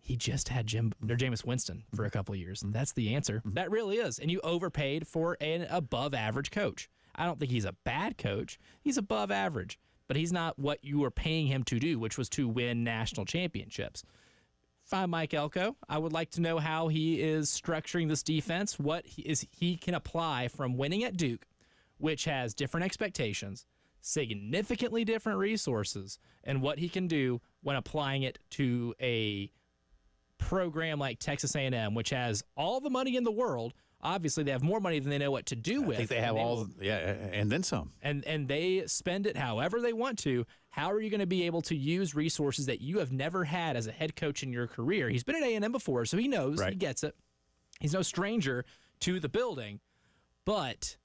He just had Jameis Winston for a couple years. That's the answer. That really is. And you overpaid for an above-average coach. I don't think he's a bad coach. He's above average. But he's not what you were paying him to do, which was to win national championships. If I'm Mike Elko, I would like to know how he is structuring this defense, what he can apply from winning at Duke, which has different expectations, significantly different resources, and what he can do when applying it to a program like Texas A&M, which has all the money in the world. Obviously, they have more money than they know what to do with. I think they have and then some. And they spend it however they want to. How are you going to be able to use resources that you have never had as a head coach in your career? He's been at A&M before, so he knows. Right. He gets it. He's no stranger to the building. But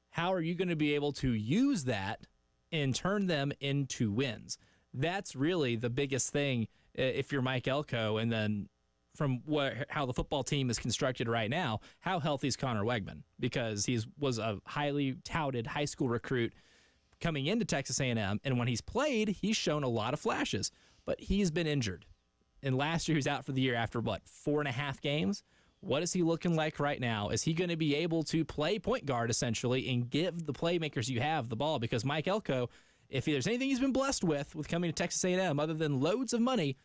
how are you going to be able to use that and turn them into wins? That's really the biggest thing if you're Mike Elko. And then from how the football team is constructed right now, how healthy is Connor Wegman? Because he was a highly touted high school recruit coming into Texas A&M, and when he's played, he's shown a lot of flashes. But he's been injured. And last year he was out for the year after, 4.5 games? What is he looking like right now? Is he going to be able to play point guard, essentially, and give the playmakers you have the ball? Because Mike Elko, if there's anything he's been blessed with coming to Texas A&M, other than loads of money,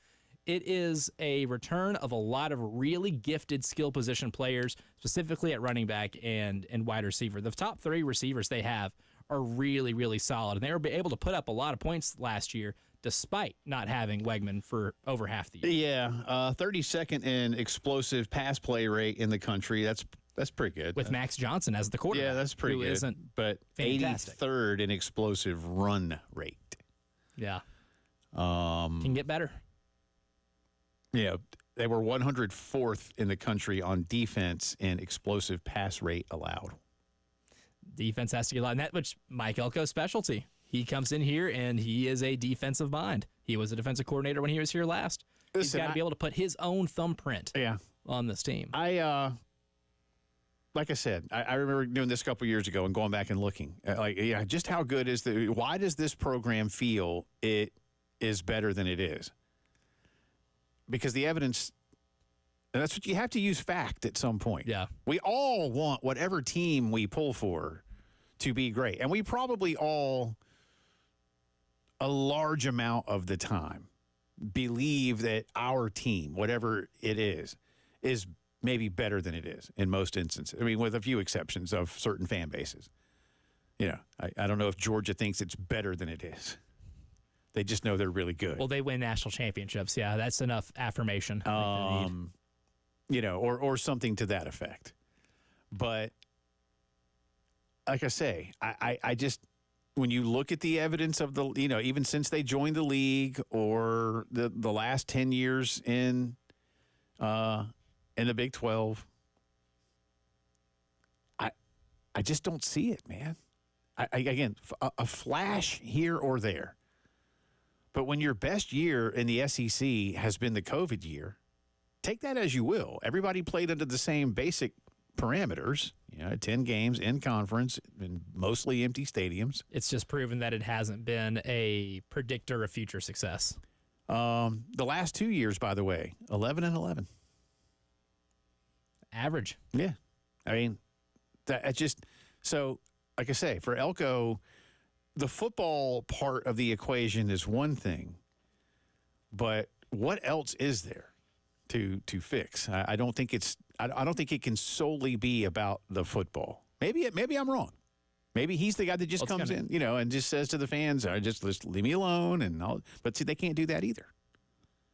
it is a return of a lot of really gifted skill position players, specifically at running back and wide receiver. The top 3 receivers they have are really, really solid, and they were able to put up a lot of points last year despite not having Wegman for over half the year. Yeah, 32nd in explosive pass play rate in the country. That's pretty good. With Max Johnson as the quarterback. Yeah, that's pretty good. Isn't but fantastic. 83rd in explosive run rate. Yeah. Can get better. Yeah, they were 104th in the country on defense in explosive pass rate allowed. Defense has to get a lot, and that which Mike Elko's specialty. He comes in here, and he is a defensive mind. He was a defensive coordinator when he was here last. He's got to be able to put his own thumbprint on this team. Like I said, I remember doing this a couple years ago and going back and looking. Just how good is why does this program feel it is better than it is? Because the evidence, and that's what you have to use fact at some point. Yeah. We all want whatever team we pull for to be great. And we probably all, a large amount of the time, believe that our team, whatever it is maybe better than it is in most instances. I mean, with a few exceptions of certain fan bases. I don't know if Georgia thinks it's better than it is. They just know they're really good. Well, they win national championships. Yeah, that's enough affirmation. Or something to that effect. But like I say, I just, when you look at the evidence of even since they joined the league or the last 10 years in the Big 12, I just don't see it, man. Again, a flash here or there. But when your best year in the SEC has been the COVID year, take that as you will. Everybody played under the same basic parameters, 10 games in conference in mostly empty stadiums. It's just proven that it hasn't been a predictor of future success. The last 2 years, by the way, 11-11. Average. Yeah. I mean, that's just so, like I say, for Elko, the football part of the equation is one thing, but what else is there to fix? I don't think it's. I don't think it can solely be about the football. Maybe I'm wrong. Maybe he's the guy that just comes in, and just says to the fans, "Just leave me alone." And all. But see, they can't do that either.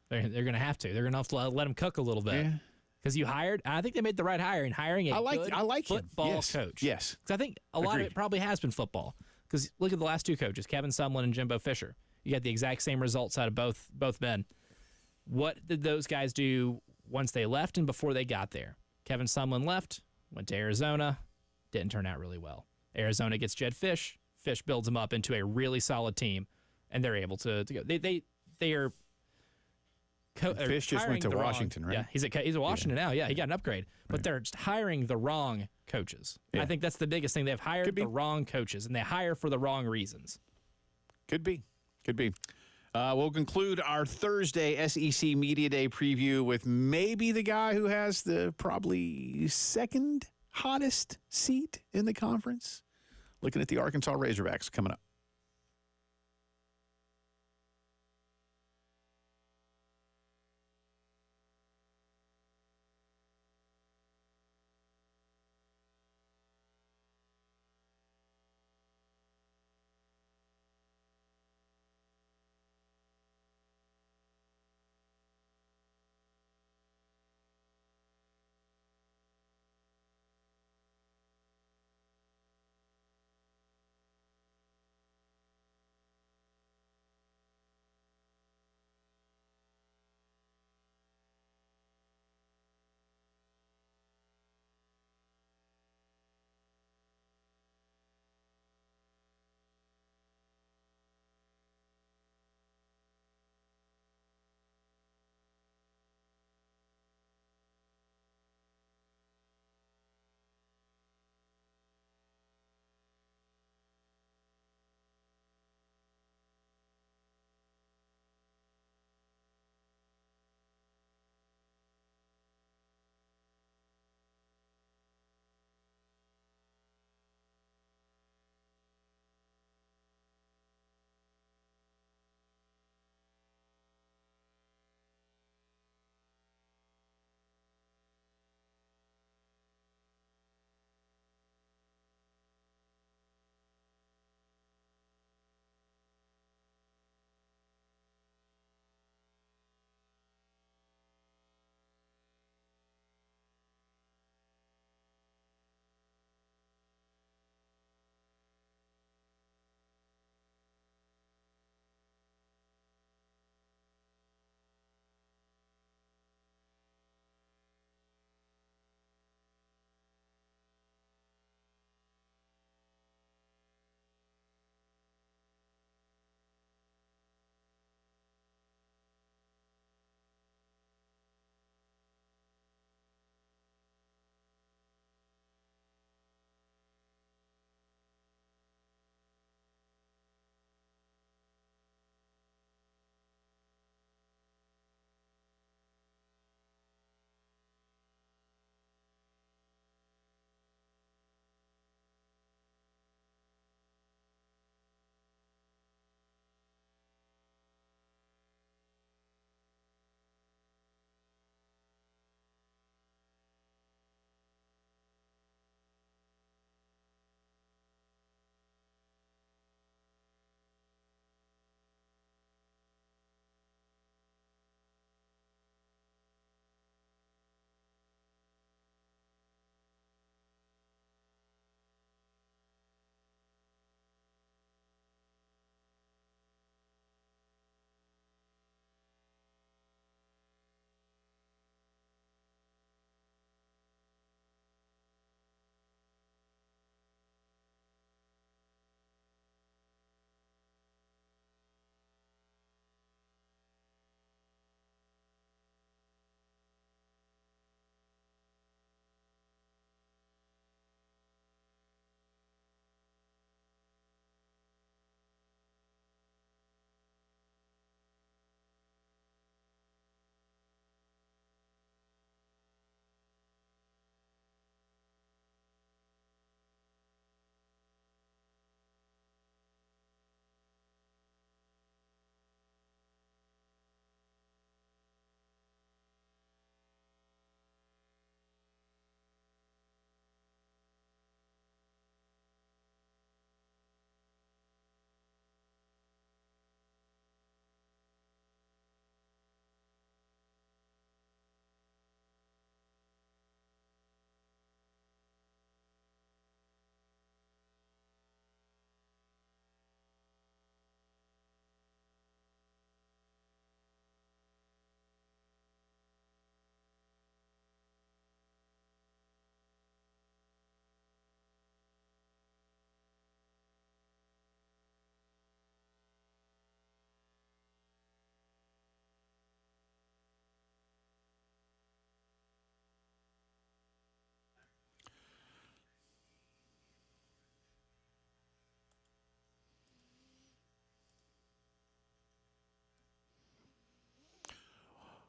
They're going to have to. They're going to have to let him cook a little bit. Yeah. Because you hired, I think they made the right hire in hiring a good football coach. Yes. Because I think a lot of it probably has been football. Because look at the last 2 coaches, Kevin Sumlin and Jimbo Fisher. You got the exact same results out of both men. What did those guys do once they left and before they got there? Kevin Sumlin left, went to Arizona, didn't turn out really well. Arizona gets Jed Fish. Fish builds them up into a really solid team, and they're able to go. They are. Fish just went to Washington, right? Yeah, he's at Washington now. Yeah, he got an upgrade. But they're just hiring the wrong coaches. Yeah. I think that's the biggest thing. They've hired the wrong coaches, and they hire for the wrong reasons. Could be. We'll conclude our Thursday SEC Media Day preview with maybe the guy who has the probably second hottest seat in the conference. Looking at the Arkansas Razorbacks coming up.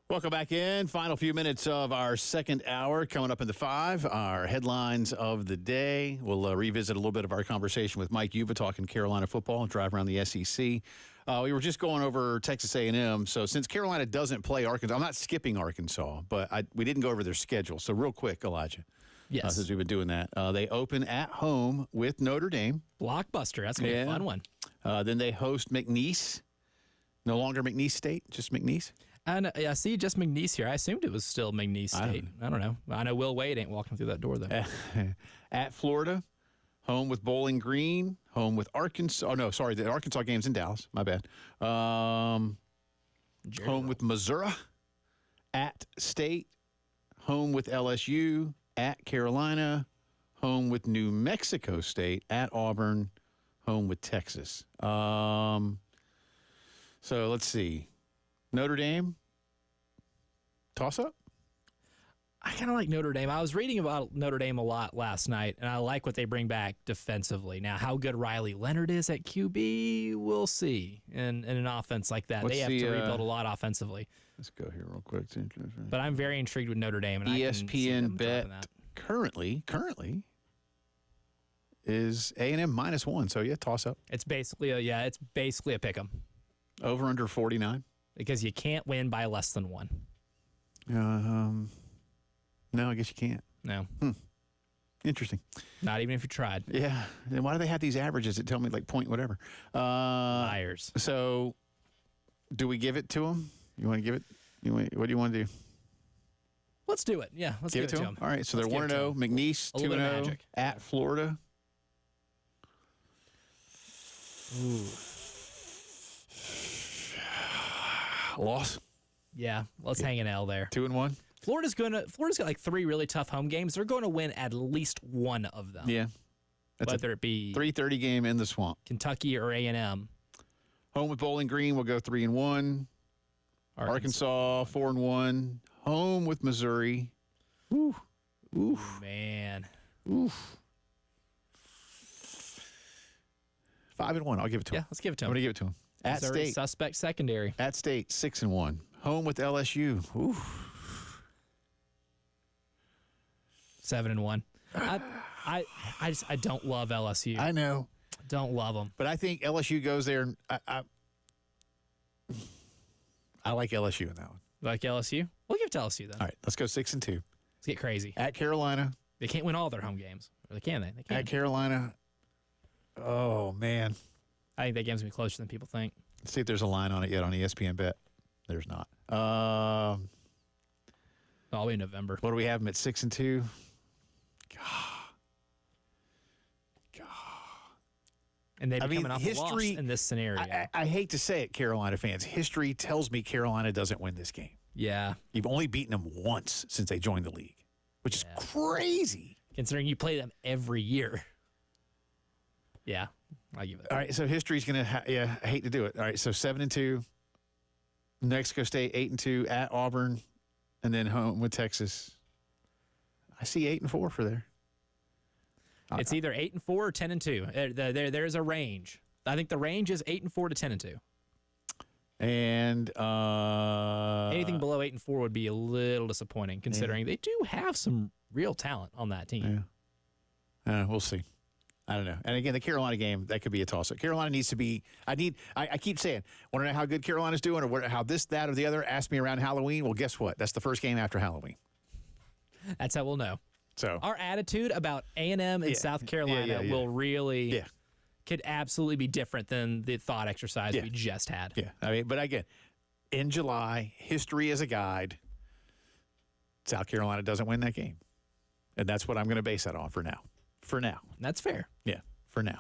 Welcome back in. Final few minutes of our second hour coming up in the 5. Our headlines of the day. We'll revisit a little bit of our conversation with Mike Yuba talking Carolina football and drive around the SEC. We were just going over Texas A&M. So since Carolina doesn't play Arkansas, I'm not skipping Arkansas, but we didn't go over their schedule. So real quick, Elijah. Yes. Since we've been doing that. They open at home with Notre Dame. Blockbuster. That's going to be a fun one. Then they host McNeese. No longer McNeese State, just McNeese. And I see just McNeese here. I assumed it was still McNeese State. I don't know. I know Will Wade ain't walking through that door, though. At Florida, home with Bowling Green, home with Arkansas. Oh, no, sorry. The Arkansas game's in Dallas. My bad. Home with Missouri. At State, home with LSU. At Carolina, home with New Mexico State. At Auburn, home with Texas. So let's see. Notre Dame, toss-up? I kind of like Notre Dame. I was reading about Notre Dame a lot last night, and I like what they bring back defensively. Now, how good Riley Leonard is at QB, we'll see. And in an offense like that, they have to rebuild a lot offensively. Let's go here real quick. But I'm very intrigued with Notre Dame. And ESPN bet currently is A&M -1. So, yeah, toss-up. It's basically a pick 'em. Over under 49. Because you can't win by less than 1. No, I guess you can't. No. Interesting. Not even if you tried. Yeah. Then why do they have these averages that tell me like point whatever? Liars. So, do we give it to them? You want to give it? What do you want to do? Let's do it. Yeah, let's give it to them. All right. So they're 1-0. McNeese 2-0 at Florida. Ooh. Loss. Yeah, let's hang an L there. 2-1. Florida's got like 3 really tough home games. They're going to win at least one of them. Yeah. Whether it be 3:30 game in the Swamp. Kentucky or A&M. Home with Bowling Green will go 3-1. Arkansas 4-1. Home with Missouri. Ooh. Man. Oof. 5-1. I'll give it to him. Yeah, let's give it to him. I'm going to give it to him. At Missouri State. Suspect secondary. At State 6-1. Home with LSU. Ooh. 7-1. I don't love LSU. I know. Don't love them. But I think LSU goes there. And I like LSU in that one. Like LSU? We'll give it to LSU then. All right, let's go 6-2. Let's get crazy. At Carolina. They can't win all their home games. Or they can. They can. At Carolina. Oh, man. I think that game's going to be closer than people think. Let's see if there's a line on it yet on ESPN Bet. There's not. All the way in November. What do we have them at 6-2? God. And they've been coming off a loss in this scenario. I hate to say it, Carolina fans. History tells me Carolina doesn't win this game. Yeah. You've only beaten them once since they joined the league, which is crazy. Considering you play them every year. Yeah, I'll give it. All right, so history's going to I hate to do it. All right, so 7-2. New Mexico State 8-2 at Auburn, and then home with Texas. I see 8-4 for there. It's either 8-4 or 10-2. There's a range. I think the range is 8-4 to 10-2. And anything below 8-4 would be a little disappointing, considering they do have some real talent on that team. Yeah. We'll see. I don't know. And again, the Carolina game, that could be a toss-up. Carolina needs to be – I keep saying, want to know how good Carolina's doing or how this, that, or the other? Ask me around Halloween. Well, guess what? That's the first game after Halloween. That's how we'll know. So our attitude about A&M and South Carolina will really could absolutely be different than the thought exercise we just had. Yeah. I mean, but again, in July, history is a guide. South Carolina doesn't win that game. And that's what I'm going to base that on for now. That's fair. Yeah, for now.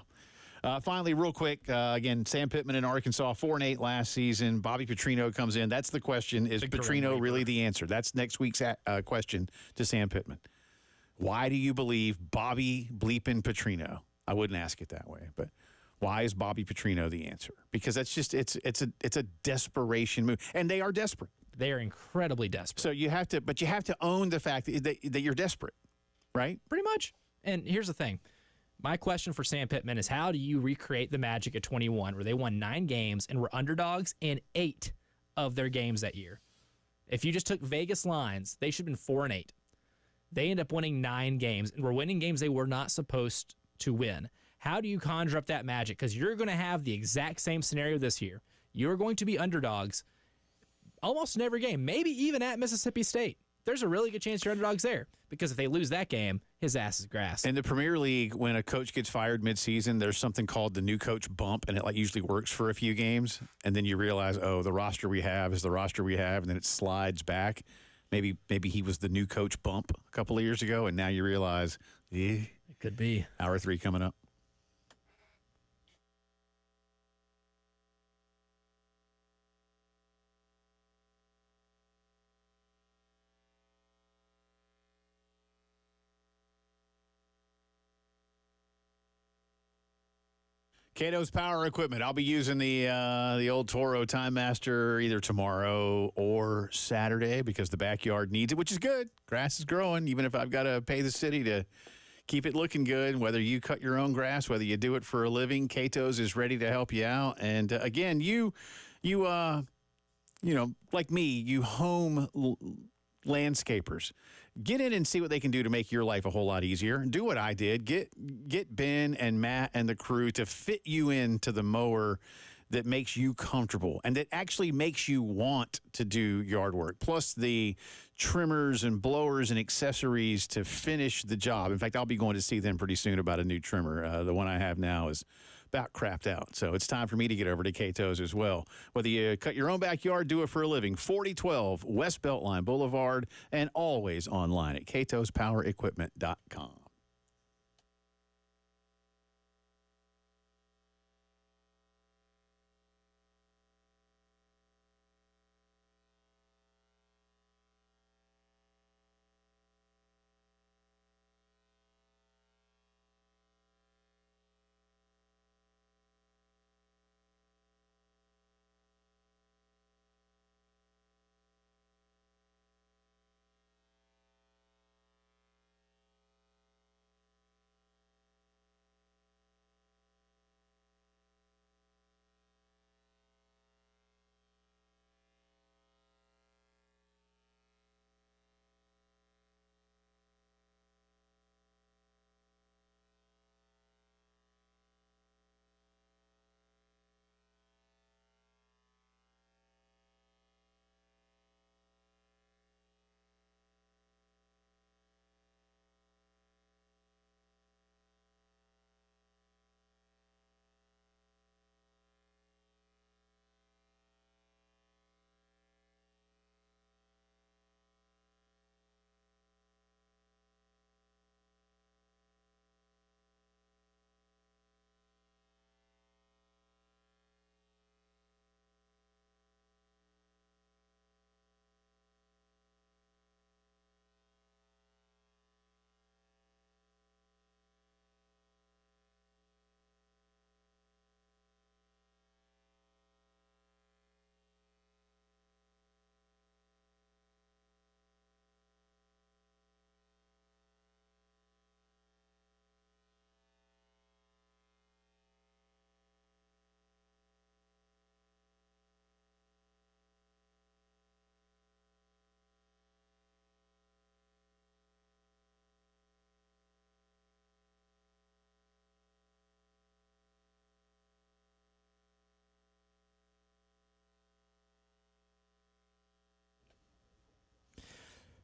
Finally, real quick, again, Sam Pittman in Arkansas, 4-8 last season. Bobby Petrino comes in. That's the question. Is Petrino really the answer? That's next week's question to Sam Pittman. Why do you believe Bobby bleeping Petrino? I wouldn't ask it that way, but why is Bobby Petrino the answer? Because that's just it's a desperation move, and they are desperate. They are incredibly desperate. So you have to own the fact that you're desperate, right? Pretty much. And here's the thing. My question for Sam Pittman is, how do you recreate the magic at 21 where they won 9 games and were underdogs in 8 of their games that year? If you just took Vegas lines, they should have been 4-8. They end up winning 9 games, and we're winning games they were not supposed to win. How do you conjure up that magic? Because you're going to have the exact same scenario this year. You're going to be underdogs almost in every game, maybe even at Mississippi State. There's a really good chance you're underdogs there, because if they lose that game, his ass is grass. In the Premier League, when a coach gets fired midseason, there's something called the new coach bump, and it usually works for a few games. And then you realize, oh, the roster we have is the roster we have, and then it slides back. Maybe he was the new coach bump a couple of years ago, and now you realize, it could be. Hour 3 coming up. Cato's Power Equipment. I'll be using the old Toro Time Master either tomorrow or Saturday because the backyard needs it, which is good. Grass is growing, even if I've got to pay the city to keep it looking good. Whether you cut your own grass, whether you do it for a living, Cato's is ready to help you out. And again, you like me, you home landscapers. Get in and see what they can do to make your life a whole lot easier. Do what I did. Get Ben and Matt and the crew to fit you into the mower that makes you comfortable and that actually makes you want to do yard work. Plus the trimmers and blowers and accessories to finish the job. In fact, I'll be going to see them pretty soon about a new trimmer. The one I have now is about crapped out. So it's time for me to get over to Cato's as well. Whether you cut your own backyard, do it for a living. 4012 West Beltline Boulevard, and always online at catospowerequipment.com.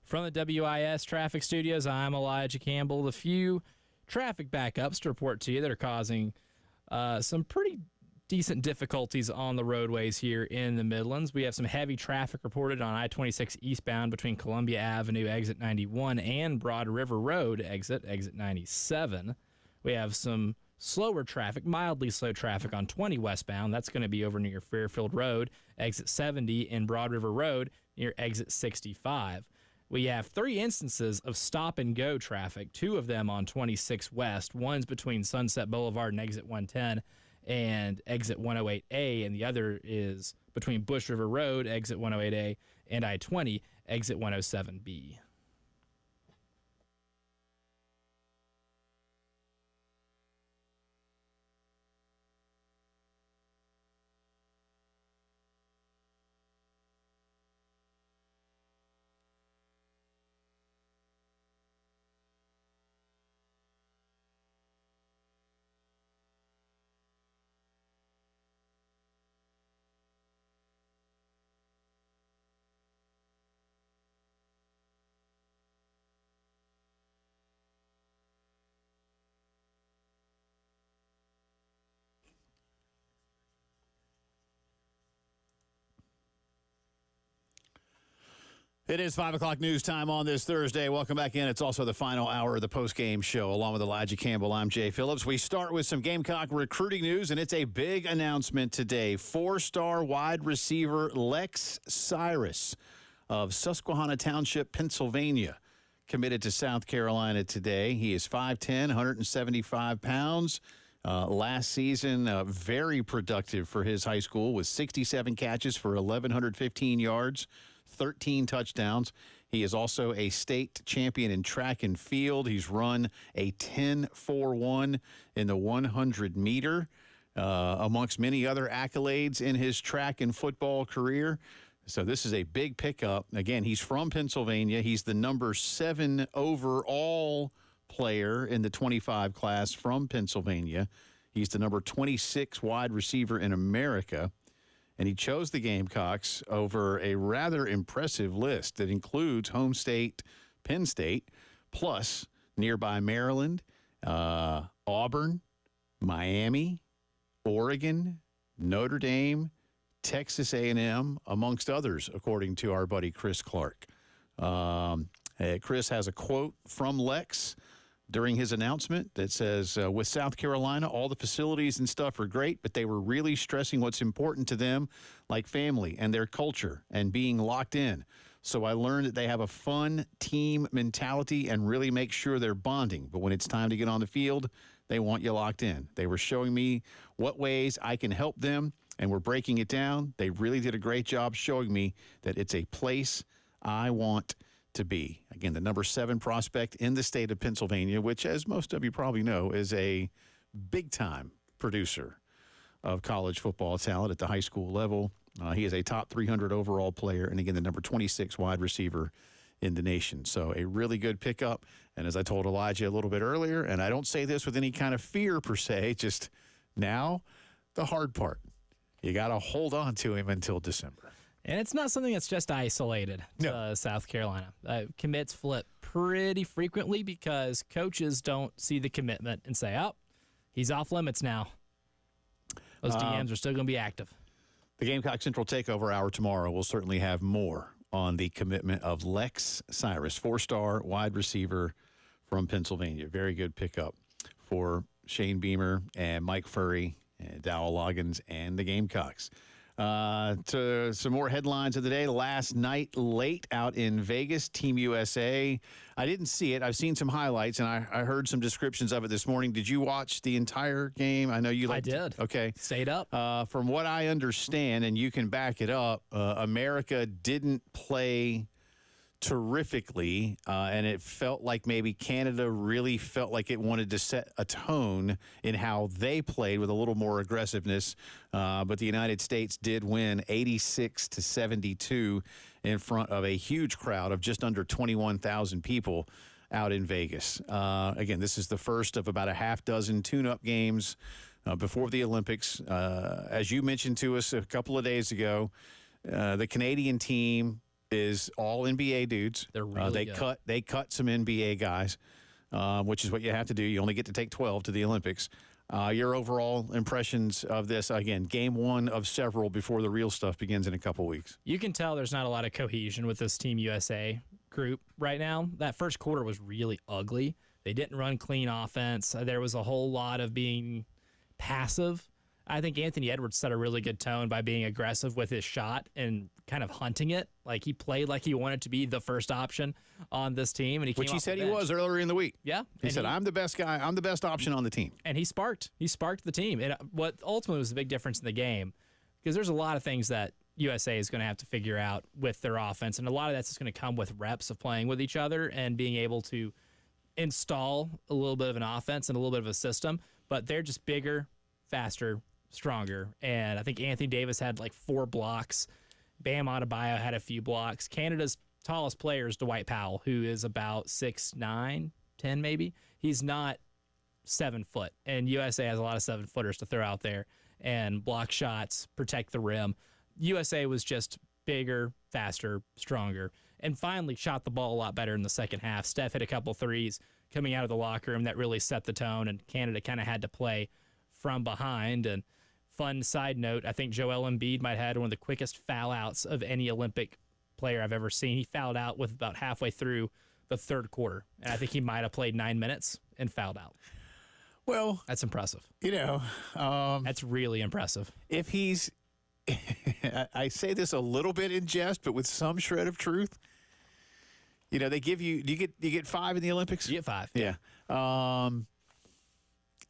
From the WIS Traffic Studios, I'm Elijah Campbell. The few traffic backups to report to you that are causing some pretty decent difficulties on the roadways here in the Midlands. We have some heavy traffic reported on I-26 eastbound between Columbia Avenue, exit 91, and Broad River Road, exit 97. We have some slower traffic, mildly slow traffic on 20 westbound. That's going to be over near Fairfield Road, exit 70, and Broad River Road near exit 65. We have 3 instances of stop-and-go traffic, 2 of them on 26 West. One's between Sunset Boulevard and exit 110 and exit 108A, and the other is between Bush River Road, exit 108A, and I-20, exit 107B. It is 5 o'clock news time on this Thursday. Welcome back in. It's also the final hour of the Postgame Show. Along with Elijah Campbell, I'm Jay Phillips. We start with some Gamecock recruiting news, and it's a big announcement today. 4-star wide receiver Lex Cyrus of Susquehanna Township, Pennsylvania, committed to South Carolina today. He is 5'10", 175 pounds. Last season, very productive for his high school with 67 catches for 1,115 yards. 13 touchdowns. He is also a state champion in track and field. He's run a 10.41 in the 100-meter, amongst many other accolades in his track and football career. So this is a big pickup. Again, he's from Pennsylvania. He's the number 7 overall player in the 25 class from Pennsylvania. He's the number 26 wide receiver in America. And he chose the Gamecocks over a rather impressive list that includes home state Penn State, plus nearby Maryland, Auburn, Miami, Oregon, Notre Dame, Texas A&M, amongst others, according to our buddy Chris Clark. Chris has a quote from Lex during his announcement that says, with South Carolina, all the facilities and stuff are great, but they were really stressing what's important to them, like family and their culture and being locked in. So I learned that they have a fun team mentality and really make sure they're bonding. But when it's time to get on the field, they want you locked in. They were showing me what ways I can help them, and we're breaking it down. They really did a great job showing me that it's a place I want to be. Again, the number 7 prospect in the state of Pennsylvania, which, as most of you probably know, is a big-time producer of college football talent at the high school level. He is a top 300 overall player, and again, the number 26 wide receiver in the nation. So a really good pickup. And as I told Elijah a little bit earlier, and I don't say this with any kind of fear per se, just now the hard part. You got to hold on to him until December. And it's not something that's just isolated to South Carolina. Commits flip pretty frequently because coaches don't see the commitment and say, oh, he's off limits now. Those DMs are still going to be active. The Gamecock Central Takeover Hour tomorrow will certainly have more on the commitment of Lex Cyrus, 4-star wide receiver from Pennsylvania. Very good pickup for Shane Beamer and Mike Furry and Dowell Loggins and the Gamecocks. To some more headlines of the day. Last night, late out in Vegas, Team USA. I didn't see it. I've seen some highlights, and I heard some descriptions of it this morning. Did you watch the entire game? I know you liked it. I did. Okay. Stayed up. From what I understand, and you can back it up, America didn't play terrifically, and it felt like maybe Canada really felt like it wanted to set a tone in how they played with a little more aggressiveness. But the United States did win 86-72 in front of a huge crowd of just under 21,000 people out in Vegas. Again, this is the first of about a half dozen tune-up games before the Olympics. As you mentioned to us a couple of days ago, the Canadian team is all NBA dudes. They're really good. They cut some NBA guys, which is what you have to do. You only get to take 12 to the Olympics. Your overall impressions of this, again, game one of several before the real stuff begins in a couple weeks. You can tell there's not a lot of cohesion with this Team USA group right now. That first quarter was really ugly. They didn't run clean offense. There was a whole lot of being passive. I think Anthony Edwards set a really good tone by being aggressive with his shot and kind of hunting it. Like, he played like he wanted to be the first option on this team. And Which he said he was earlier in the week. Yeah. He said, I'm the best guy. I'm the best option on the team. And he sparked the team. And what ultimately was the big difference in the game, because there's a lot of things that USA is going to have to figure out with their offense. And a lot of that's just going to come with reps of playing with each other and being able to install a little bit of an offense and a little bit of a system. But they're just bigger, faster, stronger. And I think Anthony Davis had like 4 blocks. Bam Adebayo had a few blocks. Canada's tallest player is Dwight Powell, who is about 6'9", 10 maybe. He's not 7 foot. And USA has a lot of 7-footers to throw out there and block shots, protect the rim. USA was just bigger, faster, stronger, and finally shot the ball a lot better in the second half. Steph hit a couple threes coming out of the locker room that really set the tone, and Canada kind of had to play from behind. And fun side note, I think Joel Embiid might have had one of the quickest foul outs of any Olympic player I've ever seen. He fouled out with about halfway through the third quarter, and I think he might have played 9 minutes and fouled out. Well, That's impressive. That's really impressive. If he's, I say this a little bit in jest, but with some shred of truth. They give you get 5 in the Olympics? You get 5. Yeah.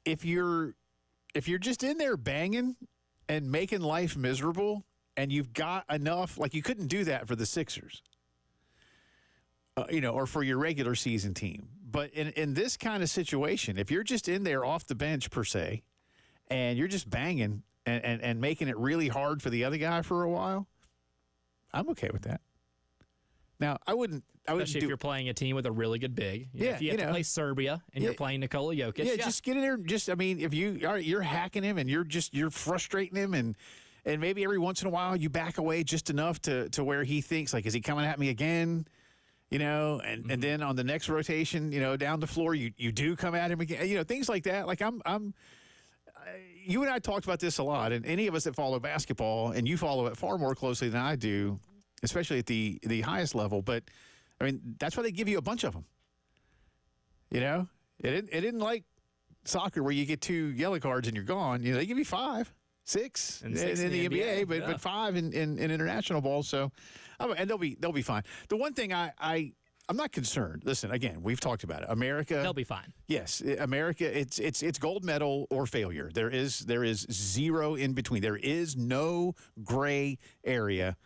If you're just in there banging and making life miserable, and you've got enough, like you couldn't do that for the Sixers, or for your regular season team. But in this kind of situation, if you're just in there off the bench per se, and you're just banging and making it really hard for the other guy for a while, I'm okay with that. Now, I wouldn't Especially if you're playing a team with a really good big. If you have to play Serbia and you're playing Nikola Jokic. Yeah, just get in there. If you're hacking him and you're frustrating him, and maybe every once in a while you back away just enough to where he thinks, like, is he coming at me again? And then on the next rotation, down the floor, you do come at him again. Things like that. Like you and I talked about this a lot, and any of us that follow basketball, and you follow it far more closely than I do, especially at the highest level. But I mean, that's why they give you a bunch of them. It isn't like soccer where you get 2 yellow cards and you're gone. They give you 5, 6 and in the NBA, but 5 in international ball. So, and they'll be fine. The one thing I'm not concerned. Listen, again, we've talked about it. America, they'll be fine. Yes, America. It's gold medal or failure. There is 0 in between. There is no gray area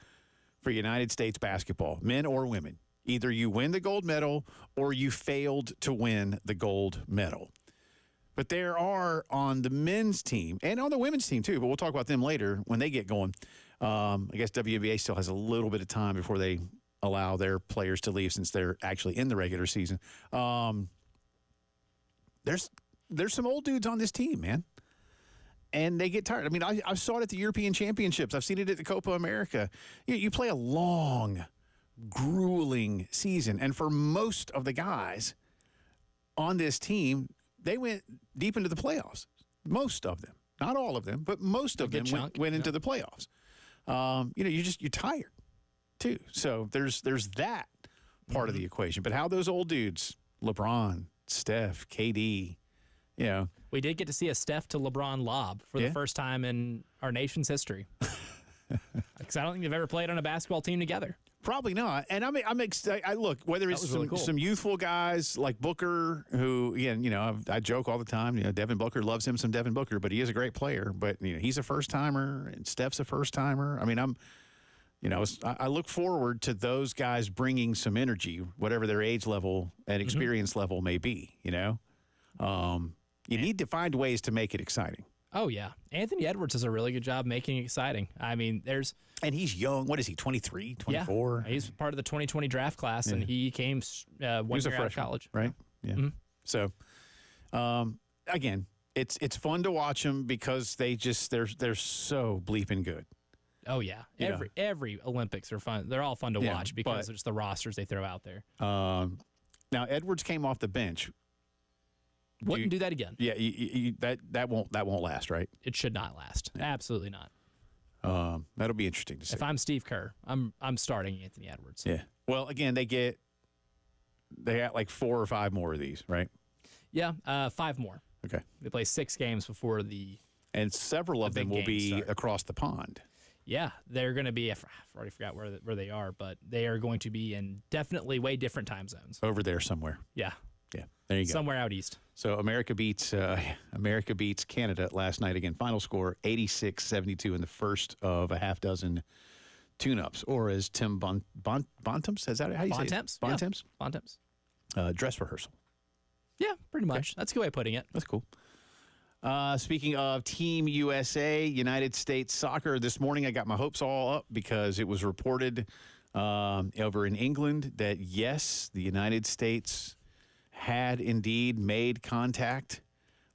for United States basketball, men or women. Either you win the gold medal or you failed to win the gold medal. But there are on the men's team and on the women's team too, but we'll talk about them later when they get going. I guess WNBA still has a little bit of time before they allow their players to leave since they're actually in the regular season. There's some old dudes on this team, man. And they get tired. I mean, I saw it at the European Championships. I've seen it at the Copa America. You play a long, grueling season. And for most of the guys on this team, they went deep into the playoffs. Most of them. Not all of them, but most of them went into the playoffs. You're tired, too. So there's that part of the equation. But how those old dudes, LeBron, Steph, KD, we did get to see a Steph to LeBron lob for the first time in our nation's history. Because I don't think they've ever played on a basketball team together. Probably not. And I'm excited. Look, whether it's some youthful guys like Booker, who, again, I joke all the time. Devin Booker loves him some Devin Booker, but he is a great player. But he's a first timer, and Steph's a first timer. I mean, I look forward to those guys bringing some energy, whatever their age level and experience level may be. You need to find ways to make it exciting. Oh, yeah. Anthony Edwards does a really good job making it exciting. I mean, And he's young. What is he, 23, 24? Yeah. He's part of the 2020 draft class, and he came 1 year out of college. Right? Yeah. Mm-hmm. So, again, it's fun to watch them because they're so bleeping good. Oh, yeah. Every Olympics are fun. They're all fun to watch because it's the rosters they throw out there. Now, Edwards came off the bench. Wouldn't do that again. Yeah, that won't last, right? It should not last. Yeah. Absolutely not. That'll be interesting to see. If I'm Steve Kerr, I'm starting Anthony Edwards. Yeah. Well, again, they got like 4 or 5 more of these, right? Yeah, 5 more. Okay. They play 6 games before and several of them will be across the pond. Yeah, they're going to be. I've already forgot where they are, but they are going to be in definitely way different time zones. Over there somewhere. Yeah. Yeah. There you go. Somewhere out east. So America beats Canada last night. Again, final score 86-72 in the first of a half dozen tune-ups, or as Tim Bontemps, is that how you say it? Bontemps? Bontemps. Dress rehearsal. Yeah, pretty much. That's a good way of putting it. That's cool. Speaking of Team USA, United States Soccer, this morning I got my hopes all up because it was reported over in England that, yes, the United States had indeed made contact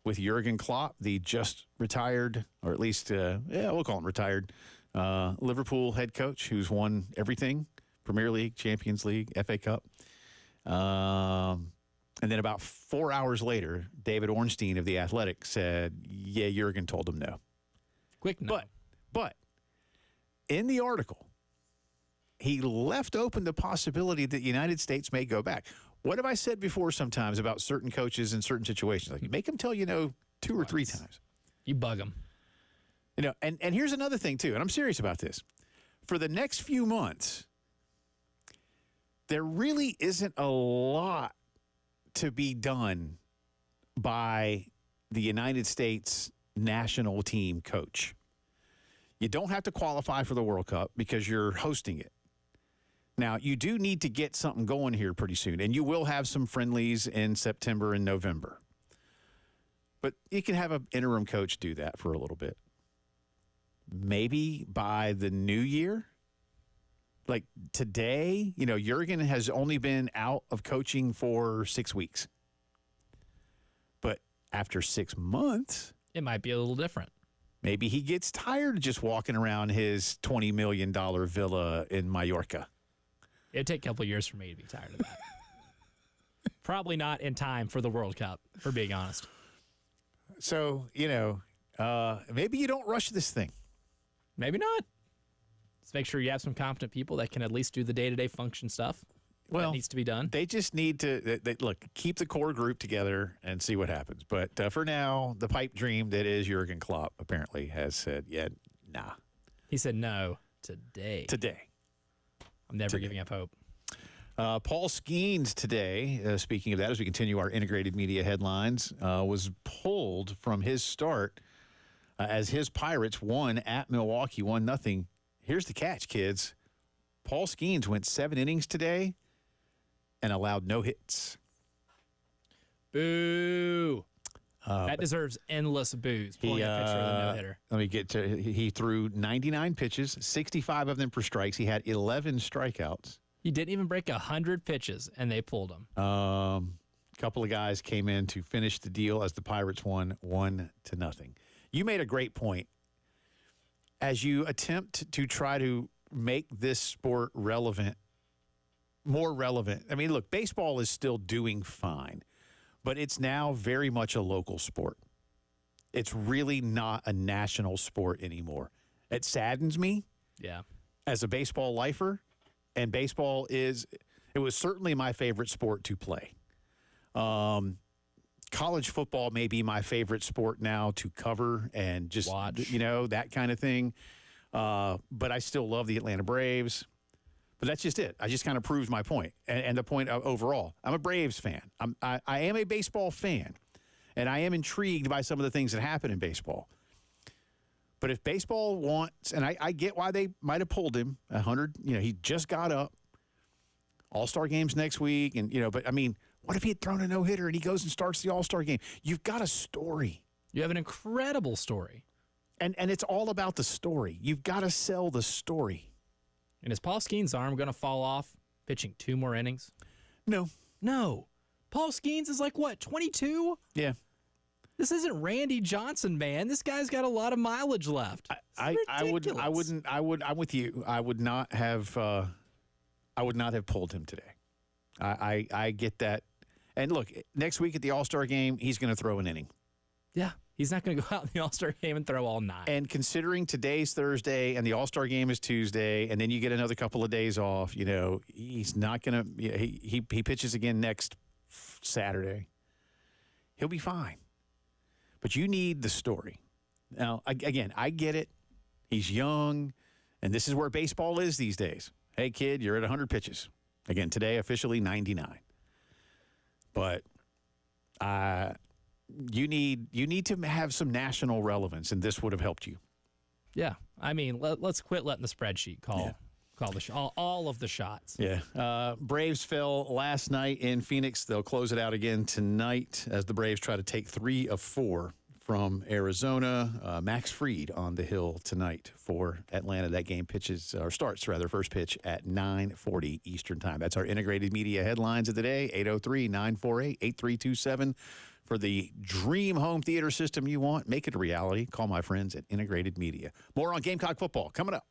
with Jurgen Klopp, the just retired, or at least, we'll call him retired, Liverpool head coach who's won everything, Premier League, Champions League, FA Cup. And then about 4 hours later, David Ornstein of The Athletic said, yeah, Jurgen told him no. Quick no. But in the article, he left open the possibility that the United States may go back. What have I said before sometimes about certain coaches in certain situations? Like, you make them tell you no 2 or 3 times. You bug them. You know, and here's another thing, too, and I'm serious about this. For the next few months, there really isn't a lot to be done by the United States national team coach. You don't have to qualify for the World Cup because you're hosting it. Now, you do need to get something going here pretty soon, and you will have some friendlies in September and November. But you can have an interim coach do that for a little bit. Maybe by the new year, like today, you know, Jurgen has only been out of coaching for 6 weeks. But after 6 months, it might be a little different. Maybe he gets tired of just walking around his $20 million villa in Mallorca. It'd take a couple of years for me to be tired of that. Probably not in time for the World Cup, for being honest. So, you know, maybe you don't rush this thing. Maybe not. Let's make sure you have some competent people that can at least do the day-to-day function stuff that needs to be done. They just need to, look, keep the core group together and see what happens. But for now, the pipe dream that is Jurgen Klopp apparently has said, nah. He said no today. I'm never giving up hope. Paul Skeens today, speaking of that, as we continue our integrated media headlines, was pulled from his start as his Pirates won at Milwaukee, 1-0. Here's the catch, kids. Paul Skeens went 7 innings today and allowed no hits. Boo. That deserves endless boos, pulling a pitcher with a no-hitter. Let me get to he threw 99 pitches, 65 of them for strikes. He had 11 strikeouts. He didn't even break 100 pitches, and they pulled him. A couple of guys came in to finish the deal as the Pirates won 1-0. You made a great point. As you attempt to try to make this sport relevant, more relevant. I mean, look, baseball is still doing fine, but it's now very much a local sport. It's really not a national sport anymore. It saddens me. Yeah. As a baseball lifer, and baseball it was certainly my favorite sport to play. College football may be my favorite sport now to cover and just watch, you know, that kind of thing. But I still love the Atlanta Braves. But that's just it. I just kind of proved my point. And the point overall, I'm a Braves fan. I am a baseball fan. And I am intrigued by some of the things that happen in baseball. But if baseball wants, and I get why they might have pulled him 100, you know, he just got up. All-Star games next week. And, you know, but I mean, what if he had thrown a no-hitter and he goes and starts the All-Star game? You've got a story. You have an incredible story. And it's all about the story. You've got to sell the story. And is Paul Skeens' arm going to fall off pitching 2 more innings? No. Paul Skeens is like, what, 22? Yeah. This isn't Randy Johnson, man. This guy's got a lot of mileage left. I'm with you. I would not have pulled him today. I get that. And look, next week at the All-Star game, he's going to throw an inning. Yeah. He's not going to go out in the All-Star game and throw all 9. And considering today's Thursday and the All-Star game is Tuesday, and then you get another couple of days off, you know, he's not going to he pitches again next Saturday. He'll be fine. But you need the story. Now, again, I get it. He's young, and this is where baseball is these days. Hey, kid, you're at 100 pitches. Again, today officially 99. But you need to have some national relevance, and this would have helped you. Yeah, I mean, let's quit letting the spreadsheet call all of the shots. Yeah, Braves fell last night in Phoenix. They'll close it out again tonight as the Braves try to take 3 of 4 from Arizona. Max Fried on the hill tonight for Atlanta. That game starts first pitch at 9:40 Eastern time. That's our integrated media headlines of the day. 803-948-8327. For the dream home theater system you want, make it a reality. Call my friends at Integrated Media. More on Gamecock football coming up.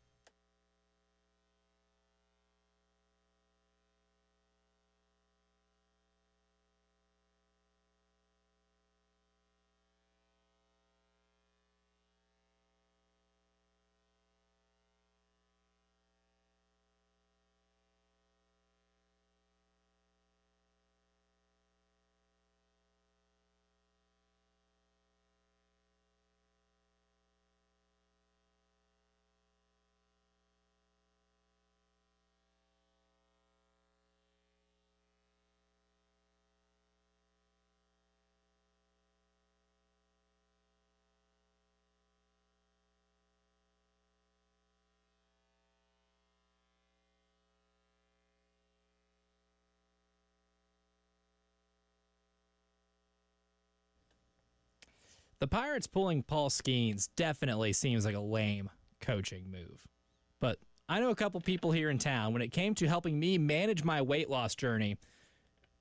The Pirates pulling Paul Skeens definitely seems like a lame coaching move. But I know a couple people here in town, when it came to helping me manage my weight loss journey,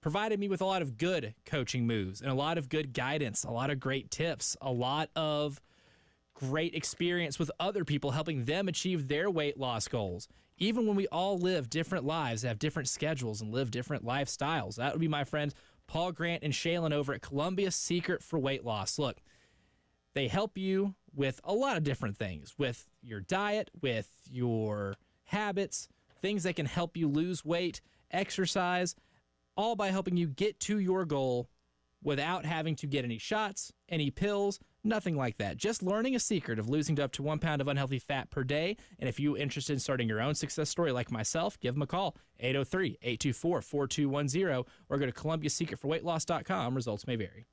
provided me with a lot of good coaching moves and a lot of good guidance, a lot of great tips, a lot of great experience with other people helping them achieve their weight loss goals. Even when we all live different lives, have different schedules, and live different lifestyles. That would be my friends Paul Grant and Shaylin over at Columbia Secret for Weight Loss. Look, they help you with a lot of different things, with your diet, with your habits, things that can help you lose weight, exercise, all by helping you get to your goal without having to get any shots, any pills, nothing like that. Just learning a secret of losing to up to 1 pound of unhealthy fat per day. And if you're interested in starting your own success story like myself, give them a call, 803-824-4210, or go to ColumbiaSecretForWeightLoss.com. Results may vary.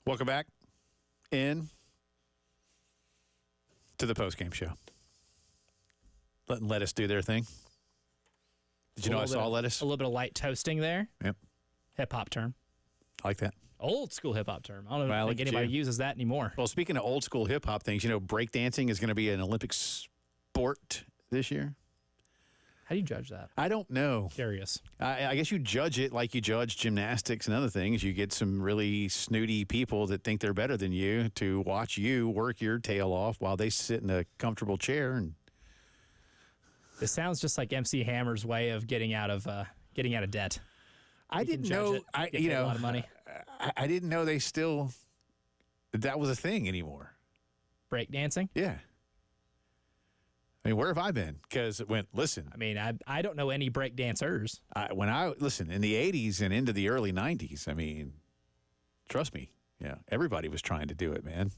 Welcome back in to the Postgame Show. Letting lettuce do their thing. Did you know I saw lettuce? A little bit of light toasting there. Yep. Hip-hop term. I like that. Old school hip-hop term. I don't think anybody uses that anymore. Well, speaking of old school hip-hop things, you know, breakdancing is going to be an Olympic sport this year. How do you judge that? I don't know. Curious. I guess you judge it like you judge gymnastics and other things. You get some really snooty people that think they're better than you to watch you work your tail off while they sit in a comfortable chair. And this sounds just like MC Hammer's way of getting out of debt. I didn't judge know. it, I get paid a lot of money. I didn't know that was a thing anymore. Breakdancing? Yeah. I mean, where have I been? Because listen. I mean, I don't know any breakdancers. Listen, in the 80s and into the early 90s, I mean, trust me, everybody was trying to do it, man.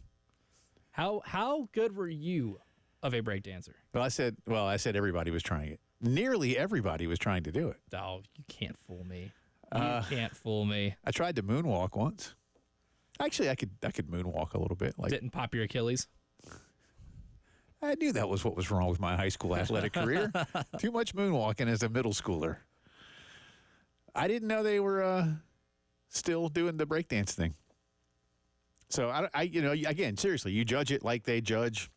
How good were you of a breakdancer? Well, I said everybody was trying it. Nearly everybody was trying to do it. Oh, you can't fool me. You can't fool me. I tried to moonwalk once. Actually, I could moonwalk a little bit. Didn't pop your Achilles? I knew that was what was wrong with my high school athletic career. Too much moonwalking as a middle schooler. I didn't know they were still doing the breakdance thing. So again, seriously, you judge it like they judge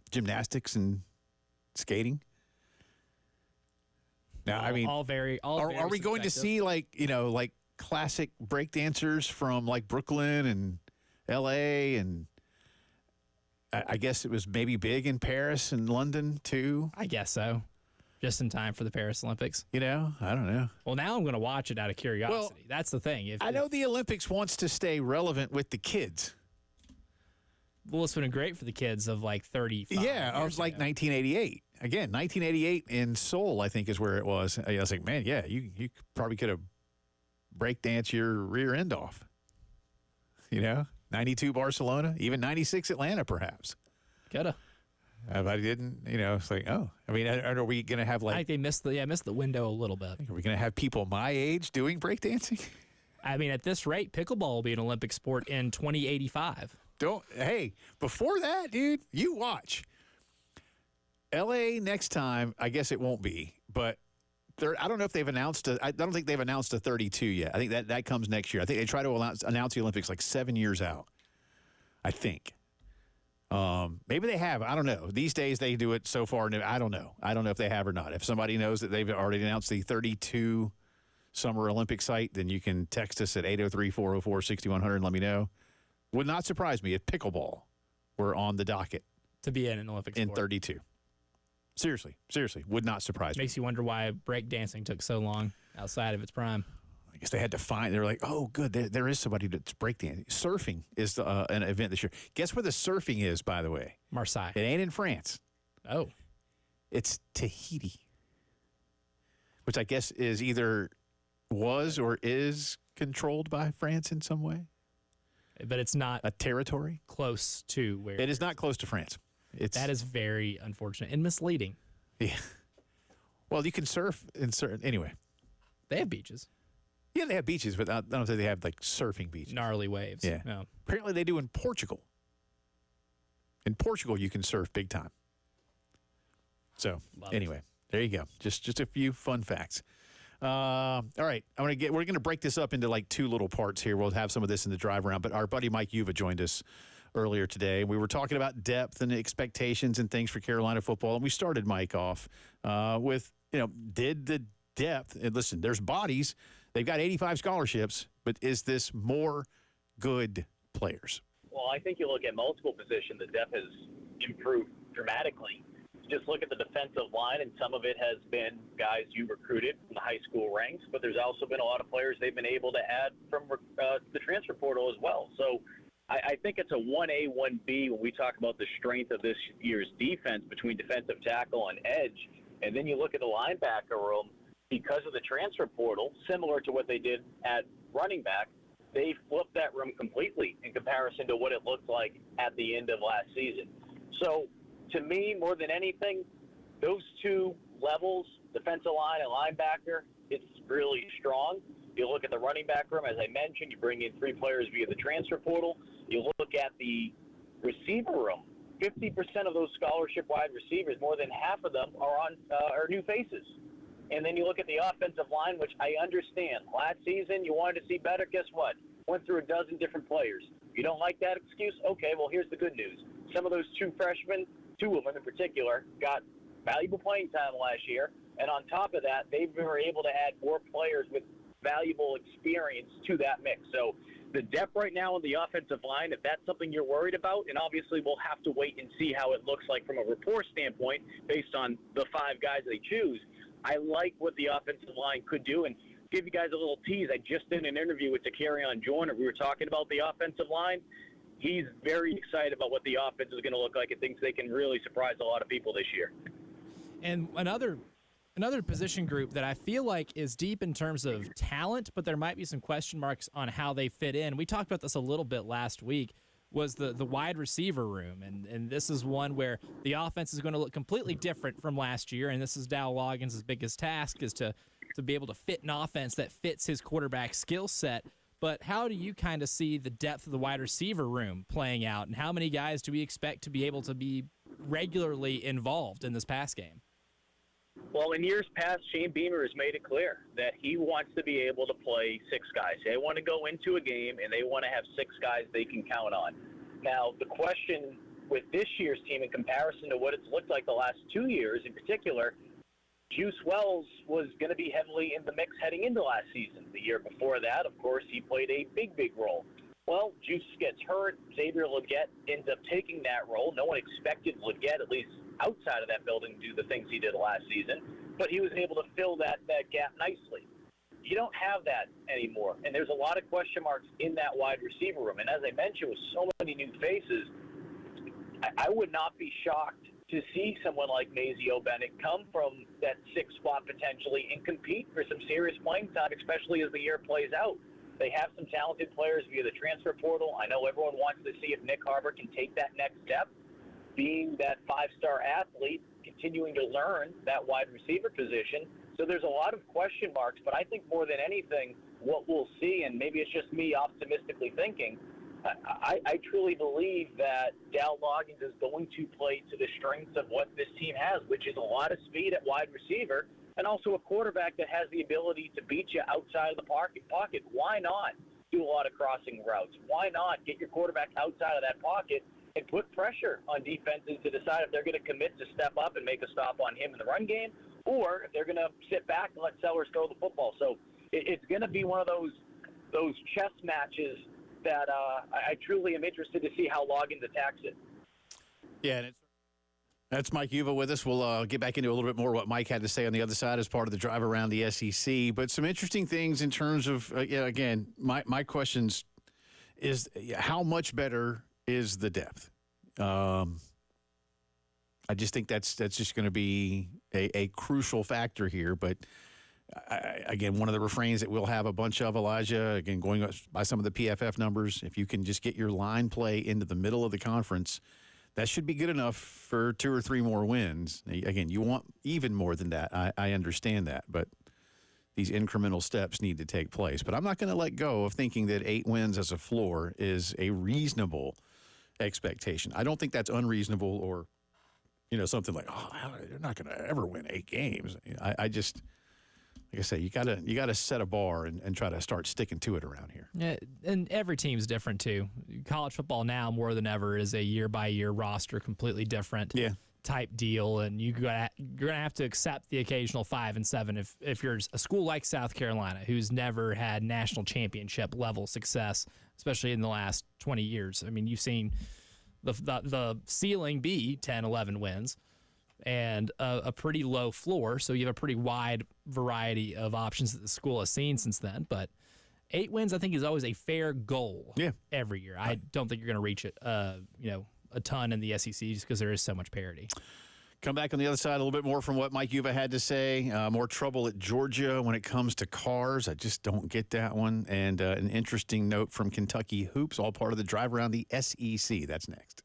gymnastics and skating. Now, I mean, are we going to see like classic breakdancers from like Brooklyn and L.A. and I guess it was maybe big in Paris and London too? I guess so. Just in time for the Paris Olympics. I don't know. Well, now I'm going to watch it out of curiosity. Well, that's the thing. I know the Olympics wants to stay relevant with the kids. Well, it's been great for the kids of like 35. Yeah, I was like 1988. Again, 1988 in Seoul, I think is where it was. I was like, man, yeah, you probably could have breakdanced your rear end off. 92 Barcelona, even 96 Atlanta, perhaps. Coulda. But I didn't, it's like, oh. I mean, are we going to have like... I think they missed the window a little bit. Are we going to have people my age doing breakdancing? I mean, at this rate, pickleball will be an Olympic sport in 2085. Hey, before that, dude, you watch. L.A. next time, I guess it won't be, but I don't know if they've announced I don't think they've announced a 32 yet. I think that comes next year. I think they try to announce the Olympics like 7 years out, I think. Maybe they have. I don't know. These days they do it so far. I don't know. I don't know if they have or not. If somebody knows that they've already announced the 32 Summer Olympic site, then you can text us at 803-404-6100 and let me know. Would not surprise me if pickleball were on the docket to be in an Olympic sport. In 32. Seriously, would not surprise me. Makes you wonder why breakdancing took so long outside of its prime. I guess they had to find. They're like, oh, good, there is somebody that's breakdancing. Surfing is an event this year. Guess where the surfing is, by the way? Marseille. It ain't in France. Oh, it's Tahiti, which I guess was or is controlled by France in some way. But it's not a territory close to where it is not close to France. That is very unfortunate and misleading. Yeah. Well, you can surf in certain anyway. They have beaches. Yeah, they have beaches, but I don't think they have like surfing beaches. Gnarly waves. Yeah. No. Apparently, they do in Portugal. In Portugal, you can surf big time. So anyway, there you go. Just a few fun facts. All right, we're going to break this up into like two little parts here. We'll have some of this in the drive around, but our buddy Mike Yuva joined us earlier today. We were talking about depth and expectations and things for Carolina football, and we started Mike off with, did the depth, and listen, there's bodies. They've got 85 scholarships, but is this more good players? Well, I think you look at multiple positions, the depth has improved dramatically. Just look at the defensive line, and some of it has been guys you recruited from the high school ranks, but there's also been a lot of players they've been able to add from the transfer portal as well. So I think it's a 1A, 1B when we talk about the strength of this year's defense between defensive tackle and edge. And then you look at the linebacker room, because of the transfer portal, similar to what they did at running back, they flipped that room completely in comparison to what it looked like at the end of last season. So to me, more than anything, those two levels, defensive line and linebacker, it's really strong. You look at the running back room, as I mentioned, you bring in 3 players via the transfer portal. You look at the receiver room. 50% of those scholarship wide receivers, more than half of them are new faces. And then you look at the offensive line, which I understand. Last season, you wanted to see better. Guess what? Went through a dozen different players. You don't like that excuse? Okay, well, here's the good news. Some of those 2 freshmen, 2 of them in particular, got valuable playing time last year. And on top of that, they were able to add more players with valuable experience to that mix. So the depth right now on the offensive line, if that's something you're worried about, and obviously we'll have to wait and see how it looks like from a rapport standpoint based on the 5 guys they choose, I like what the offensive line could do. And give you guys a little tease. I just did an interview with Takarion Joyner. We were talking about the offensive line. He's very excited about what the offense is going to look like and thinks they can really surprise a lot of people this year. And another position group that I feel like is deep in terms of talent, but there might be some question marks on how they fit in. We talked about this a little bit last week, was the wide receiver room. And this is one where the offense is going to look completely different from last year, and this is Dow Loggins' biggest task, is to be able to fit an offense that fits his quarterback skill set. But how do you kind of see the depth of the wide receiver room playing out, and how many guys do we expect to be able to be regularly involved in this pass game? Well, in years past, Shane Beamer has made it clear that he wants to be able to play six guys. They want to go into a game, and they want to have six guys they can count on. Now, the question with this year's team in comparison to what it's looked like the last 2 years in particular, Juice Wells was going to be heavily in the mix heading into last season. The year before that, of course, he played a big role. Well, Juice gets hurt. Xavier Legette ends up taking that role. No one expected Legette, at least outside of that building, to do the things he did last season, but he was able to fill that gap nicely. You don't have that anymore, and there's a lot of question marks in that wide receiver room. And as I mentioned, with so many new faces, I would not be shocked to see someone like Mazio Bennett come from that sixth spot potentially and compete for some serious playing time, especially as the year plays out. They have some talented players via the transfer portal. I know everyone wants to see if Nick Harbor can take that next step, being that five-star athlete, continuing to learn that wide receiver position. So there's a lot of question marks, but I think more than anything, what we'll see, and maybe it's just me optimistically thinking, I truly believe that Dow Loggins is going to play to the strengths of what this team has, which is a lot of speed at wide receiver and also a quarterback that has the ability to beat you outside of the pocket. Why not do a lot of crossing routes? Why not get your quarterback outside of that pocket and put pressure on defenses to decide if they're going to commit to step up and make a stop on him in the run game, or if they're going to sit back and let Sellers throw the football. So it's going to be one of those chess matches that I truly am interested to see how Loggins attacks it. Yeah, and that's Mike Uva with us. We'll get back into a little bit more what Mike had to say on the other side as part of the drive around the SEC. But some interesting things in terms of, again, my questions is how much better is the depth? I just think that's just going to be a crucial factor here. But again, one of the refrains that we'll have a bunch of, Elijah, again, going by some of the PFF numbers, if you can just get your line play into the middle of the conference, that should be good enough for 2 or 3 more wins. Again, you want even more than that. I understand that, but these incremental steps need to take place. But I'm not going to let go of thinking that 8 wins as a floor is a reasonable expectation. I don't think that's unreasonable or, something like, they're not going to ever win 8 games. I just, like I say, you gotta set a bar and try to start sticking to it around here. Yeah, and every team's different too. College football now more than ever is a year-by-year roster, completely different type deal, and you're gonna have to accept the occasional 5 and 7 if you're a school like South Carolina, who's never had national championship level success, especially in the last 20 years. I mean, you've seen the ceiling be 10, 11 wins. And a pretty low floor, so you have a pretty wide variety of options that the school has seen since then. But 8 wins, I think, is always a fair goal every year. I don't think you're going to reach it, a ton in the SEC just because there is so much parity. Come back on the other side a little bit more from what Mike Uva had to say. More trouble at Georgia when it comes to cars. I just don't get that one. And an interesting note from Kentucky Hoops, all part of the drive around the SEC. That's next.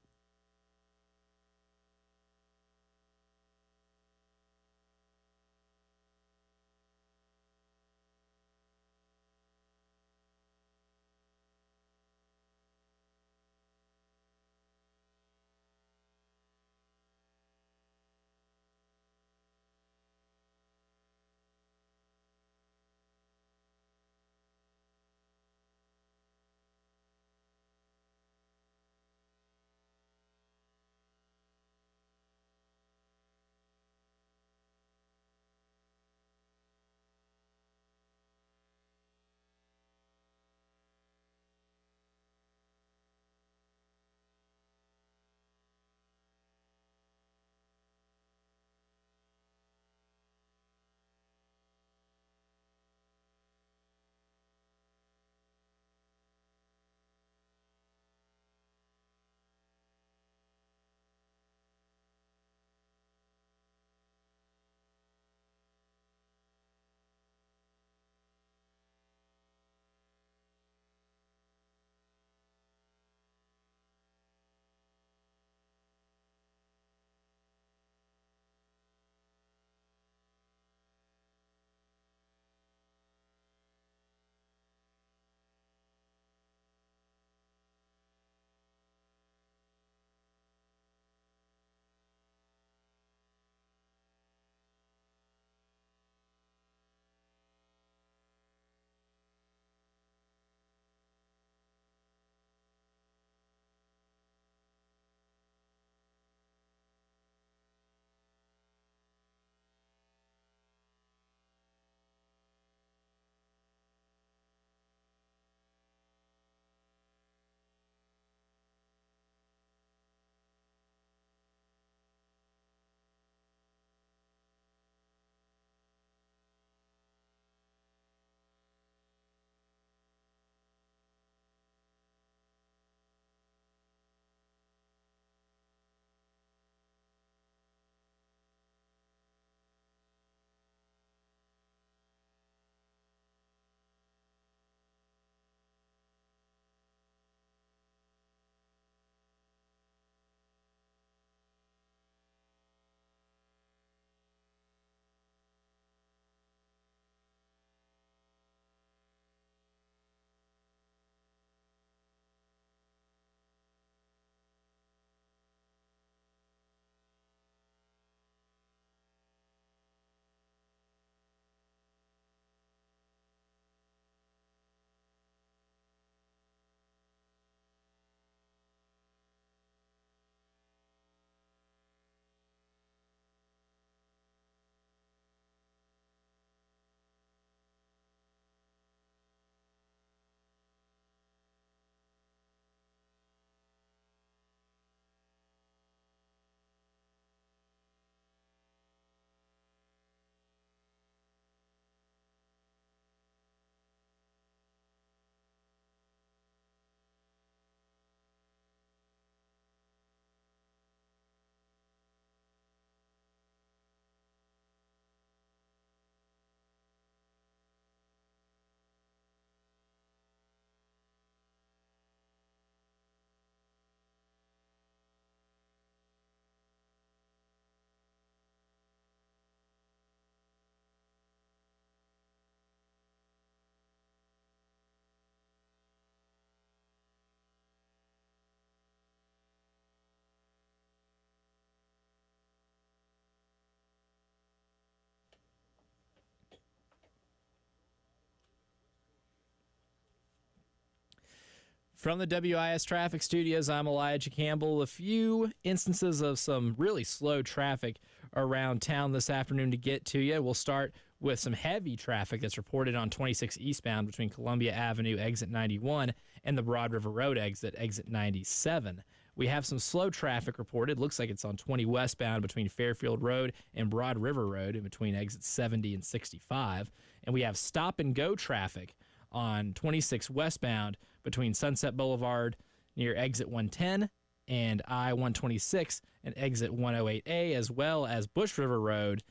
From the WIS Traffic Studios, I'm Elijah Campbell. A few instances of some really slow traffic around town this afternoon to get to you. We'll start with some heavy traffic that's reported on 26 eastbound between Columbia Avenue, exit 91, and the Broad River Road exit 97. We have some slow traffic reported. Looks like it's on 20 westbound between Fairfield Road and Broad River Road in between exits 70 and 65. And we have stop-and-go traffic on 26 westbound between Sunset Boulevard near exit 110 and I-126 and exit 108A, as well as Bush River Road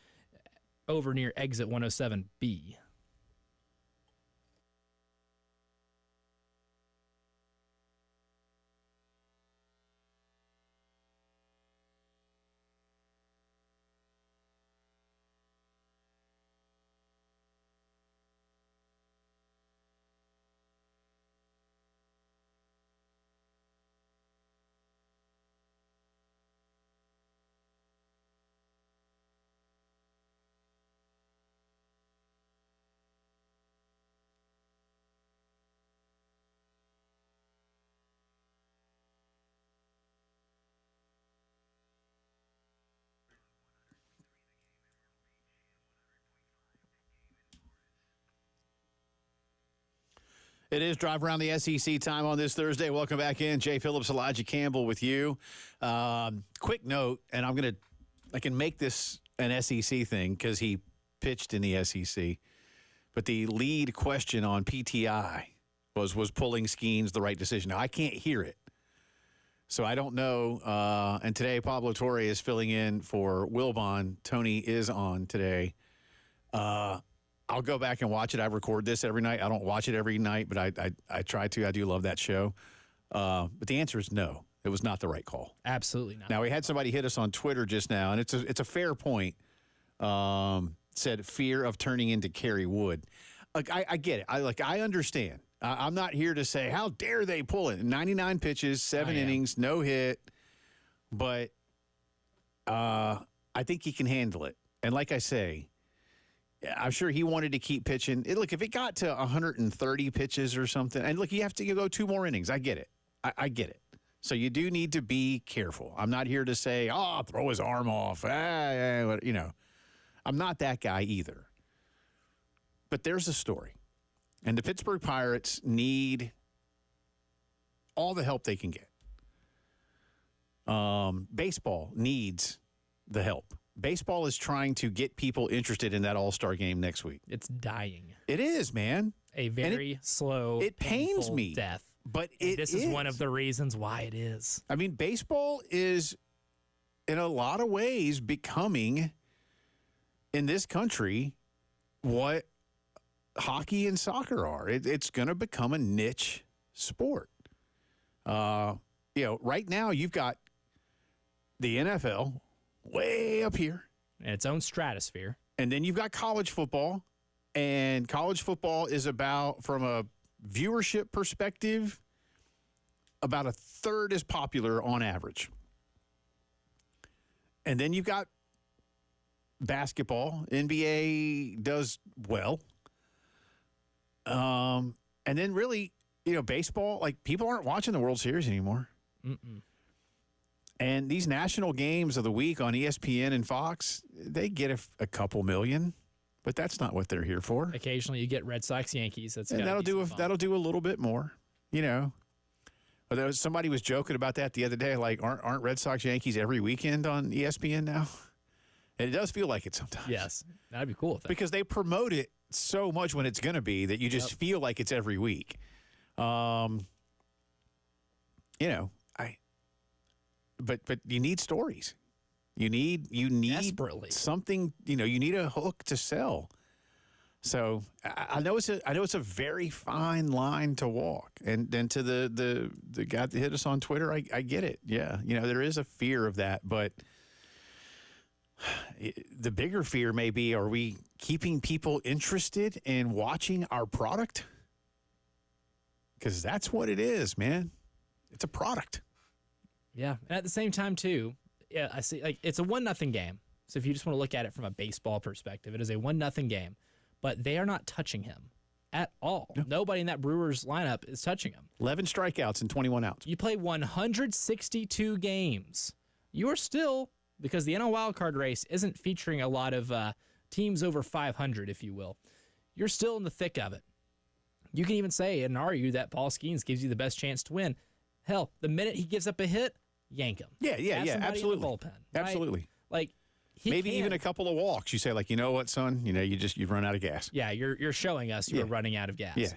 over near exit 107B. It is Drive Around the SEC time on this Thursday. Welcome back in. Jay Phillips, Elijah Campbell with you. Quick note, and I can make this an SEC thing because he pitched in the SEC. But the lead question on PTI was pulling Skeens the right decision. Now, I can't hear it, so I don't know. And today, Pablo Torre is filling in for Wilbon. Tony is on today. I'll go back and watch it. I record this every night. I don't watch it every night, but I try to. I do love that show. But the answer is no. It was not the right call. Absolutely not. Now, we had somebody hit us on Twitter just now, and it's a fair point. Said fear of turning into Kerry Wood. Like, I get it. I understand. I'm not here to say, how dare they pull it. 99 pitches, 7 innings, no hit. But I think he can handle it. And like I say, I'm sure he wanted to keep pitching. Look, if it got to 130 pitches or something, and look, you have to go 2 more innings. I get it. I get it. So you do need to be careful. I'm not here to say, throw his arm off. You know, I'm not that guy either. But there's a story. And the Pittsburgh Pirates need all the help they can get. Baseball needs the help. Baseball is trying to get people interested in that All-Star game next week. It's dying. It is, man. A very slow, it pains me, death. But this is one of the reasons why it is. I mean, baseball is, in a lot of ways, becoming, in this country, what hockey and soccer are. It's going to become a niche sport. Right now you've got the NFL way up here. In its own stratosphere. And then you've got college football. And college football is about, from a viewership perspective, about a third as popular on average. And then you've got basketball. NBA does well. And then really, baseball, like, people aren't watching the World Series anymore. Mm-mm. And these national games of the week on ESPN and Fox, they get a couple million, but that's not what they're here for. Occasionally, you get Red Sox, Yankees. That'll do a little bit more, Although somebody was joking about that the other day, like, aren't Red Sox, Yankees every weekend on ESPN now? And it does feel like it sometimes. Yes, that'd be cool. Because they promote it so much when it's going to be that you just feel like it's every week. But you need stories. You need desperately something. You need a hook to sell. So I know it's a very fine line to walk. And then to the guy that hit us on Twitter, I get it. Yeah, there is a fear of that, but the bigger fear may be: are we keeping people interested in watching our product? Because that's what it is, man. It's a product. Yeah, and at the same time, too, I see, like, it's a 1-0 game. So if you just want to look at it from a baseball perspective, it is a 1-0 game. But they are not touching him. at all. No. Nobody in that Brewers lineup is touching him. 11 strikeouts and 21 outs. You play 162 games. You are still, because the NL wildcard race isn't featuring a lot of teams over 500, if you will, you're still in the thick of it. You can even say and argue that Paul Skeens gives you the best chance to win. Hell, the minute he gives up a hit, yank him. Yeah, Have somebody absolutely. in the bullpen, right? Absolutely. Like, Maybe even a couple of walks. You say, like, you know what, son? You've run out of gas. Yeah, you're showing us you're running out of gas. Yeah.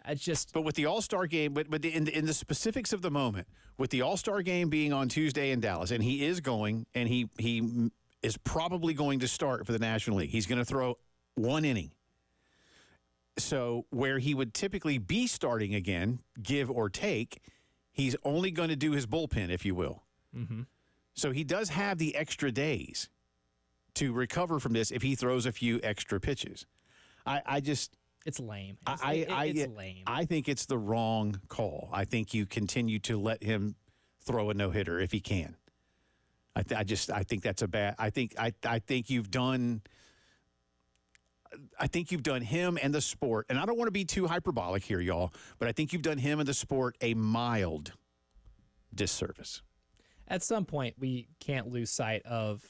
It's just. But with the All-Star game, but in the specifics of the moment, with the All-Star game being on Tuesday in Dallas, and he is going, and he is probably going to start for the National League. He's going to throw one inning. So where he would typically be starting again, give or take, he's only going to do his bullpen, if you will. Mm-hmm. So he does have the extra days to recover from this if he throws a few extra pitches. It's lame. It's lame. I think it's the wrong call. I think you continue to let him throw a no-hitter if he can. I think that's a bad. I think you've done. I think you've done him and the sport, and I don't want to be too hyperbolic here, y'all, but I think you've done him and the sport a mild disservice. At some point, we can't lose sight of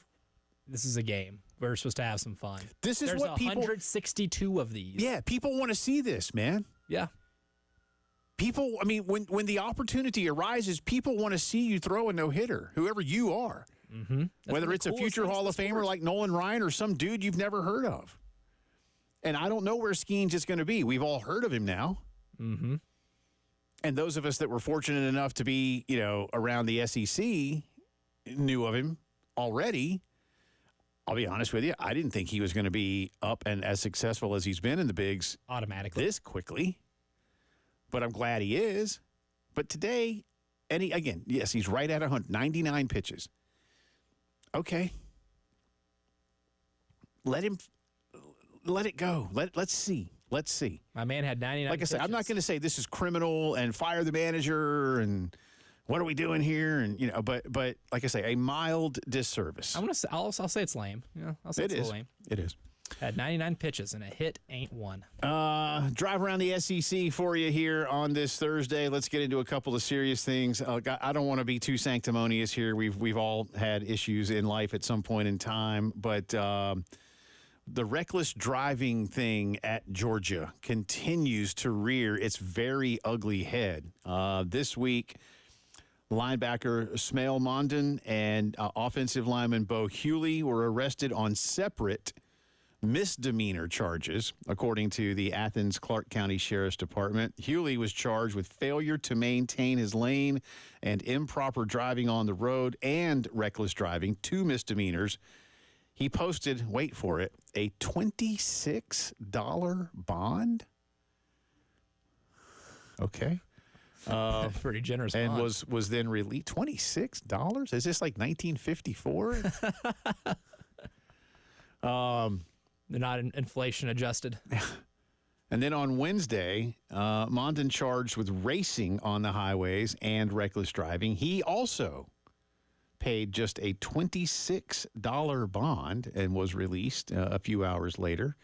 this is a game. We're supposed to have some fun. This is There's what people. 162 of these. Yeah, people want to see this, man. Yeah. People, I mean, when the opportunity arises, people want to see you throw a no-hitter, whoever you are. Mm-hmm. Whether it's a future Hall of Famer like Nolan Ryan or some dude you've never heard of. And I don't know where Skeens is going to be. We've all heard of him now. Mm-hmm. And those of us that were fortunate enough to be, around the SEC knew of him already. I'll be honest with you. I didn't think he was going to be up and as successful as he's been in the bigs automatically this quickly. But I'm glad he is. But today, yes, he's right at 199 pitches. Okay. Let it go. Let's see. Let's see. My man had 99 Like I said, I'm not going to say this is criminal and fire the manager and what are we doing here? And but like I say, a mild disservice. I'll say it's lame. Yeah, I'll say it's lame. It is. Had 99 pitches and a hit ain't one. Drive around the SEC for you here on this Thursday. Let's get into a couple of serious things. I don't want to be too sanctimonious here. We've all had issues in life at some point in time, but the reckless driving thing at Georgia continues to rear its very ugly head. This week, linebacker Smail Mondon and offensive lineman Bo Hewley were arrested on separate misdemeanor charges, according to the Athens-Clarke County Sheriff's Department. Hewley was charged with failure to maintain his lane and improper driving on the road and reckless driving, 2 misdemeanors. He posted, wait for it, a $26 bond. Okay. Pretty generous and bond. was then released. $26? Is this like 1954? They're not inflation adjusted. And then on Wednesday, Mondon charged with racing on the highways and reckless driving. He also paid just a $26 bond and was released a few hours later.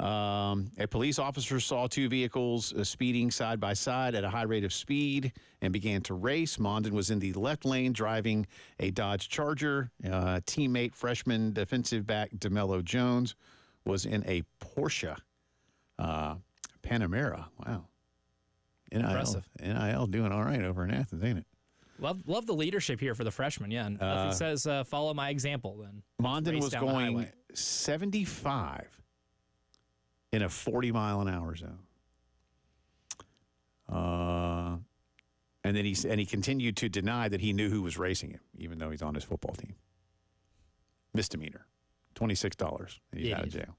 A police officer saw 2 vehicles speeding side by side at a high rate of speed and began to race. Mondon was in the left lane driving a Dodge Charger. Teammate freshman defensive back DeMello Jones was in a Porsche Panamera. Wow. Impressive. NIL doing all right over in Athens, ain't it? Love the leadership here for the freshmen, yeah. And if he says, follow my example, then Mondon was going 75 in a 40-mile-an-hour zone. And then he continued to deny that he knew who was racing him, even though he's on his football team. Misdemeanor. $26. And he's out of jail.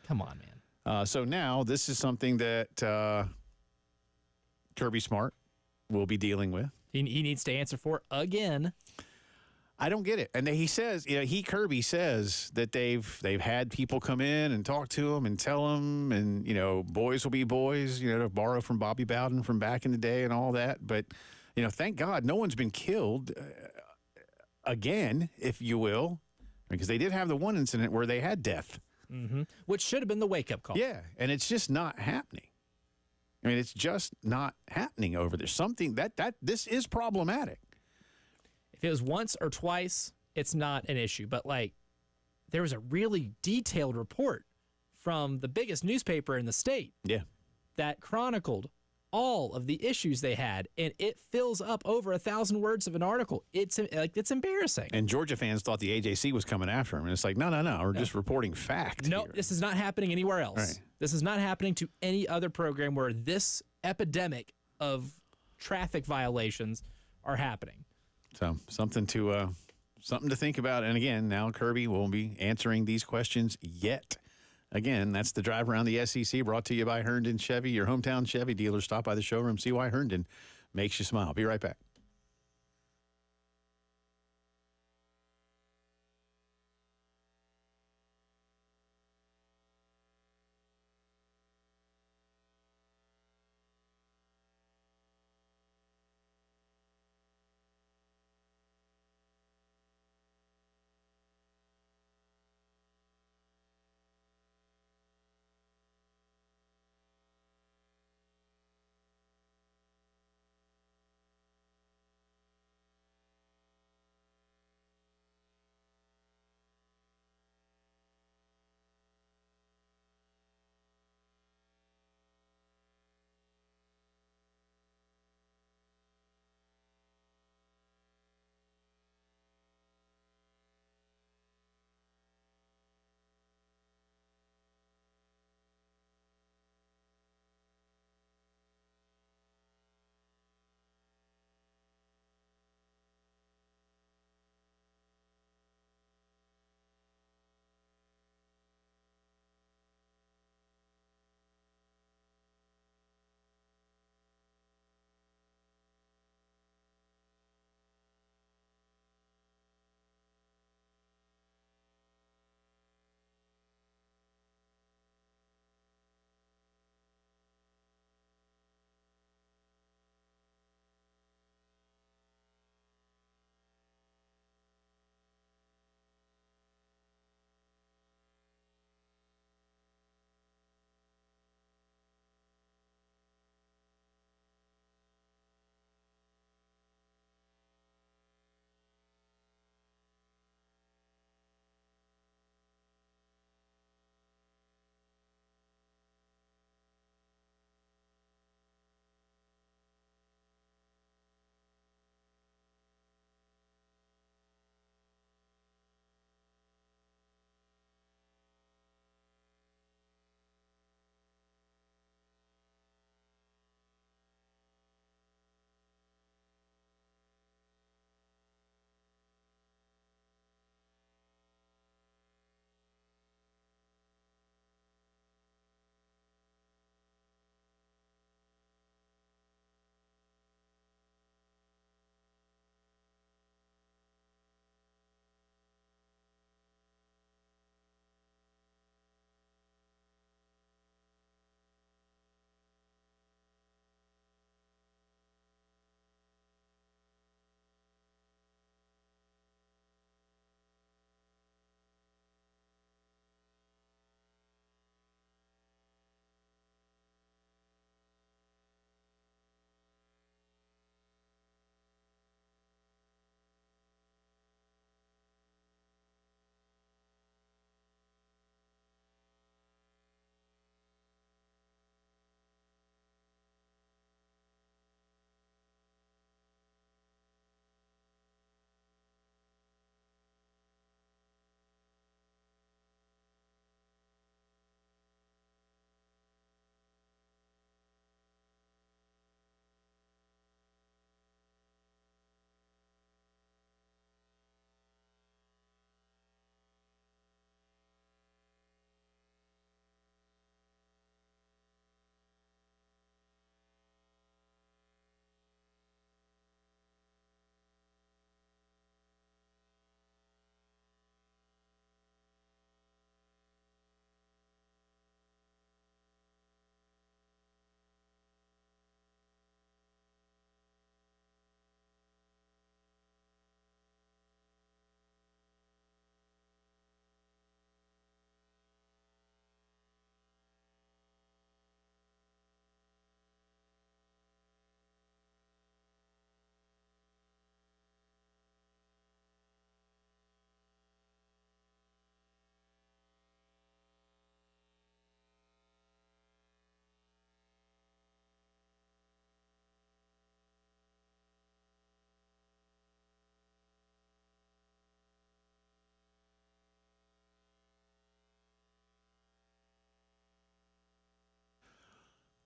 Come on, man. So now this is something that Kirby Smart will be dealing with. He needs to answer for again. I don't get it. And he says, Kirby says that they've had people come in and talk to him and tell him, and, boys will be boys, to borrow from Bobby Bowden from back in the day and all that. But, thank God no one's been killed again, if you will, because they did have the one incident where they had death. Mm-hmm. Which should have been the wake-up call. Yeah, and it's just not happening. I mean, it's just not happening over there. Something this is problematic. If it was once or twice, it's not an issue. But like, there was a really detailed report from the biggest newspaper in the state. Yeah. That chronicled all of the issues they had, and it fills up over 1,000 words of an article. It's embarrassing. And Georgia fans thought the AJC was coming after him, and it's like, no. We're just reporting fact. No, here. this is not happening anywhere else. Right. This is not happening to any other program where this epidemic of traffic violations are happening. So something to think about. And again, now Kirby won't be answering these questions yet. Again, that's the drive around the SEC, brought to you by Herndon Chevy, your hometown Chevy dealer. Stop by the showroom, see why Herndon makes you smile. Be right back.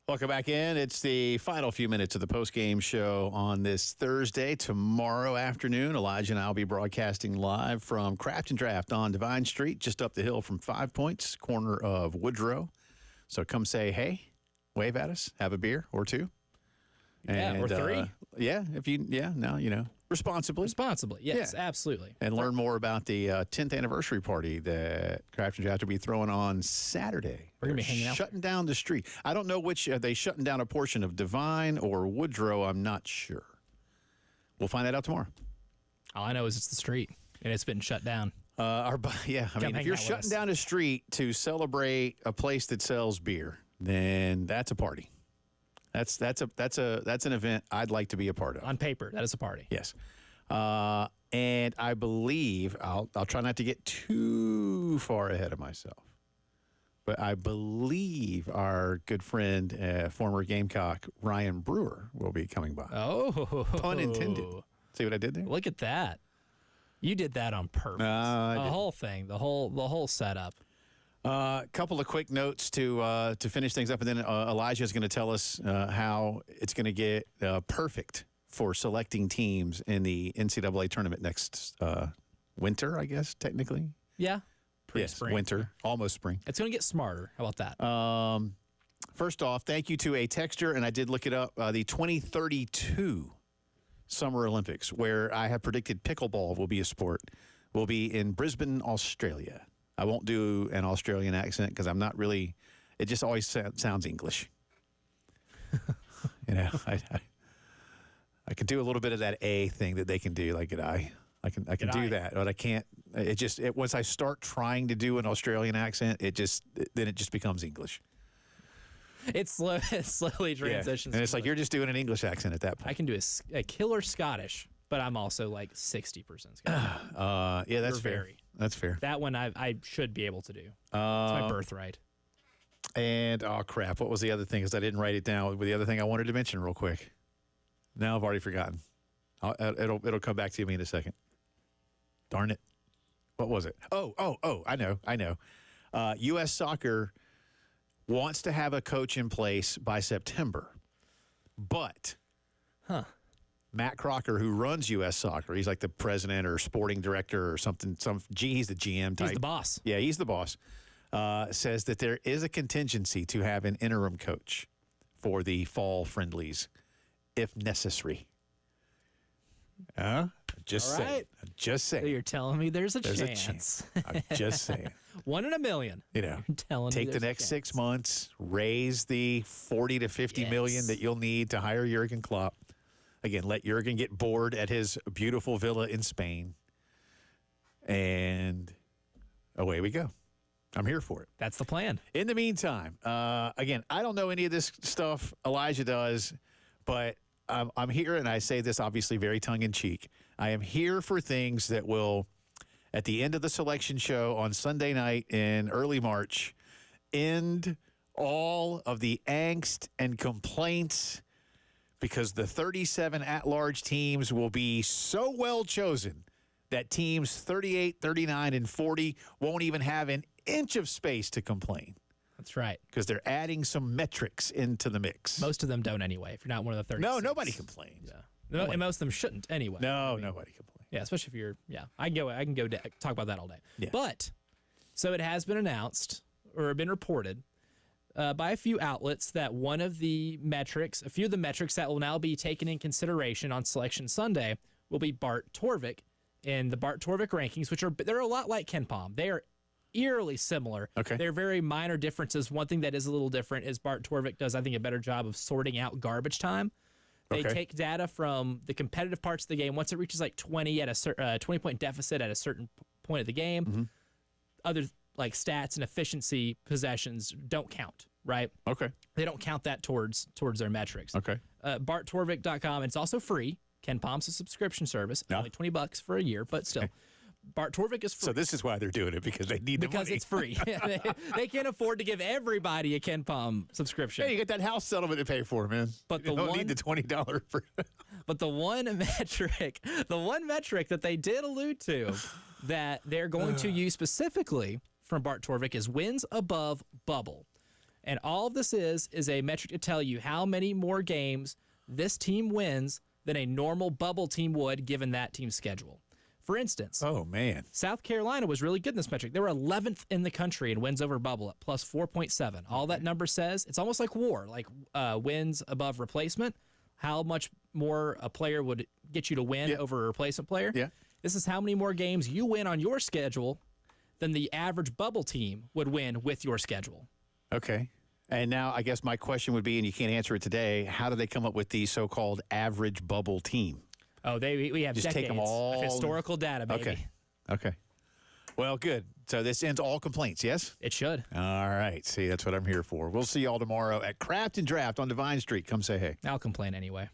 Welcome back in. It's the final few minutes of the postgame show on this Thursday. Tomorrow afternoon, Elijah and I will be broadcasting live from Craft and Draft on Divine Street, just up the hill from 5 Points, corner of Woodrow. So come say hey, wave at us, have a beer or two. Yeah, or three. Responsibly. Responsibly, yes, absolutely. And learn more about the 10th anniversary party that Craft and Draft will be throwing on Saturday. We're going to be hanging out. Shutting down the street. I don't know which, are they shutting down a portion of Divine or Woodrow? I'm not sure. We'll find that out tomorrow. All I know is it's the street, and it's been shut down. If you're shutting down a street to celebrate a place that sells beer, then that's a party. That's an event I'd like to be a part of. On paper, that is a party. Yes. And I believe, I'll try not to get too far ahead of myself, but I believe our good friend, former Gamecock Ryan Brewer, will be coming by. Oh. Pun intended. See what I did there? Look at that. You did that on purpose. The whole thing, the whole setup. Couple of quick notes to finish things up, and then Elijah is going to tell us how it's going to get perfect for selecting teams in the NCAA tournament next winter, I guess, technically. Yeah. Yes, winter, almost spring. It's going to get smarter. How about that? First off, thank you to a texter, and I did look it up, the 2032 Summer Olympics, where I have predicted pickleball will be a sport, will be in Brisbane, Australia. I won't do an Australian accent because I'm not really. It just always sounds English. I can do a little bit of that A thing that they can do. Like I can do that, but I can't. Once I start trying to do an Australian accent, then it just becomes English. It slowly transitions. And it's like you're just doing an English accent at that point. I can do a killer Scottish, but I'm also like 60% Scottish. Yeah, that's fair. That's fair. That one I should be able to do. It's my birthright. And, oh, crap. What was the other thing? Because I didn't write it down. The other thing I wanted to mention real quick. Now I've already forgotten. It'll come back to me in a second. Darn it. What was it? Oh, I know. U.S. Soccer wants to have a coach in place by September. But Matt Crocker, who runs U.S. Soccer, he's like the president or sporting director or something. He's the GM type. He's the boss. Yeah, he's the boss. Says that there is a contingency to have an interim coach for the fall friendlies if necessary. Just saying. So you're telling me there's a chance. I'm just saying. 1 in a million. You're telling take the next 6 months, raise the 40 to 50 million that you'll need to hire Jurgen Klopp. Again, let Jurgen get bored at his beautiful villa in Spain. And away we go. I'm here for it. That's the plan. In the meantime, again, I don't know any of this stuff. Elijah does, but I'm here, and I say this obviously very tongue-in-cheek. I am here for things that will, at the end of the selection show on Sunday night in early March, end all of the angst and complaints because the 37 at-large teams will be so well chosen that teams 38, 39, and 40 won't even have an inch of space to complain. That's right. Because they're adding some metrics into the mix. Most of them don't anyway, if you're not one of the 36. No, nobody complains. Yeah. And most of them shouldn't anyway. No, nobody complains. Yeah, especially if you're, I can go talk about that all day. Yeah. But, so it has been announced, or been reported, by a few outlets that a few of the metrics that will now be taken in consideration on Selection Sunday will be Bart Torvik in the Bart Torvik rankings, they're a lot like KenPom. They are eerily similar. Okay. They're very minor differences. One thing that is a little different is Bart Torvik does, I think, a better job of sorting out garbage time. They take data from the competitive parts of the game. Once it reaches like 20 at a 20-point deficit at a certain point of the game, other like stats and efficiency possessions don't count, right? Okay. They don't count that towards their metrics. Okay. BartTorvik.com. It's also free. KenPom's a subscription service. Yeah. Only $20 for a year, but still. Okay. Bart Torvik is free. So this is why they're doing it, because they need the money. Because it's free. They can't afford to give everybody a KenPom subscription. Hey, you get that house settlement to pay for, man. But you don't need the $20 for. But the one metric that they did allude to that they're going to use specifically from Bart Torvik is wins above bubble. And all of this is a metric to tell you how many more games this team wins than a normal bubble team would given that team's schedule. For instance, Oh, man. South Carolina was really good in this metric. They were 11th in the country in wins over bubble at plus 4.7. All that number says, it's almost like war, like wins above replacement, how much more a player would get you to win over a replacement player. Yeah. This is how many more games you win on your schedule than the average bubble team would win with your schedule. Okay. And now I guess my question would be, and you can't answer it today, how do they come up with the so-called average bubble team? Oh, we have Just decades take them all of historical data, baby. Okay. Well, good. So this ends all complaints, yes? It should. All right. See, that's what I'm here for. We'll see y'all tomorrow at Craft and Draft on Divine Street. Come say hey. I'll complain anyway.